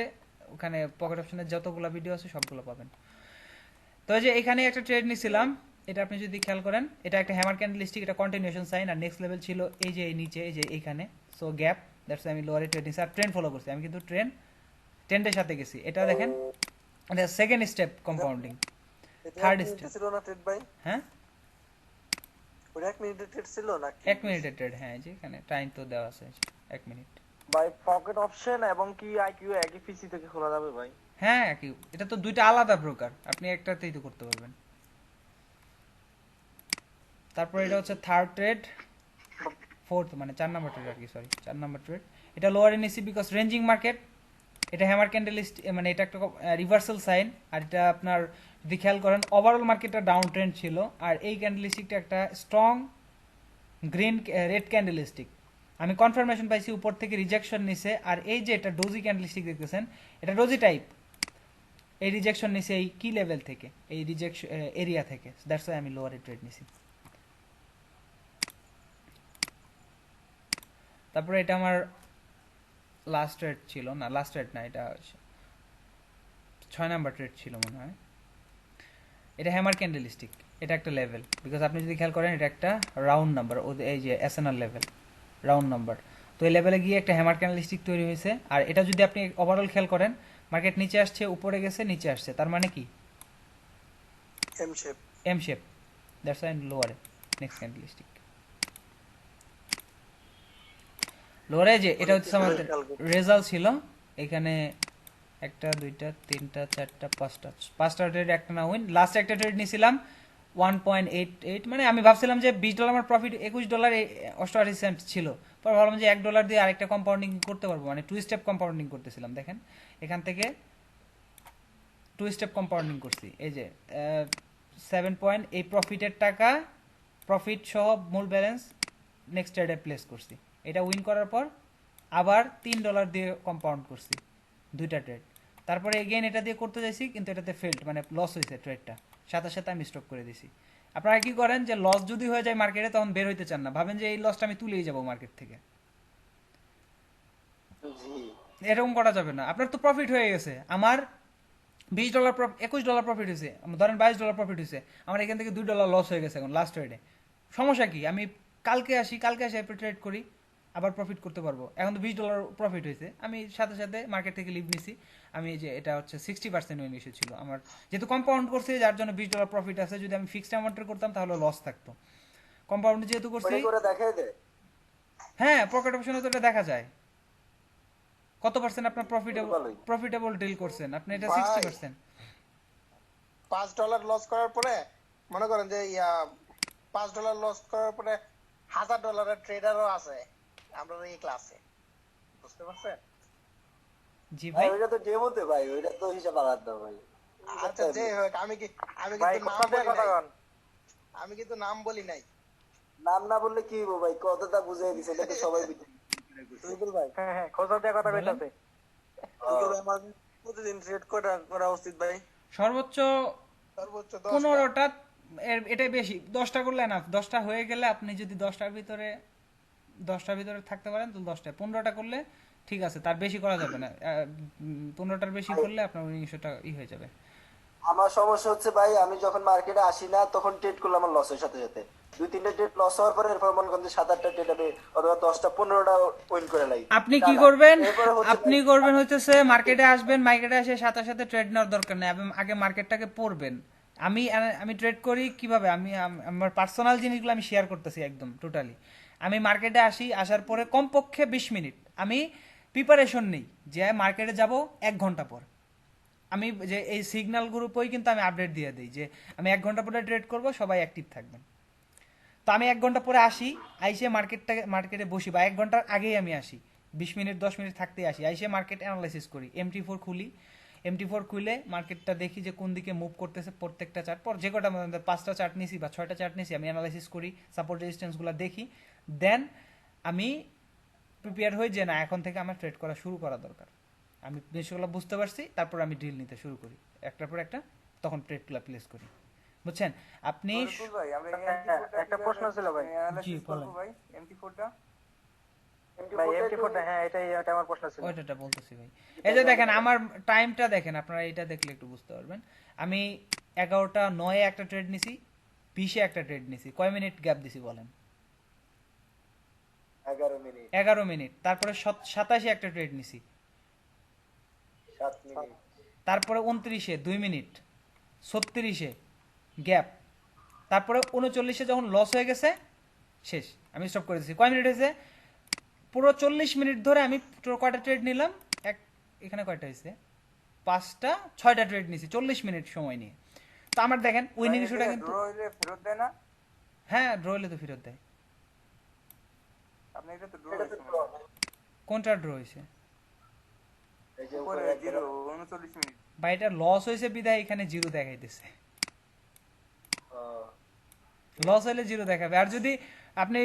ওখানে পকেট অপশনের যতগুলো ভিডিও আছে সবগুলো পাবেন। তো এই যে এখানে একটা ট্রেড নিছিলাম, এটা আপনি যদি খেয়াল করেন, এটা একটা হ্যামার ক্যান্ডেলস্টিক, এটা কন্টিনিউশন সাইন, আর নেক্সট লেভেল ছিল এই যে এই নিচে, এই যে এইখানে, সো গ্যাপ, দ্যাটস আমি লোয়ারে ট্রেড নিছি, আর ট্রেন্ড ফলো করছি আমি, কিন্তু ট্রেন্ডের সাথে গেছি। এটা দেখেন, এটা second step compounding, third step. ছিল না ট্রেড ভাই? হ্যাঁ, ওটা 1 মিনিটের ট্রেড ছিল নাকি? 1 মিনিটের ট্রেড, হ্যাঁ, এই যে এখানে টাইম তো দেওয়া আছে 1 মিনিট। ভাই পকেট অপশন এবং কি আইকিউ একই পিসি থেকে খোলা যাবে ভাই? হ্যাঁ, একই, এটা তো দুইটা আলাদা ব্রোকার, আপনি একটাতেই তো করতে পারবেন। তারপর এটা হচ্ছে থার্ড ট্রেড, ফোর্থ মানে 4 নাম্বার ট্রেড আর কি, সরি 4 নাম্বার ট্রেড। এটা লোয়ারে নিছি বিকজ রেঞ্জিং মার্কেট, এটা হ্যামার ক্যান্ডেল, মানে এটা একটা রিভার্সাল সাইন। আর এটা আপনার যদি খেয়াল করেন, ওভারঅল মার্কেটটা ডাউন ট্রেন্ড ছিল, আর এই ক্যান্ডেলস্টিকটা একটা স্ট্রং গ্রিন রেড ক্যান্ডেলস্টিক। আমি কনফার্মেশন পাইছি উপর থেকে রিজেকশন নিছে, আর এই যে এটা ডোজি ক্যান্ডেলস্টিক দেখতেছেন, এটা ডোজি টাইপ, এই রিজেকশন নিছে এই কি লেভেল থেকে, এই রিজেকশন এরিয়া থেকে, দ্যাটস ওয়াই আমি লোয়ারে ট্রেড নিছি। তারপরে এটা আমার লাস্ট ট্রেড ছিল, না লাস্ট ট্রেড না, এটা 6 নাম্বার ট্রেড ছিল মনে হয়। এটা হ্যামার ক্যান্ডেলস্টিক, এটা একটা লেভেল, বিকজ আপনি যদি খেয়াল করেন এটা একটা রাউন্ড নাম্বার, এই যে এসএনআর লেভেল রাউন্ড নাম্বার। তো এই লেভেলে গিয়ে একটা হ্যামার ক্যান্ডেলস্টিক তৈরি হয়েছে। আর এটা যদি আপনি ওভারঅল খেয়াল করেন, মার্কেট নিচে আসছে, উপরে গেছে, নিচে আসছে, তার মানে কি M shape. M shape, that's why লোয়ারে নেক্সট ক্যান্ডেলস্টিক লোয়ারে। যে এটা হচ্ছে আমাদের রেজাল্ট ছিল, এখানে একটা দুইটা তিনটা চারটা পাঁচটা ট্রেড, একটা না উইন। লাস্ট একটা ট্রেড নিয়েছিলাম 1.88, মানে আমি ভাবছিলাম যে $20 আমার প্রফিট, $21.88 ছিল। পর ভাবলাম যে $1 দিয়ে আরেকটা কম্পাউন্ডিং করতে পারবো, মানে 2 স্টেপ কম্পাউন্ডিং করতেছিলাম। দেখেন এখান থেকে 2 স্টেপ কম্পাউন্ডিং করছি, এই যে 7 পয়েন্ট, এই প্রফিটের টাকা, প্রফিট সহ মূল ব্যালেন্স নেক্সট ট্রেডে প্লেস করছি। এটা উইন করার পর আবার $3 দিয়ে কম্পাউন্ড করছি, দুইটা ট্রেড। তারপরে এগেইন এটা দিয়ে করতে চাইছি, কিন্তু এটাতে ফেল্ড, মানে লস হয়েছে ট্রেডটা, সাথে সাথে আমি স্টপ করে দিছি। আপনারা কি করেন যে লস যদি হয়ে যায় মার্কেটে, তখন বের হইতে চান না, ভাবেন যে এই লসটা আমি তুলেই যাবো মার্কেট থেকে। জি এরকম করা যাবে না। আপনার তো প্রফিট হয়ে গেছে, আমার $20 $21 প্রফিট হয়েছে, ধরেন $22 প্রফিট হয়েছে, আমার এখান থেকে $2 লস হয়ে গেছে এখন লাস্ট ট্রেডে। সমস্যা কি, আমি কালকে আসি ট্রেড করি, আবার প্রফিট করতে পারবো। এখন তো $20 প্রফিট হয়েছে, আমি সাথে সাথে মার্কেট থেকে লিভ নিছি। আমি যে এটা হচ্ছে 60% উইন ইস্যু ছিল আমার, যেহেতু কম্পাউন্ড করছি যার জন্য $20 প্রফিট আছে। যদি আমি ফিক্সড অ্যামাউন্টের করতাম তাহলে লস থাকতো। কম্পাউন্ড যেহেতু করছি, ওটা করে দেখাই দেয়। হ্যাঁ পকেট অপশনে তো এটা দেখা যায় কত পার্সেন্ট আপনার ভালোই। প্রফিটেবল ডিল করছেন আপনি, এটা ভাই। 60%। $5 লস করার পরে মনে করেন যে $5 লস করার পরে $1000 ট্রেডারও আছে আমরা এই ক্লাসে, বুঝতে পারছেন? জি ভাই ভাই, ওইটা তো ডেমোতে ভাই, ওইটা তো হিসাব আলাদা ভাই। আচ্ছা যে হোক, আমি ভাই কিন্তু কথা দিয়ে কথা কন। আমি কিন্তু নাম বলি নাই। নাম না বললে কি হইব ভাই, কথাটা বুঝাই দিছে, এটা তো সবাই বুঝে। সুইদুল ভাই, হ্যাঁ কথা দিয়ে কথা কইতাছে। সুইদুল ভাই, আমার প্রতিদিন ট্রেড করা উচিত ভাই। সর্বোচ্চ সর্বোচ্চ 15টা, এটাই বেশি। 10টা করলে না, 10টা হয়ে গেলে আপনি যদি 10টার ভিতরে থাকতে পারেন তো 10টা, 15টা করলে ঠিক আছে, তার বেশি করা যাবে না। 15টার বেশি করলে আপনার উইনিং ইস্যুটা হয়ে যাবে। আমার সমস্যা হচ্ছে ভাই, আমি যখন মার্কেটে আসি না তখন ট্রেড করলে আমার লসের সাথে সাথে 2-3টা ট্রেড লস হওয়ার পরে এরপর মনে করেন 7-8টা ট্রেড হবে, অথবা 10টা-15টা উইন করে লাই। আপনি কি করবেন, হইতেছে মার্কেটে আসবেন, মার্কেটে এসে সাথে সাথে ট্রেড নেওয়ার দরকার নেই, আগে মার্কেটটাকে পড়বেন। আমি ট্রেড করি কিভাবে, আমার পার্সোনাল জিনিসগুলো আমি শেয়ার করতেছি একদম টোটালি। আমি মার্কেটে আসি, আসার পরে কমপক্ষে 20 মিনিট আমি প্রিপারেশন নেই যে মার্কেটে যাব 1 ঘন্টা পর। আমি যে এই সিগন্যাল গ্রুপেই কিন্তু আমি আপডেট দিয়ে দিই যে আমি 1 ঘন্টা পরে ট্রেড করব, সবাই অ্যাক্টিভ থাকবেন। তো আমি 1 ঘন্টা পরে আসি, আইসে মার্কেটে বসি, বা 1 ঘন্টার আগেই আমি আসি, 20 মিনিট 10 মিনিট থাকতে আসি, আইসে মার্কেট অ্যানালাইসিস করি, MT4 খুলি, MT4 খুলে মার্কেটটা দেখি যে কোন দিকে মুভ করতেছে, প্রত্যেকটা চার্ট পর যে কটা 5টা চার্ট নিছি বা 6টা চার্ট নিছি, আমি অ্যানালাইসিস করি, সাপোর্ট রেজিস্ট্যান্সগুলো দেখি, দেন আমি প্রিপেয়ার হই যে না এখন থেকে আমার ট্রেড করা শুরু করা দরকার। আমি বিষয়গুলো বুঝতে পারছি, তারপর আমি ডিল নিতে শুরু করি একটার পর একটা, তখন ট্রেডগুলো প্লেস করি, বুঝছেন আপনি। রসুল ভাই, আমরা একটা প্রশ্ন ছিল ভাই। জি, বলেন। ভাই MT4টা ভাই MT4 হ্যাঁ এটা আমার প্রশ্ন ছিল। ওইটা বলতেছি ভাই। এই যে দেখেন আমার টাইমটা দেখেন, আপনারা এটা দেখলে একটু বুঝতে পারবেন। আমি 11টা 9 একটা ট্রেড নিছি, 20-এ একটা ট্রেড নিছি, কয় মিনিট গ্যাপ দিছি বলেন? 11 মিনিট 11 মিনিট। তারপরে 27-এ একটা ট্রেড নিছি, 7 মিনিট তারপরে 29-এ 2 মিনিট, 36-এ গ্যাপ, তারপরে 39-এ যখন লস হয়ে গেছে শেষ, আমি স্টপ করে দিয়েছি। কয় মিনিট হয়েছে? পুরো 40 মিনিট ধরে আমি কয়টা ট্রেড নিলাম, এখানে কয়টা হয়েছে, 5টা 6টা ট্রেড নিছি 40 মিনিট সময় নিয়ে। তো আমার দেখেন উইনিং ইস্যুটা কিন্তু, ড্র হইলে ফেরত দেয় না? হ্যাঁ ড্র হলে তো ফেরত দেয়। আপনি এটা তো ড্র এটা তো হয়েছে draw। কোনটা ড্র হয়েছে? এই যে উপরে উপরে একটা 39 মিনিট। বা এটা লস হয়েছে বিদায় এখানে জিরো দেখাইতেছে, লস হলে জিরো দেখাবে। আর যদি আপনি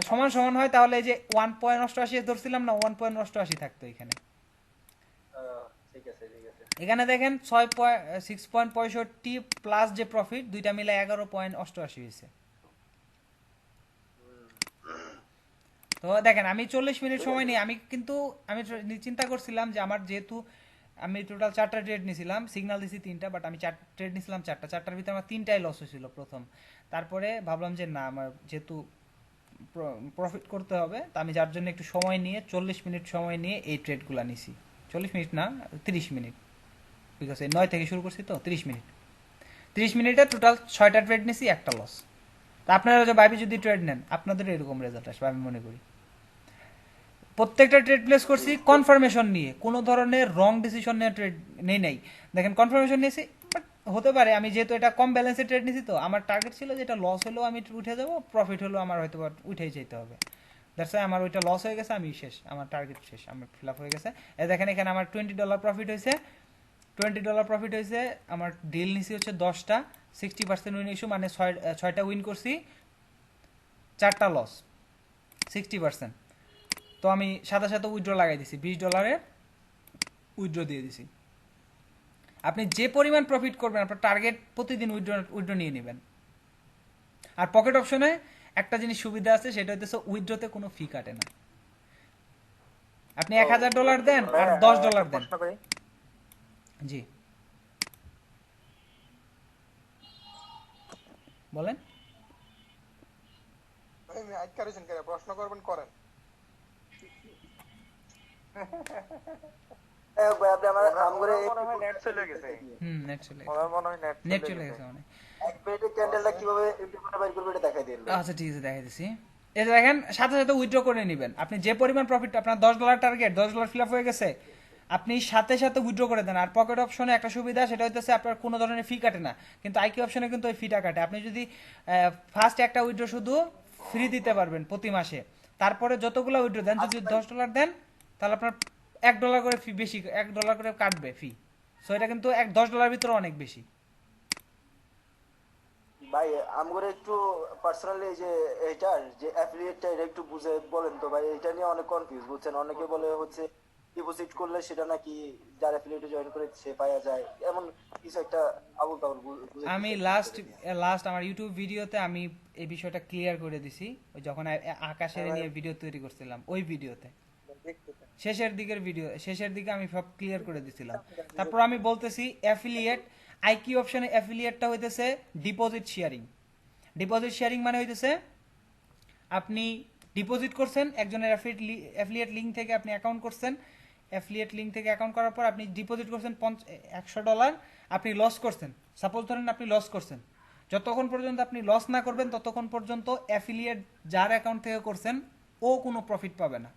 সমান সমান হয় তাহলে এই যে 1.88 ধরছিলাম না, 1.88 থাকতো এখানে। ঠিক আছে ঠিক আছে। এখানে দেখেন 6.65 প্লাস যে প্রফিট, দুইটা মিলে 11.88 হয়েছে। তো দেখেন আমি 40 মিনিট সময় নিই, আমি চিন্তা করছিলাম যে আমার যেহেতু আমি টোটাল 4টা ট্রেড নিয়েছিলাম, সিগন্যাল দিছি 3টা, বাট আমি ট্রেড নিয়েছিলাম 4টার ভিতরে আমার 3টাই লস হয়েছিল প্রথম। তারপরে ভাবলাম যে না, আমার যেহেতু প্রফিট করতে হবে, তা আমি যার জন্য একটু সময় নিয়ে 40 মিনিট সময় নিয়ে এই ট্রেডগুলো নিছি। 40 মিনিট না, 30 মিনিট, বিকজ এই 9 থেকে শুরু করছি তো 30 মিনিট। 30 মিনিটে টোটাল 6টা ট্রেড নিছি, একটা লস। তা আপনারা যে ভাবি যদি ট্রেড নেন আপনাদের এরকম রেজাল্ট আসবে আমি মনে করি। প্রত্যেকটা ট্রেড প্লেস করছি কনফার্মেশন নিয়ে, কোনো ধরনের রং ডিসিশন নিয়ে ট্রেড নেই। দেখেন কনফার্মেশন নিয়েছি, বাট হতে পারে আমি যেহেতু এটা কম ব্যালেন্সে ট্রেড নিয়েছি, তো আমার টার্গেট ছিল যে এটা লস হলেও আমি উঠে যাবো, প্রফিট হলেও আমার হয়তো উঠেই যেতে হবে। দ্যাটস ওয়াই আমার ওইটা লস হয়ে গেছে, আমি শেষ, আমার টার্গেট শেষ, আমার ফিল আপ হয়ে গেছে। দেখেন এখানে আমার $20 প্রফিট হয়েছে, $20 প্রফিট হয়েছে। আমার ডিল নিছি হচ্ছে 10টা, 60% উইন ইস্যু, মানে 6টা উইন করছি, 4টা লস, 60%। তো আমি সাথে সাথে উইথড্র লাগাই দিছি, $20 উইথড্র দিয়ে দিছি। আপনি যে পরিমাণ প্রফিট করবেন আপনার টার্গেট প্রতিদিন উইথড্র নিয়ে নেবেন। আর পকেট অপশনে একটা জিনিস সুবিধা আছে, সেটা হচ্ছে উইথড্রতে কোনো ফি কাটে না। আপনি $1000 দেন আর $10 দেন। প্রশ্ন করি, জি বলেন। ভাই আমি আজকে করেছেন কেন, প্রশ্ন করবেন করেন। ভাই আপনি আমার আমগরে মনে হয় নেট চলে গেছে, নেট চলে গেছে, আমার মনে হয় নেট চলে গেছে মানে। এক মিনিটে ক্যান্ডেলটা কিভাবে ইমপ্লিমেন্ট বাইর করবে এটা দেখাই দিন। আচ্ছা ঠিক আছে, দেখাই দিছি। এই যে দেখেন সাথে সাথে উইথড্র করে নেবেন। আপনি যে পরিমাণ প্রফিট, আপনার $10 টার্গেট, $10 ফিল আপ হয়ে গেছে, আপনি সাথে সাথে উইথড্র করে দেন। আর পকেট অপশনে একটা সুবিধা, সেটা হচ্ছে আপনার কোনো ধরনের ফি কাটে না, কিন্তু আইকিউ অপশনে কিন্তু ওই ফিটা কাটে। আপনি যদি ফার্স্ট একটা উইথড্র শুধু ফ্রি দিতে পারবেন প্রতি মাসে, তারপরে যতগুলো উইথড্র দেন, যদি $10 দেন তাহলে আপনার $1 করে ফি বেশি, $1 করে কাটবে ফি। সো এটা কিন্তু $10 ভিতরে অনেক বেশি। ভাই আমগরে একটু পার্সোনালি যে এটার যে অ্যাফিলিয়েটটা এটা একটু বুঝে বলেন তো ভাই, এটা নিয়ে অনেক কনফিউজ বুঝছেন। অনেকে বলে হচ্ছে ডিপোজিট করলে সেটা নাকি যার অ্যাফিলিয়েটে জয়েন করে সে পাওয়া যায়, এমন কিছু একটা আবুল তাবুল বুঝে। আমি লাস্ট আমার ইউটিউব ভিডিওতে আমি এই বিষয়টা ক্লিয়ার করে দিছি, ওই যখন আকাশের নিয়ে ভিডিও তৈরি করছিলাম ওই ভিডিওতে শেষের দিকে আমি সব ক্লিয়ার করে দিছিলাম। তারপর আমি বলতেছি অ্যাফিলিয়েট, আইকিউ অপশনে অ্যাফিলিয়েটটা হইতেছে ডিপোজিট শেয়ারিং। ডিপোজিট শেয়ারিং মানে হইতেছে আপনি ডিপোজিট করছেন একজনের অ্যাফিলিয়েট লিঙ্ক থেকে, আপনি অ্যাকাউন্ট করছেন, অ্যাফিলিয়েট লিঙ্ক থেকে অ্যাকাউন্ট করার পর আপনি ডিপোজিট করছেন $100, আপনি লস করছেন। সাপোজ ধরেন আপনি লস করছেন, যতক্ষণ পর্যন্ত আপনি লস না করবেন ততক্ষণ পর্যন্ত অ্যাফিলিয়েট যার অ্যাকাউন্ট থেকে করছেন ও কোনো প্রফিট পাবে না।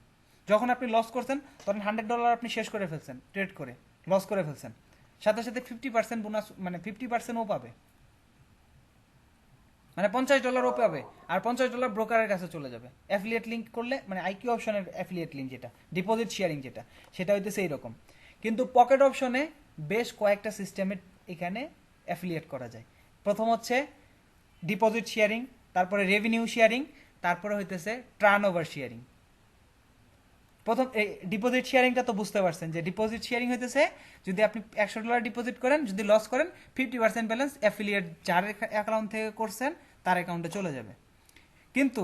যখন আপনি লস করছেন তখন $100 আপনি শেষ করে ফেলছেন, ট্রেড করে লস করে ফেলছেন, সাথে সাথে 50% বোনাস, মানে 50% ও পাবে, মানে $50 ও পাবে। আর $50 ব্রোকারের কাছে চলে যাবে অ্যাফিলিয়েট লিঙ্ক করলে, মানে আইকিউ অপশনের অ্যাফিলিয়েট লিঙ্ক যেটা ডিপোজিট শেয়ারিং যেটা, সেটা হইতেছে এইরকম। কিন্তু পকেট অপশনে বেশ কয়েকটা সিস্টেমে এখানে অ্যাফিলিয়েট করা যায়। প্রথম হচ্ছে ডিপোজিট শেয়ারিং, তারপরে রেভিনিউ শেয়ারিং, তারপরে হইতেছে টার্ন ওভার শেয়ারিং। প্রথম ডিপোজিট শেয়ারিংটা তো বুঝতে পারছেন যে ডিপোজিট শেয়ারিং হইতেছে যদি আপনি $100 ডিপোজিট করেন, যদি লস করেন 50% ব্যালেন্স অ্যাফিলিয়েট যার অ্যাকাউন্ট থেকে করছেন তার অ্যাকাউন্টে চলে যাবে। কিন্তু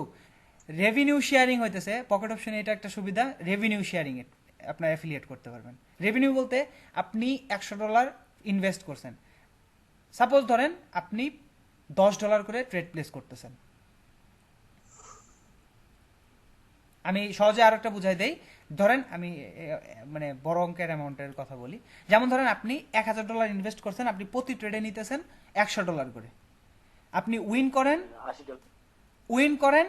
রেভিনিউ শেয়ারিং হইতেছে পকেট অপশনে, এটা একটা সুবিধা, রেভিনিউ শেয়ারিং এ আপনার অ্যাফিলিয়েট করতে পারবেন। রেভিনিউ বলতে আপনি $100 ইনভেস্ট করছেন, সাপোজ ধরেন আপনি $10 করে ট্রেড প্লেস করতেছেন। আমি সহজে আর একটা বুঝাই দেই, ধরেন আমি মানে বড় অঙ্কের অ্যামাউন্টের কথা বলি। যেমন ধরেন আপনি $1000 ইনভেস্ট করছেন, আপনি প্রতি ট্রেডে নিতেছেন $100 করে। আপনি উইন করেন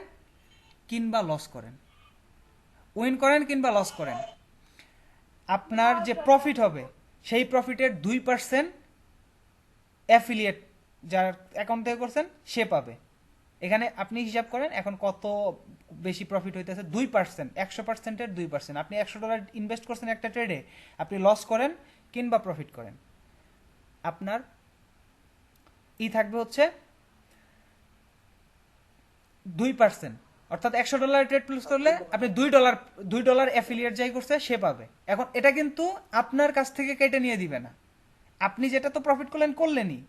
কিংবা লস করেন, আপনার যে প্রফিট হবে সেই প্রফিটের 2% অ্যাফিলিয়েট যার অ্যাকাউন্ট থেকে করছেন সে পাবে। এখানে আপনি হিসাব করেন এখন কত বেশি প্রফিট হইতেছে, 2%, 100%-এর 2%। আপনি $100 ইনভেস্ট করছেন একটা ট্রেডে, আপনি লস করেন কিংবা প্রফিট করেন, আপনার থাকবে হচ্ছে 2%। অর্থাৎ $100 ট্রেড প্লেস করলে আপনি $2 অ্যাফিলিয়েট যাই করছে সে পাবে। এখন এটা কিন্তু আপনার কাছ থেকে কেটে নিয়ে দিবে না, আপনি যেটা তো প্রফিট করলেনই।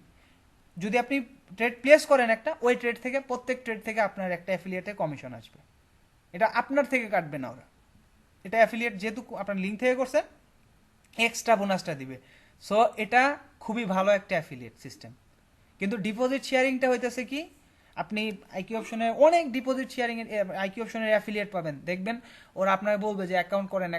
যদি আপনি ট্রেড প্লেস করেন একটা, ওই ট্রেড থেকে প্রত্যেক ট্রেড থেকে আপনার একটা অ্যাফিলিয়েটে কমিশন আসবে, এটা আপনার থেকে কাটবে না ওরা। এটা অ্যাফিলিয়েট যেহেতু আপনার লিঙ্ক থেকে করছেন এক্সট্রা বোনাসটা দিবে। সো এটা খুবই ভালো একটা অ্যাফিলিয়েট সিস্টেম। কিন্তু ডিপোজিট শেয়ারিংটা হইতেছে কি, আপনি আইকিউ অপশনের অনেক ডিপোজিট শেয়ারিং এর আইকিউ অপশনের অ্যাফিলিয়েট পাবেন, দেখবেন ওরা আপনাকে বলবে যে অ্যাকাউন্ট করেন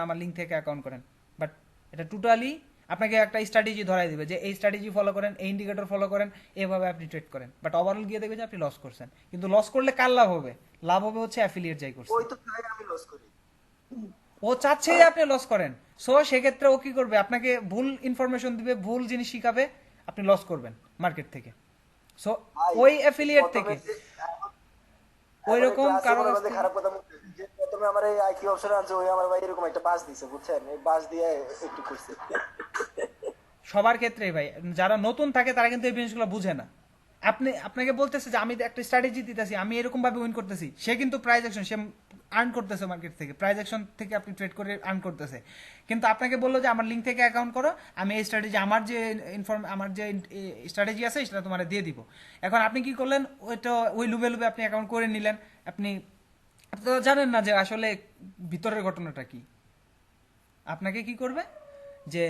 আমার লিঙ্ক থেকে অ্যাকাউন্ট করেন, বাট এটা টোটালি আপনাকে একটা স্ট্র্যাটেজি ধরাই দিবে যে এই স্ট্র্যাটেজি ফলো করেন, এই ইন্ডিকেটর ফলো করেন, এভাবে আপনি ট্রেড করেন, বাট ওভারঅল গিয়ে দেখবেন যে আপনি লস করছেন। কিন্তু লস করলে কার লাভ হবে? লাভ হবে হচ্ছে অ্যাফিলিয়েট যাই করছে, ওই তো তাই আমি লস করি। ও চাচ্ছে যে আপনি লস করেন। সো সেক্ষেত্রে ও কি করবে, আপনাকে ভুল ইনফরমেশন দিবে, ভুল জিনিস শিখাবে, আপনি লস করবেন মার্কেট থেকে। সো ভাই, ওই অ্যাফিলিয়েট প্রথমে থেকে যে- ওই এখন রকম ক্লাসে কারো মনে কাছ করেন যে থেকে খারাপ কথা বলতে, যে প্রথমে আমার এই আইকিউ অপশন আছে, ওই আমার ভাই এরকম একটা বাস দিছে, বুঝছেন? এই বাস দিয়ে একটু করছে। সবার ক্ষেত্রেই ভাই, যারা নতুন থাকে তারা কিন্তু এই জিনিসগুলো বুঝে না। আপনাকে বলতেছে যে আমি একটা স্ট্র্যাটেজি দিতেছি, আমি এরকম ভাবে উইন করতেছি, সে কিন্তু প্রাইস অ্যাকশন সে আর্ন করতেছে মার্কেট থেকে, প্রাইস অ্যাকশন থেকে আপনি ট্রেড করে আর্ন করতেছে। কিন্তু আপনাকে বললো যে আমার লিঙ্ক থেকে অ্যাকাউন্ট করো, আমি এই স্ট্র্যাটেজি আমার যে স্ট্র্যাটেজি আছে সেটা তোমার দিয়ে দিব। এখন আপনি কি করলেন, ওইটা ওই লুবে লুবে আপনি অ্যাকাউন্ট করে নিলেন। আপনি তো জানেন না যে আসলে ভিতরের ঘটনাটা কি। আপনাকে কি করবে যে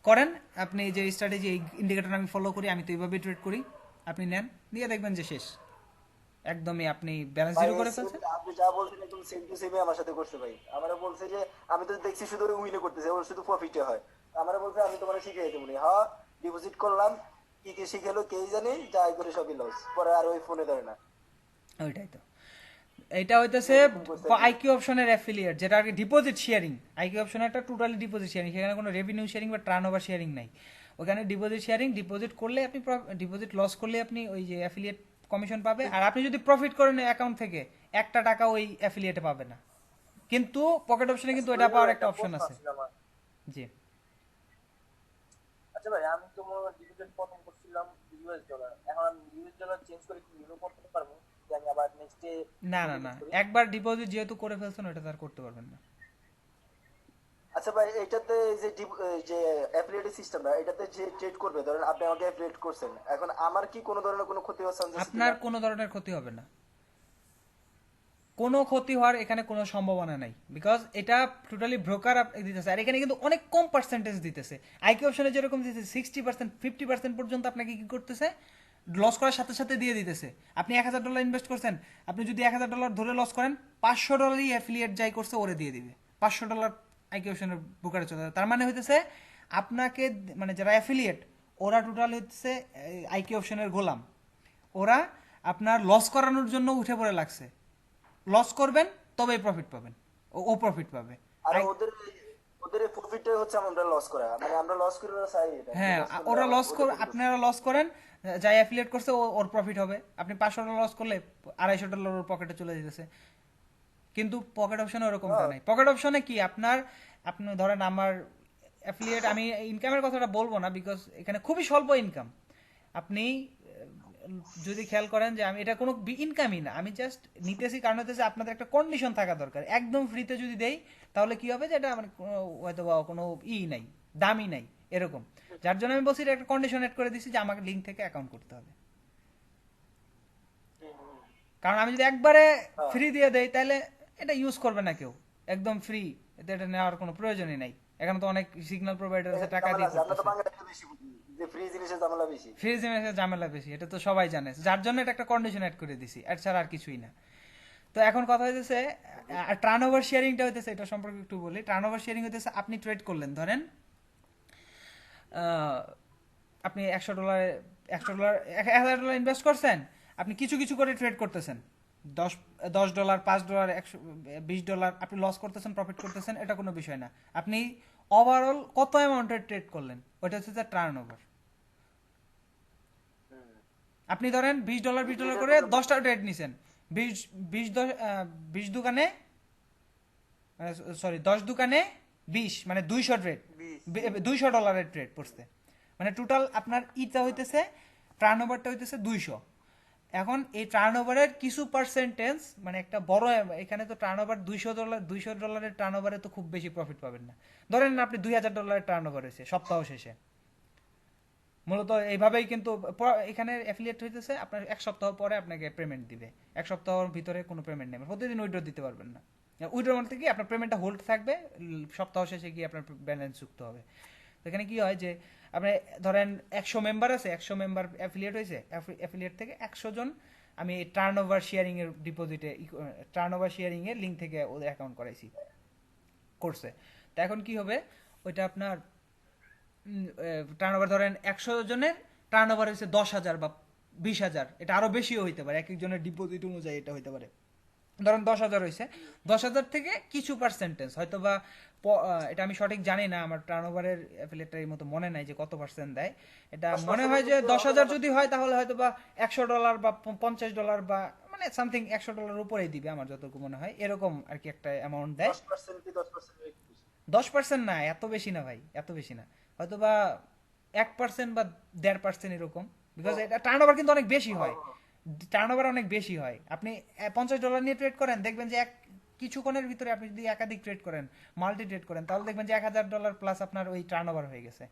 করেন, আপনি যে স্ট্র্যাটেজি ইন্ডিকেটর আমি ফলো করি, আমি তো এইভাবে ট্রেড করি, আপনি নেন, দিয়ে দেখবেন যে শেষ, একদমই আপনি ব্যালেন্স ভাই জিরো করে ফেলছেন। আপনি যা বলছেন একদম সেম টু সেমই আমার সাথে করছে ভাই। আমারও বলছে যে আমি তো দেখছি শুধু উইনে করতেছে, ওর শুধু প্রফিটে হয়। আমারও বলছে আমি তোমার শিখিয়ে দেবো, হ্যাঁ ডিপোজিট করলাম, কি কি শিখেলো কে জানে, যাই করে সবই লস, পরে আর ওই ফোনে ধরে না। ওইটাই তো, এটা হইতেছে আইকিউ অপশনের অ্যাফিলিয়েট, যেটা আর কি ডিপোজিট শেয়ারিং। আইকিউ অপশন একটা টোটালি ডিপোজিট শেয়ারিং, সেখানে কোনো রেভিনিউ শেয়ারিং বা টার্ন ওভার শেয়ারিং নাই। ওখানে ডিপোজিট শেয়ারিং, ডিপোজিট করলে আপনি ডিপোজিট লস করলে আপনি ওই যে অ্যাফিলিয়েট কমিশন পাবে, আর আপনি যদি প্রফিট করেন অ্যাকাউন্ট থেকে একটা টাকা ওই অ্যাফিলিয়েটে পাবে না। কিন্তু পকেট অপশনে কিন্তু এটা পাওয়ার একটা অপশন আছে। জি আচ্ছা ভাই, আমি তো মনে হয় ডিপোজিট প্রথম করছিলাম ইউএস ডলার, এখন আমি ইউএস ডলার চেঞ্জ করে কি ইউরো করতে পারবো, যে আমি আবার নেক্সট ডে? না না না, একবার ডিপোজিট যেহেতু করে ফেলছেন ওটা তার করতে পারবেন না। আচ্ছা ভাই, এটাতে যে অ্যাফিলিয়েট সিস্টেমটা, এটাতে যে ট্রেড করবে, ধরেন আপনি আমাকে অ্যাফিলিয়েট করছেন, এখন আমার কি কোনো ধরনের কোনো ক্ষতি হচ্ছে? আপনার কোনো ধরনের ক্ষতি হবে না, কোনো ক্ষতি হওয়ার এখানে কোনো সম্ভাবনা নাই, বিকজ এটা টোটালি ব্রোকার দিতেছে, আর এখানে কিন্তু অনেক কম পার্সেন্টেজ দিতেছে। আইকিউ অপশনে যেরকম দিতেছে 60%, 50% পর্যন্ত আপনাকে কি করতেছে, লস করার সাথে সাথে দিয়ে দিতেছে। আপনি $1000 ইনভেস্ট করছেন, আপনি যদি $1000 ধরে লস করেন, $500 অ্যাফিলিয়েট যাই করছে ওরে দিয়ে দিবে, $500 আইকিউ অপশনের ব্রোকারে চলে যাবে। তার মানে হইতেছে আপনাকে, মানে যারা অ্যাফিলিয়েট ওরা টোটাল হচ্ছে আইকিউ অপশনের গোলাম, ওরা আপনার লস করানোর জন্য উঠে পড়ে লাগছে। লস করবেন তবেই প্রফিট পাবেন, ও প্রফিট পাবে। আর ওদের ওদের প্রফিটটা হচ্ছে আমরা লস করা, মানে আমরা লস করে ওরা চাই এটা। হ্যাঁ, ওরা লস করে, আপনারা লস করেন, যাই অ্যাফিলিয়েট করছে ওর প্রফিট হবে। আপনি $500 লস করলে $250 ওর পকেটে চলে যেতেছে। কিন্তু পকেট অপশনে ওরকমটা নাই। পকেট অপশনে কি আপনি ধরেন আমার অ্যাফিলিয়েট, আমি ইনকামের কথাটা বলবো না বিকজ এখানে খুবই স্বল্প ইনকাম। আপনি যদি খেয়াল করেন যে আমি এটা কোনো ইনকামই না, আমি জাস্ট নিতেছি, কারণ হতেছে আপনাদের একটা কন্ডিশন থাকা দরকার। একদম ফ্রিতে যদি দেই তাহলে কি হবে যে এটা মানে হয়তো বা কোনো নাই, দামই নাই এরকম। যার জন্য আমি বলছি একটা কন্ডিশন এড করে দিছি যে আমাকে লিঙ্ক থেকে অ্যাকাউন্ট করতে হবে। কারণ আমি যদি একবারে ফ্রি দিয়ে দেই তাহলে এটা ইউজ করবে না কেউ, একদম ফ্রি, এতে এটা নেওয়ার কোনো প্রয়োজনই নাই। এখানে তো অনেক সিগন্যাল প্রোভাইডার আছে টাকা দিয়ে আমরা তো করতেছে। বাংলাদেশে বেশি বুঝি যে ফ্রি জিনিসের ঝামেলা বেশি। ফ্রি জিনিসের ঝামেলা বেশি, এটা তো সবাই জানে, যার জন্য এটা একটা কন্ডিশন অ্যাড করে দিছি, এর ছাড়া আর কিছুই না। তো এখন কথা হইতেছে টার্ন ওভার শেয়ারিংটা হইতেছে, এটা সম্পর্কে একটু বলি। টার্ন ওভার শেয়ারিং হইতেছে আপনি ট্রেড করলেন, ধরেন আপনি $100 ইনভেস্ট করছেন, আপনি কিছু কিছু করে ট্রেড করতেছেন, $10, $5, $20 আপনি লস করতেছেন, প্রফিট করতেছেন, এটা কোনো বিষয় না। আপনি ওভারঅল কত অ্যামাউন্টের ট্রেড করলেন, ওইটা হচ্ছে টার্ন ওভার। আপনি ধরেন $20 করে 10টা ট্রেড নিছেন, 20 দোকানে, সরি 10 দোকানে 20, মানে 200 ট্রেড, $200 ট্রেড পড়ছে, মানে টোটাল আপনার ইটা হইতেছে টার্ন ওভারটা হইতেছে 200। এখন এই টার্ন ওভারের কিছু পার্সেন্টেজ, মানে একটা বড়, এখানে তো টার্ন ওভার $200 টার্ন ওভারে তো খুব বেশি প্রফিট পাবেন না। ধরেন আপনি $2000 টার্ন ওভার হয়েছে সপ্তাহ শেষে, মূলত এইভাবেই কিন্তু এখানে অ্যাফিলিয়েট হইতেছে। আপনার 1 সপ্তাহ পরে আপনাকে পেমেন্ট দিবে, 1 সপ্তাহের ভিতরে কোনো পেমেন্ট নেই, প্রতিদিন উইথড্র দিতে পারবেন না, উইথড্র মানে কি আপনার পেমেন্টটা হোল্ড থাকবে, সপ্তাহ শেষে গিয়ে আপনার ব্যালেন্স যুক্ত হবে। তো এখানে কি হয় যে আপনি ধরেন 100 মেম্বার আছে, 100 মেম্বার অ্যাফিলিয়েট হয়েছে, অ্যাফিলিয়েট থেকে 100 জন আমি টার্ন ওভার শেয়ারিং এর ডিপোজিটে টার্ন ওভার শেয়ারিং এর লিঙ্ক থেকে ওদের অ্যাকাউন্ট করাইছি করছে। তো এখন কি হবে, ওইটা আপনার টার্ন ওভার ধরেন 100 জনের টার্ন ওভার হয়েছে 10,000 বা 20,000, এটা আরো বেশিও হইতে পারে, এক একজনের ডিপোজিট অনুযায়ী এটা হইতে পারে। ধরেন 10,000 হয়েছে, 10,000 থেকে কিছু পার্সেন্টেজ হয়তো বা এটা আমি সঠিক জানি না, আমার টার্ন ওভারের অ্যাফিলিয়েটের মতো মনে নাই যে কত পার্সেন্ট দেয়। এটা মনে হয় যে 10,000 যদি হয় তাহলে হয়তো বা $100 বা $50 বা মানে সামথিং $100 উপরেই দিবে আমার যতটুকু মনে হয়, এরকম আর কি একটা অ্যামাউন্ট দেয়। 10% কি 10% 10% না, এত বেশি না ভাই, এত বেশি না, হয়তো বা 1% বা 1.5% এরকম, বিকজ এটা টার্ন ওভার কিন্তু অনেক বেশি হয়, টার্ন ওভার অনেক বেশি হয়। আপনি $50 নিয়ে ট্রেড করেন, দেখবেন যে কিছুক্ষণের ভিতরে আপনি যদি একাধিক ট্রেড করেন, মাল্টি ট্রেড করেন, তাহলে দেখবেন যে $1,000 প্লাস আপনার ওই টার্ন ওভার হয়ে গেছে।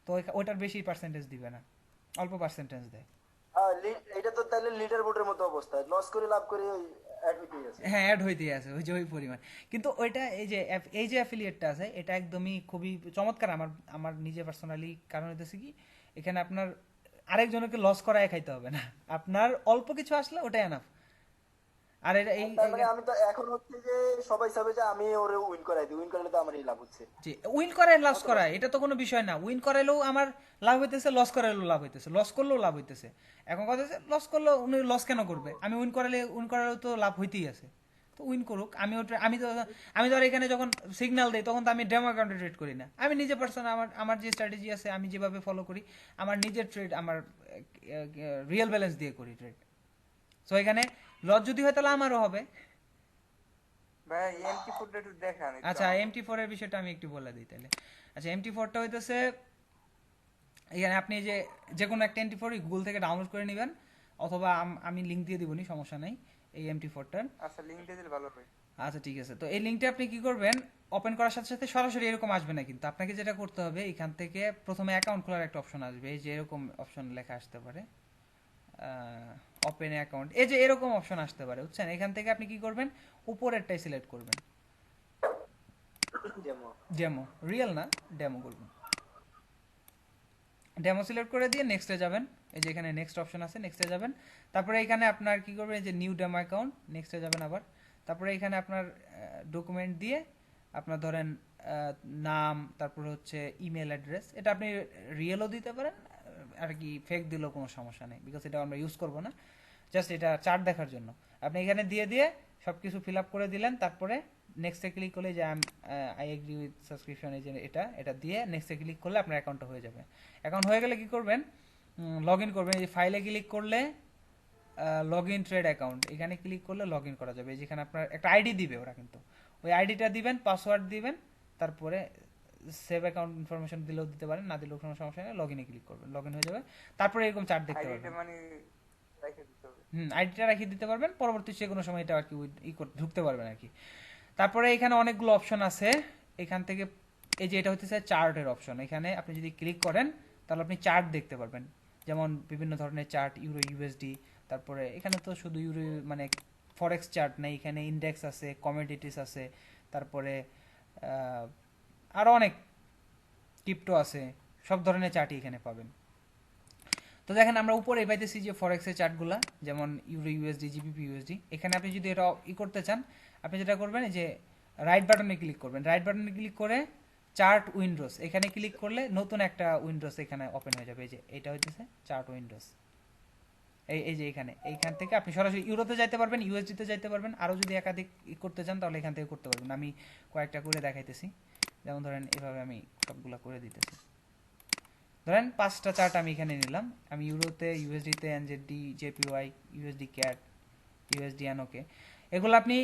তো ওইটার বেশি পার্সেন্টেজ দিবে না, অল্প পার্সেন্টেজ দেয়। এটা তো তাহলে লিডার বোর্ডের মতো অবস্থা, লস করে লাভ করে অ্যাড হইতেই আছে। হ্যাঁ, অ্যাড হইতেই আছে ওই যে ওই পরিমাণ। কিন্তু ওইটা এই যে অ্যাফিলিয়েটটা আছে, এটা একদমই খুবই চমৎকার আমার আমার নিজে পার্সোনালি। কারণ হইতেছে কি, এখানে আপনার আরেকজনকে লস করায় খাইতে হবে না, আপনার অল্প কিছু আসলে ওটাই এনাফ। আর এটা তার মানে আমি তো এখন হচ্ছে যে সবাই চাবে যে আমি ওরে উইন করাই দিই, উইন করলে তো আমারই লাভ হচ্ছে। উইন করায় লস করায় এটা তো কোনো বিষয় না, উইন করাইলেও আমার লাভ হইতেছে, লস করাইলেও লাভ হইতেছে, লস করলেও লাভ হইতেছে। এখন কথা হচ্ছে লস করলেও উনি লস কেন করবে, আমি উইন করালেও তো লাভ হইতেই আছে। তো উইন করুক, আমি তো আর এখানে যখন সিগন্যাল দেই তখন তো আমি ডেমো অ্যাকাউন্টে ট্রেড করি না, আমি নিজে পার্সোনাল আমার যে স্ট্র্যাটেজি আছে আমি যেভাবে ফলো করি, আমার নিজের ট্রেড আমার রিয়েল ব্যালেন্স দিয়ে করি ট্রেড। সো এখানে লস যদি হয় তাহলে আমারও হবে। ভাই MT4 একটু দেখান একটু আচ্ছা, আমাকে। MT4 এর বিষয়টা আমি একটু বলে দিই তাহলে। আচ্ছা, MT4টা হইতেছে এখানে আপনি যে কোনো একটা MT4 গুগল থেকে ডাউনলোড করে নেবেন, অথবা আমি লিংক দিয়ে দিবনি, সমস্যা নাই এই MT4টার। আচ্ছা লিংক দিয়ে দিলে ভালো হয়। আচ্ছা ঠিক আছে, তো এই লিঙ্কটা আপনি কি করবেন, ওপেন করার সাথে সাথে সরাসরি এরকম আসবে না, কিন্তু আপনাকে যেটা করতে হবে এখান থেকে প্রথমে অ্যাকাউন্ট খোলার একটা অপশন আসবে, এই যে এরকম অপশন লেখা আসতে পারে, ওপেন অ্যাকাউন্ট, এই যে এরকম অপশন আসতে পারে, বুঝছেন? এখান থেকে আপনি কি করবেন, উপরেরটাই সিলেক্ট করবেন, ডেমো, রিয়েল না, ডেমো করবেন। ডেমো সিলেক্ট করে দিয়ে নেক্সটে যাবেন, এই যে এখানে নেক্সট অপশন আছে, নেক্সটে যাবেন। তারপরে এখানে আপনার কি করবেন, এই যে নিউ ডেমো অ্যাকাউন্ট, নেক্সটে যাবেন আবার। তারপরে এখানে আপনার ডকুমেন্ট দিয়ে আপনার ধরেন নাম, তারপর হচ্ছে ইমেল অ্যাড্রেস, এটা আপনি রিয়েলও দিতে পারেন, আর কি ফেক দিলেও কোনো সমস্যা নেই, বিকজ এটা আমরা ইউজ করবো না, জাস্ট এটা চার্ট দেখার জন্য। আপনি এখানে দিয়ে সব কিছু ফিল আপ করে দিলেন, তারপরে নেক্সটে ক্লিক করলে যে আই এগ্রি উইথ সাবস্ক্রিপশন, এই যে এটা দিয়ে নেক্সটে ক্লিক করলে আপনার অ্যাকাউন্টটা হয়ে যাবে। অ্যাকাউন্ট হয়ে গেলে কি করবেন, লগ ইন করবেন, এই যে ফাইলে ক্লিক করলে লগ ইন ট্রেড অ্যাকাউন্ট, এখানে ক্লিক করলে লগ ইন করা যাবে। যেখানে আপনার একটা আইডি দিবে ওরা, কিন্তু ওই আইডিটা দিবেন, পাসওয়ার্ড দিবেন, তারপরে সেভ অ্যাকাউন্ট ইনফরমেশন দিলেও দিতে পারেন, না দিলেও কোনো সমস্যা নেই, লগ ইনে ক্লিক করবেন, লগ ইন হয়ে যাবে। তারপরে এরকম চার্ট দেখতে আইডিটা পারবেন, মানে রেখে দিতে হবে। আইডিটা রেখে দিতে পারবেন, পরবর্তী যে কোনো সময় এটা আর কি ঢুকতে পারবেন আর কি। তারপরে এখানে অনেকগুলো অপশন আছে, এখান থেকে এই যে এটা হচ্ছে চার্টের অপশন, এখানে আপনি যদি ক্লিক করেন তাহলে আপনি চার্ট দেখতে পারবেন, যেমন বিভিন্ন ধরনের চার্ট, ইউরো, ইউএসডি, তারপরে এখানে তো শুধু ইউরো মানে ফরেক্স চার্ট নেই, এখানে ইন্ডেক্স আছে, কমোডিটিস আছে, তারপরে আরও অনেক ক্রিপ্টো আছে, সব ধরনের চার্টই এখানে পাবেন। তো দেখেন আমরা উপরে পাইতেছি যে ফরেক্সের চার্টগুলা, যেমন ইউরো, ইউএসডি, জিবিপি, ইউএসডি। এখানে আপনি যদি এটা করতে চান, আপনি যেটা করবেন যে রাইট বাটনে ক্লিক করবেন, রাইট বাটনে ক্লিক করে চার্ট উইন্ডোজ এখানে ক্লিক করলে নতুন একটা উইন্ডোজ এখানে ওপেন হয়ে যাবে। এই যে এটা হইতেছে চার্ট উইন্ডোজ, এই যে এইখান থেকে আপনি সরাসরি ইউরোতে যাইতে পারবেন, ইউএসডিতে যাইতে পারবেন, আরও যদি একাধিক করতে চান তাহলে এখান থেকে করতে পারবেন। আমি কয়েকটা করে দেখাইতেছি, যেমন ধরেন এভাবে আমি সবগুলা করে দিতেছি। ধরেন 5টা চার্ট আমি এখানে নিলাম, আমি ইউরোতে, ইউএসডিতে, NZD, JPY, USD CAD, USD NOK, এগুলো আপনি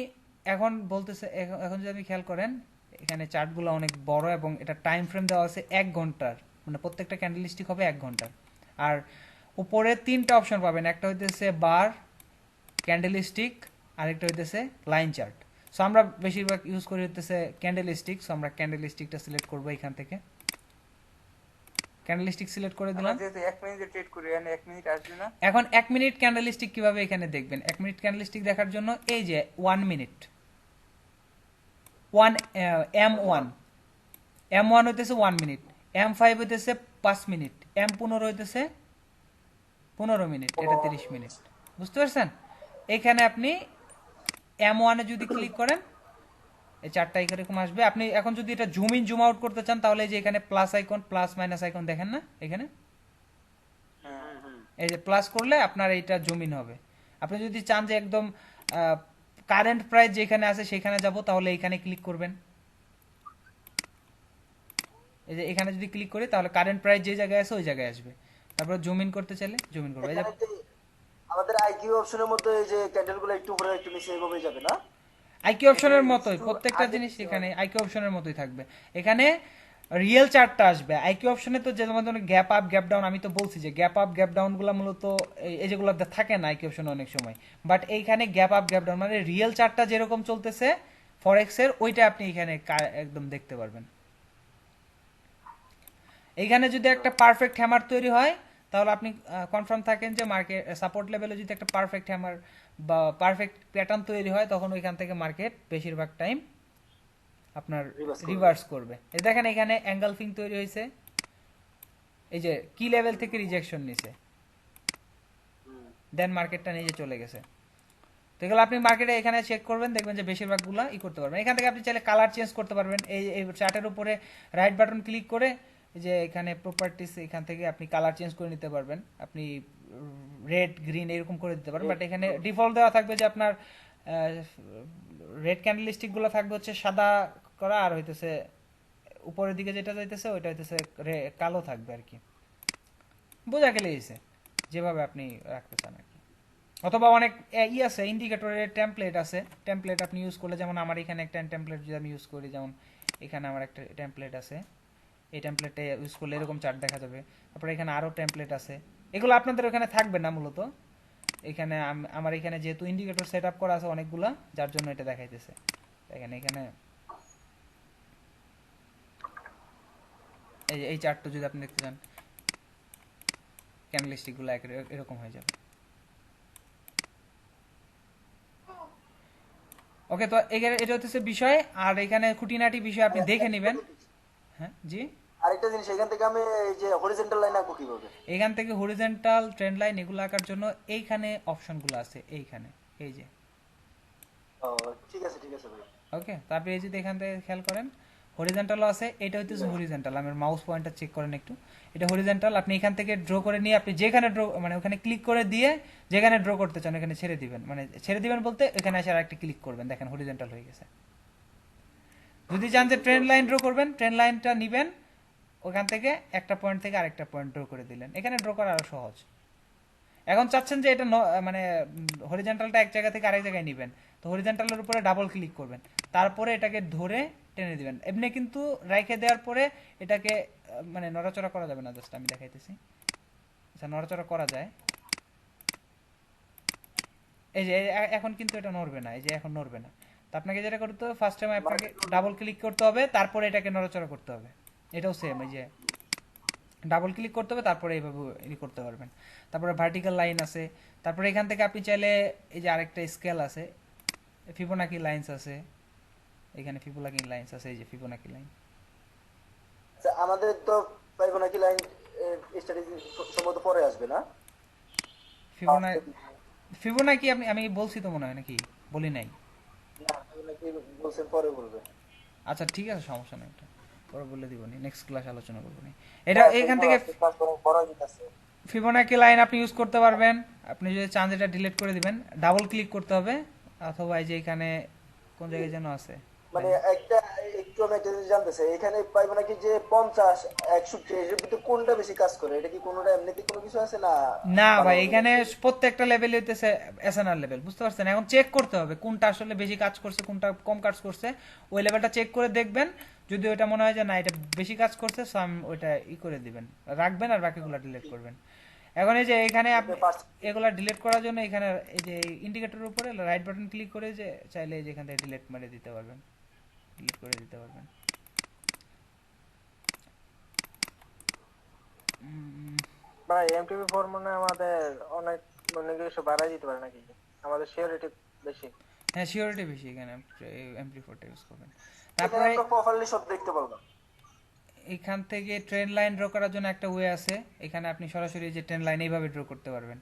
এখন বলতেছে, এখন যদি আপনি খেয়াল করেন এখানে চার্টগুলো অনেক বড়, এবং এটা টাইম ফ্রেম দেওয়া আছে 1 ঘন্টার, মানে প্রত্যেকটা ক্যান্ডেলস্টিক হবে 1 ঘন্টার। আর উপরে 3টা অপশন পাবেন, একটা হইতেছে বার, ক্যান্ডেলস্টিক, আরেকটা হইতেছে লাইন চার্ট। সো আমরা বেশিরভাগ ইউজ করি হইতেছে ক্যান্ডেলস্টিক, সো আমরা ক্যান্ডেলস্টিকটা সিলেক্ট করবো এখান থেকে, ক্যান্ডেলস্টিক সিলেক্ট করে দিলাম। যেহেতু 1 মিনিটে ট্রেড করি, মানে 1 মিনিট আসবে না। এখন 1 মিনিট ক্যান্ডেলস্টিক কিভাবে এখানে দেখবেন, 1 মিনিট ক্যান্ডেলস্টিক দেখার জন্য এই যে 1 মিনিট, M1 M1 হইতেছে 1 মিনিট, M5 হইতেছে 5 মিনিট, M15 হইতেছে 15 মিনিট, এটা 30 মিনিট। বুঝতে পারছেন? এখানে আপনি M1 এ যদি ক্লিক করেন এই চারটা এরকম আসবে। আপনি এখন যদি এটা জুম ইন জুম আউট করতে চান তাহলে এই যে এখানে plus icon plus minus icon দেখেন না এখানে, এই যে প্লাস করলে আপনার এইটা জুম ইন হবে। আপনি যদি চান যে একদম কারেন্ট প্রাইস যেখানে আছে সেখানে যাব তাহলে এখানে ক্লিক করবেন। এই যে এখানে যদি ক্লিক করি তাহলে কারেন্ট প্রাইস যে জায়গায় আছে ওই জায়গায় আসবে। তারপর জুম ইন করতে চাইলে জুম ইন করবে। এই যে এখানে যে আমাদের আইকিউ অপশনের মধ্যে এই যে ক্যান্ডেলগুলো একটু উপরে একটু নিচে এভাবে যাবে না? আইকিউ অপশনের মতোই প্রত্যেকটা জিনিস এখানে আইকিউ অপশনের মতোই থাকবে। এখানে রিয়েল চার্টটা আসবে। আইকিউ অপশনে তো যেমন গ্যাপ আপ গ্যাপ ডাউন, আমি তো বলছি যে গ্যাপ আপ গ্যাপ ডাউন গুলো মূলত এই যেগুলো থাকে না আইকিউ অপশনে অনেক সময়, বাট এইখানে গ্যাপ আপ গ্যাপ ডাউন মানে রিয়েল চার্টটা যেরকম চলতেছে ফরেক্স এর ওইটা আপনি এখানে একদম দেখতে পারবেন। এইখানে যদি একটা পারফেক্ট হ্যামার তৈরি হয় তাহলে আপনি কনফার্ম থাকেন যে মার্কেট সাপোর্ট লেভেলে যদি একটা পারফেক্ট হ্যামার বা পারফেক্ট প্যাটার্ন তৈরি হয় তখন ওইখান থেকে মার্কেট বেশিরভাগ টাইম আপনার রিভার্স করবে। এই দেখেন এখানে অ্যাঙ্গেলফিং তৈরি হয়েছে, এই যে কি লেভেল থেকে রিজেকশন নিছে, দেন মার্কেটটা নিজে চলে গেছে। তো এগুলো আপনি মার্কেটে এখানে চেক করবেন, দেখবেন যে বেশিরভাগগুলা করতে পারবেন। এখান থেকে আপনি চাইলে কালার চেঞ্জ করতে পারবেন। এই চার্টের উপরে রাইট বাটন ক্লিক করে যে এখানে প্রপার্টিস এখান থেকে আপনি কালার চেঞ্জ করে নিতে পারবেন। আপনি রেড গ্রিন এরকম করে দিতে পারবেন, বাট এখানে ডিফল্ট দেওয়া থাকবে যে আপনার রেড ক্যান্ডেলস্টিক গুলো থাকবে হচ্ছে সাদা করা, আর হইতেছে উপরের দিকে যেটা যাইতেছে ওইটা হইতেছে কালো থাকবে আর কি। বোঝা গেলে যেভাবে আপনি রাখতে চান আর কি। অথবা অনেক আছে ইন্ডিকেটরের টেমপ্লেট আছে, টেমপ্লেট আপনি ইউজ করলে, যেমন আমার এখানে একটা টেমপ্লেট যদি আমি ইউজ করি, যেমন এখানে আমার একটা টেমপ্লেট আছে, এই টেমপ্লেটে ইউজ করলে এরকম চার্ট দেখা যাবে। তারপরে এখানে আরো টেমপ্লেট আছে, এগুলো আপনাদের ওখানে থাকবে না মূলত। এখানে আমার এখানে যেহেতু ইন্ডিকেটর সেট আপ করা আছে অনেকগুলা, যার জন্য এটা দেখাইতেছে। এখানে এই চার্টটা যদি আপনি দেখতে চান ক্যান্ডেলস্টিক গুলো এরকম হয়ে যাবে। ওকে, তো এটা হচ্ছে বিষয়। আর এখানে খুঁটিনাটি বিষয় আপনি দেখে নেবেন। হ্যাঁ জি, আরেকটা জিনিস, এখান থেকে আমি এই যে হরিজন্টাল লাইন আঁকবো কিভাবে? এখান থেকে হরিজন্টাল ট্রেন্ড লাইন এগুলো আঁকার জন্য এইখানে অপশনগুলো আছে, এইখানে এই যে। ও ঠিক আছে ভাই। ওকে, তারপরে এই যদি এখান থেকে খেয়াল করেন হরিজন্টালও আছে, এটা হচ্ছে হরিজন্টাল। আমার মাউস পয়েন্টার চেক করেন একটু, এটা হরিজন্টাল। আপনি এখান থেকে ড্র করে নিয়ে আপনি যেখানে ড্র মানে ওখানে ক্লিক করে দিয়ে যেখানে ড্র করতে চান এখানে ছেড়ে দিবেন, মানে ছেড়ে দিবেন বলতে এখানে এসে আরেকটা ক্লিক করবেন, দেখেন হরিজন্টাল হয়ে গেছে। যদি চান যে ট্রেন্ড লাইন ড্র করবেন, ট্রেন্ড লাইনটা নিবেন, ওখান থেকে একটা পয়েন্ট থেকে আরেকটা পয়েন্ট ড্র করে দিলেন। এখানে ড্র করা আরো সহজ। এখন চাচ্ছেন যে এটা মানে হরিজন্টালটা এক জায়গা থেকে আরেক জায়গায় নিবেন, তো হরিজন্টালের উপরে ডাবল ক্লিক করবেন, তারপরে এটাকে ধরে টেনে দিবেন। এমনি কিন্তু রাইখে দেওয়ার পরে এটাকে মানে নড়াচড়া করা যাবে না। জাস্ট আমি দেখাইতেছি, আচ্ছা নড়াচড়া করা যায়। এই যে এখন কিন্তু এটা নড়বে না, এই যে এখন নড়বে না। তো আপনাকে যেটা করতে হবে, ফার্স্ট টাইম আপনাকে ডাবল ক্লিক করতে হবে, তারপরে এটাকে নড়াচড়া করতে হবে। এটাও সেম, এই যে ডাবল ক্লিক করতে হবে, তারপরে এইভাবে করতে পারবেন। তারপরে ভার্টিক্যাল লাইন আছে। তারপরে এখান থেকে আপনি চাইলে এই যে আরেকটা স্কেল আছে, ফিবোনাকি লাইনস আছে, এখানে ফিবোনাকি লাইনস আছে, এই যে ফিবোনাকি লাইন। আচ্ছা, আমাদের তো ফাইবোনাকি লাইন স্ট্র্যাটেজি সম্ভবত পরে আসবে না? ফিবোনাকি আমি বলছি তো মনে হয়, নাকি বলি নাই? না, ফাইবোনাকি বলছেন পরে বলবে। আচ্ছা ঠিক আছে, সমস্যা নেই, এটা পরে বলে দিবনি, নেক্সট ক্লাস আলোচনা করবো নি। এটা এখান থেকে ফিবোনাকি লাইন আপনি ইউজ করতে পারবেন। আপনি যদি চান যেটা ডিলিট করে দিবেন, ডাবল ক্লিক করতে হবে, অথবা এই যে এখানে কোন জায়গায় যেন আছে, মানে একটা একটু আমি একটা জিনিস জানতে চাই, এখানে পাইবো নাকি যে 50 61 এর ভিতরে কোনটা বেশি কাজ করে? এটা কি কোনোটা এমনিতে কোনো কিছু আছে না? না ভাই, এখানে প্রত্যেকটা লেভেল হইতেছে এসএনআর লেভেল, বুঝতে পারছেন? এখন চেক করতে হবে কোনটা আসলে বেশি কাজ করছে, কোনটা কম কাজ করছে। ওই লেভেলটা চেক করে দেখবেন, যদি ওইটা মনে হয় যে না এটা বেশি কাজ করছে, সো আমি ওইটা করে দিবেন, রাখবেন, আর বাকিগুলো ডিলিট করবেন। এখন এই যে এখানে আপনি এগুলা ডিলিট করার জন্য এখানে এই যে ইন্ডিকেটরের উপরে রাইট বাটন ক্লিক করে যে চাইলে এই যে এখান থেকে ডিলিট মেরে দিতে পারবেন, ডিলিট করে দিতে পারবেন। ভাই MTP4 মানে আমাদের অনেক কিছু বাড়াই দিতে পারে নাকি? আমাদের সিওরিটি বেশি। হ্যাঁ সিওরিটি বেশি এখানে MP4টা ইউজ করবেন। এখানে তারপরে আমরা প্রপারলি সব দেখতে পারলাম। এখান থেকে ট্রেন লাইন ড্র করার জন্য একটা ওয়ে আছে, এখানে আপনি সরাসরি যে ট্রেন লাইন এইভাবে ড্র করতে পারবেন,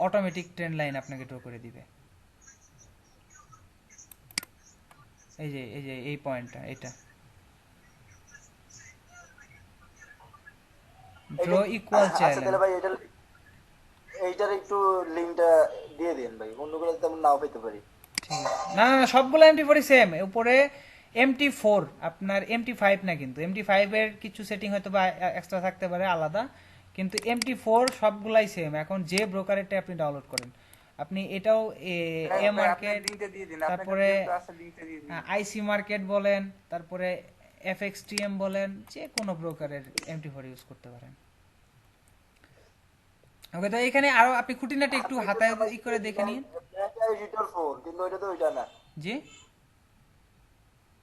অটোমেটিক ট্রেন লাইন আপনাকে ড্র করে দিবে। এই যে এই পয়েন্টটা, এটা ড্র ইকুয়াল আচ্ছা চাইলেন। তাহলে ভাই এইটার একটু লিংকটা দিয়ে দিন ভাই, অন্যগুলো তেমন নাও পেতে পারি। ঠিক আছে, না না না, সবগুলো MP4 সেম। উপরে MT4 আপনার MT5 না, কিন্তু MT5 এর কিছু সেটিং হয়তো বা এক্সট্রা থাকতে পারে আলাদা, কিন্তু MT4 সবগুলাই সেম। এখন যে ব্রোকারেরটা আপনি ডাউনলোড করেন, আপনি এটাও এ মার্কেট, লিংকটা দিয়ে দিন, তারপরে আছে লিংকটা দিয়ে দিন। আইসি মার্কেট বলেন, তারপরে FXTM বলেন, যে কোনো ব্রোকারের MT4 ইউজ করতে পারেন। ওকে, তো এখানে আরো আপনি খুঁটিনাটি একটু হাতায় ই করে দেখে নিন। মেটা এডিটর 4, কিন্তু ওইটা তো ওইটা না। জি,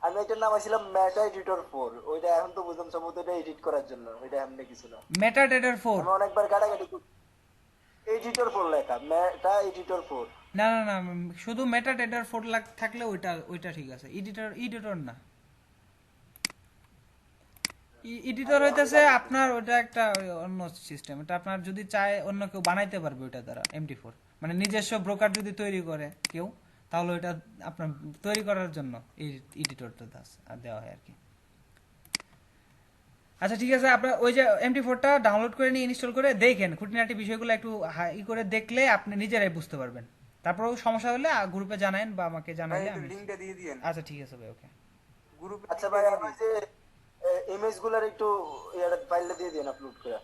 আমি এটার নাম ছিল মেটা এডিটর 4, ওইটা এখন তো বুঝলাম সম্ভবত এটা এডিট করার জন্য, ওইটা এমনি কিছু না। মেটাডেটার 4। আমি অনেকবার কাটাকাটি এডিটর 4 লেখা, মেটা এডিটর 4। না না না, শুধু মেটাডেটার 4 থাকলে ওইটা ঠিক আছে, এডিটর না। এডিটর হইতেছে আপনার ওটা একটা অন্য সিস্টেম, এটা আপনার যদি চায় অন্য কেউ বানাইতে পারবে ওইটা দ্বারা। MT4 মানে নিজস্ব ব্রোকার যদি তৈরি করে কেউ, তাহলে ওইটা আপনার তৈরি করার জন্য এই এডিটরটা দেওয়া হয় আর কি। আচ্ছা ঠিক আছে, আপনার ওই যে MT4টা ডাউনলোড করে নিয়ে ইনস্টল করে দেখেন, খুঁটিনাটি বিষয়গুলো একটু ই করে দেখলে আপনি নিজেরাই বুঝতে পারবেন। তারপরেও সমস্যা হলে গ্রুপে জানাবেন বা আমাকে ভাই জানাইলে একটু আমি। লিংকটা দিয়ে দিয়েন আচ্ছা ঠিক আছে ভাই, ওকে। গ্রুপে। আচ্ছা ভাই আমার যে ইমেজ গুলার একটু ফাইলটা দিয়ে দিন আপলোড করে।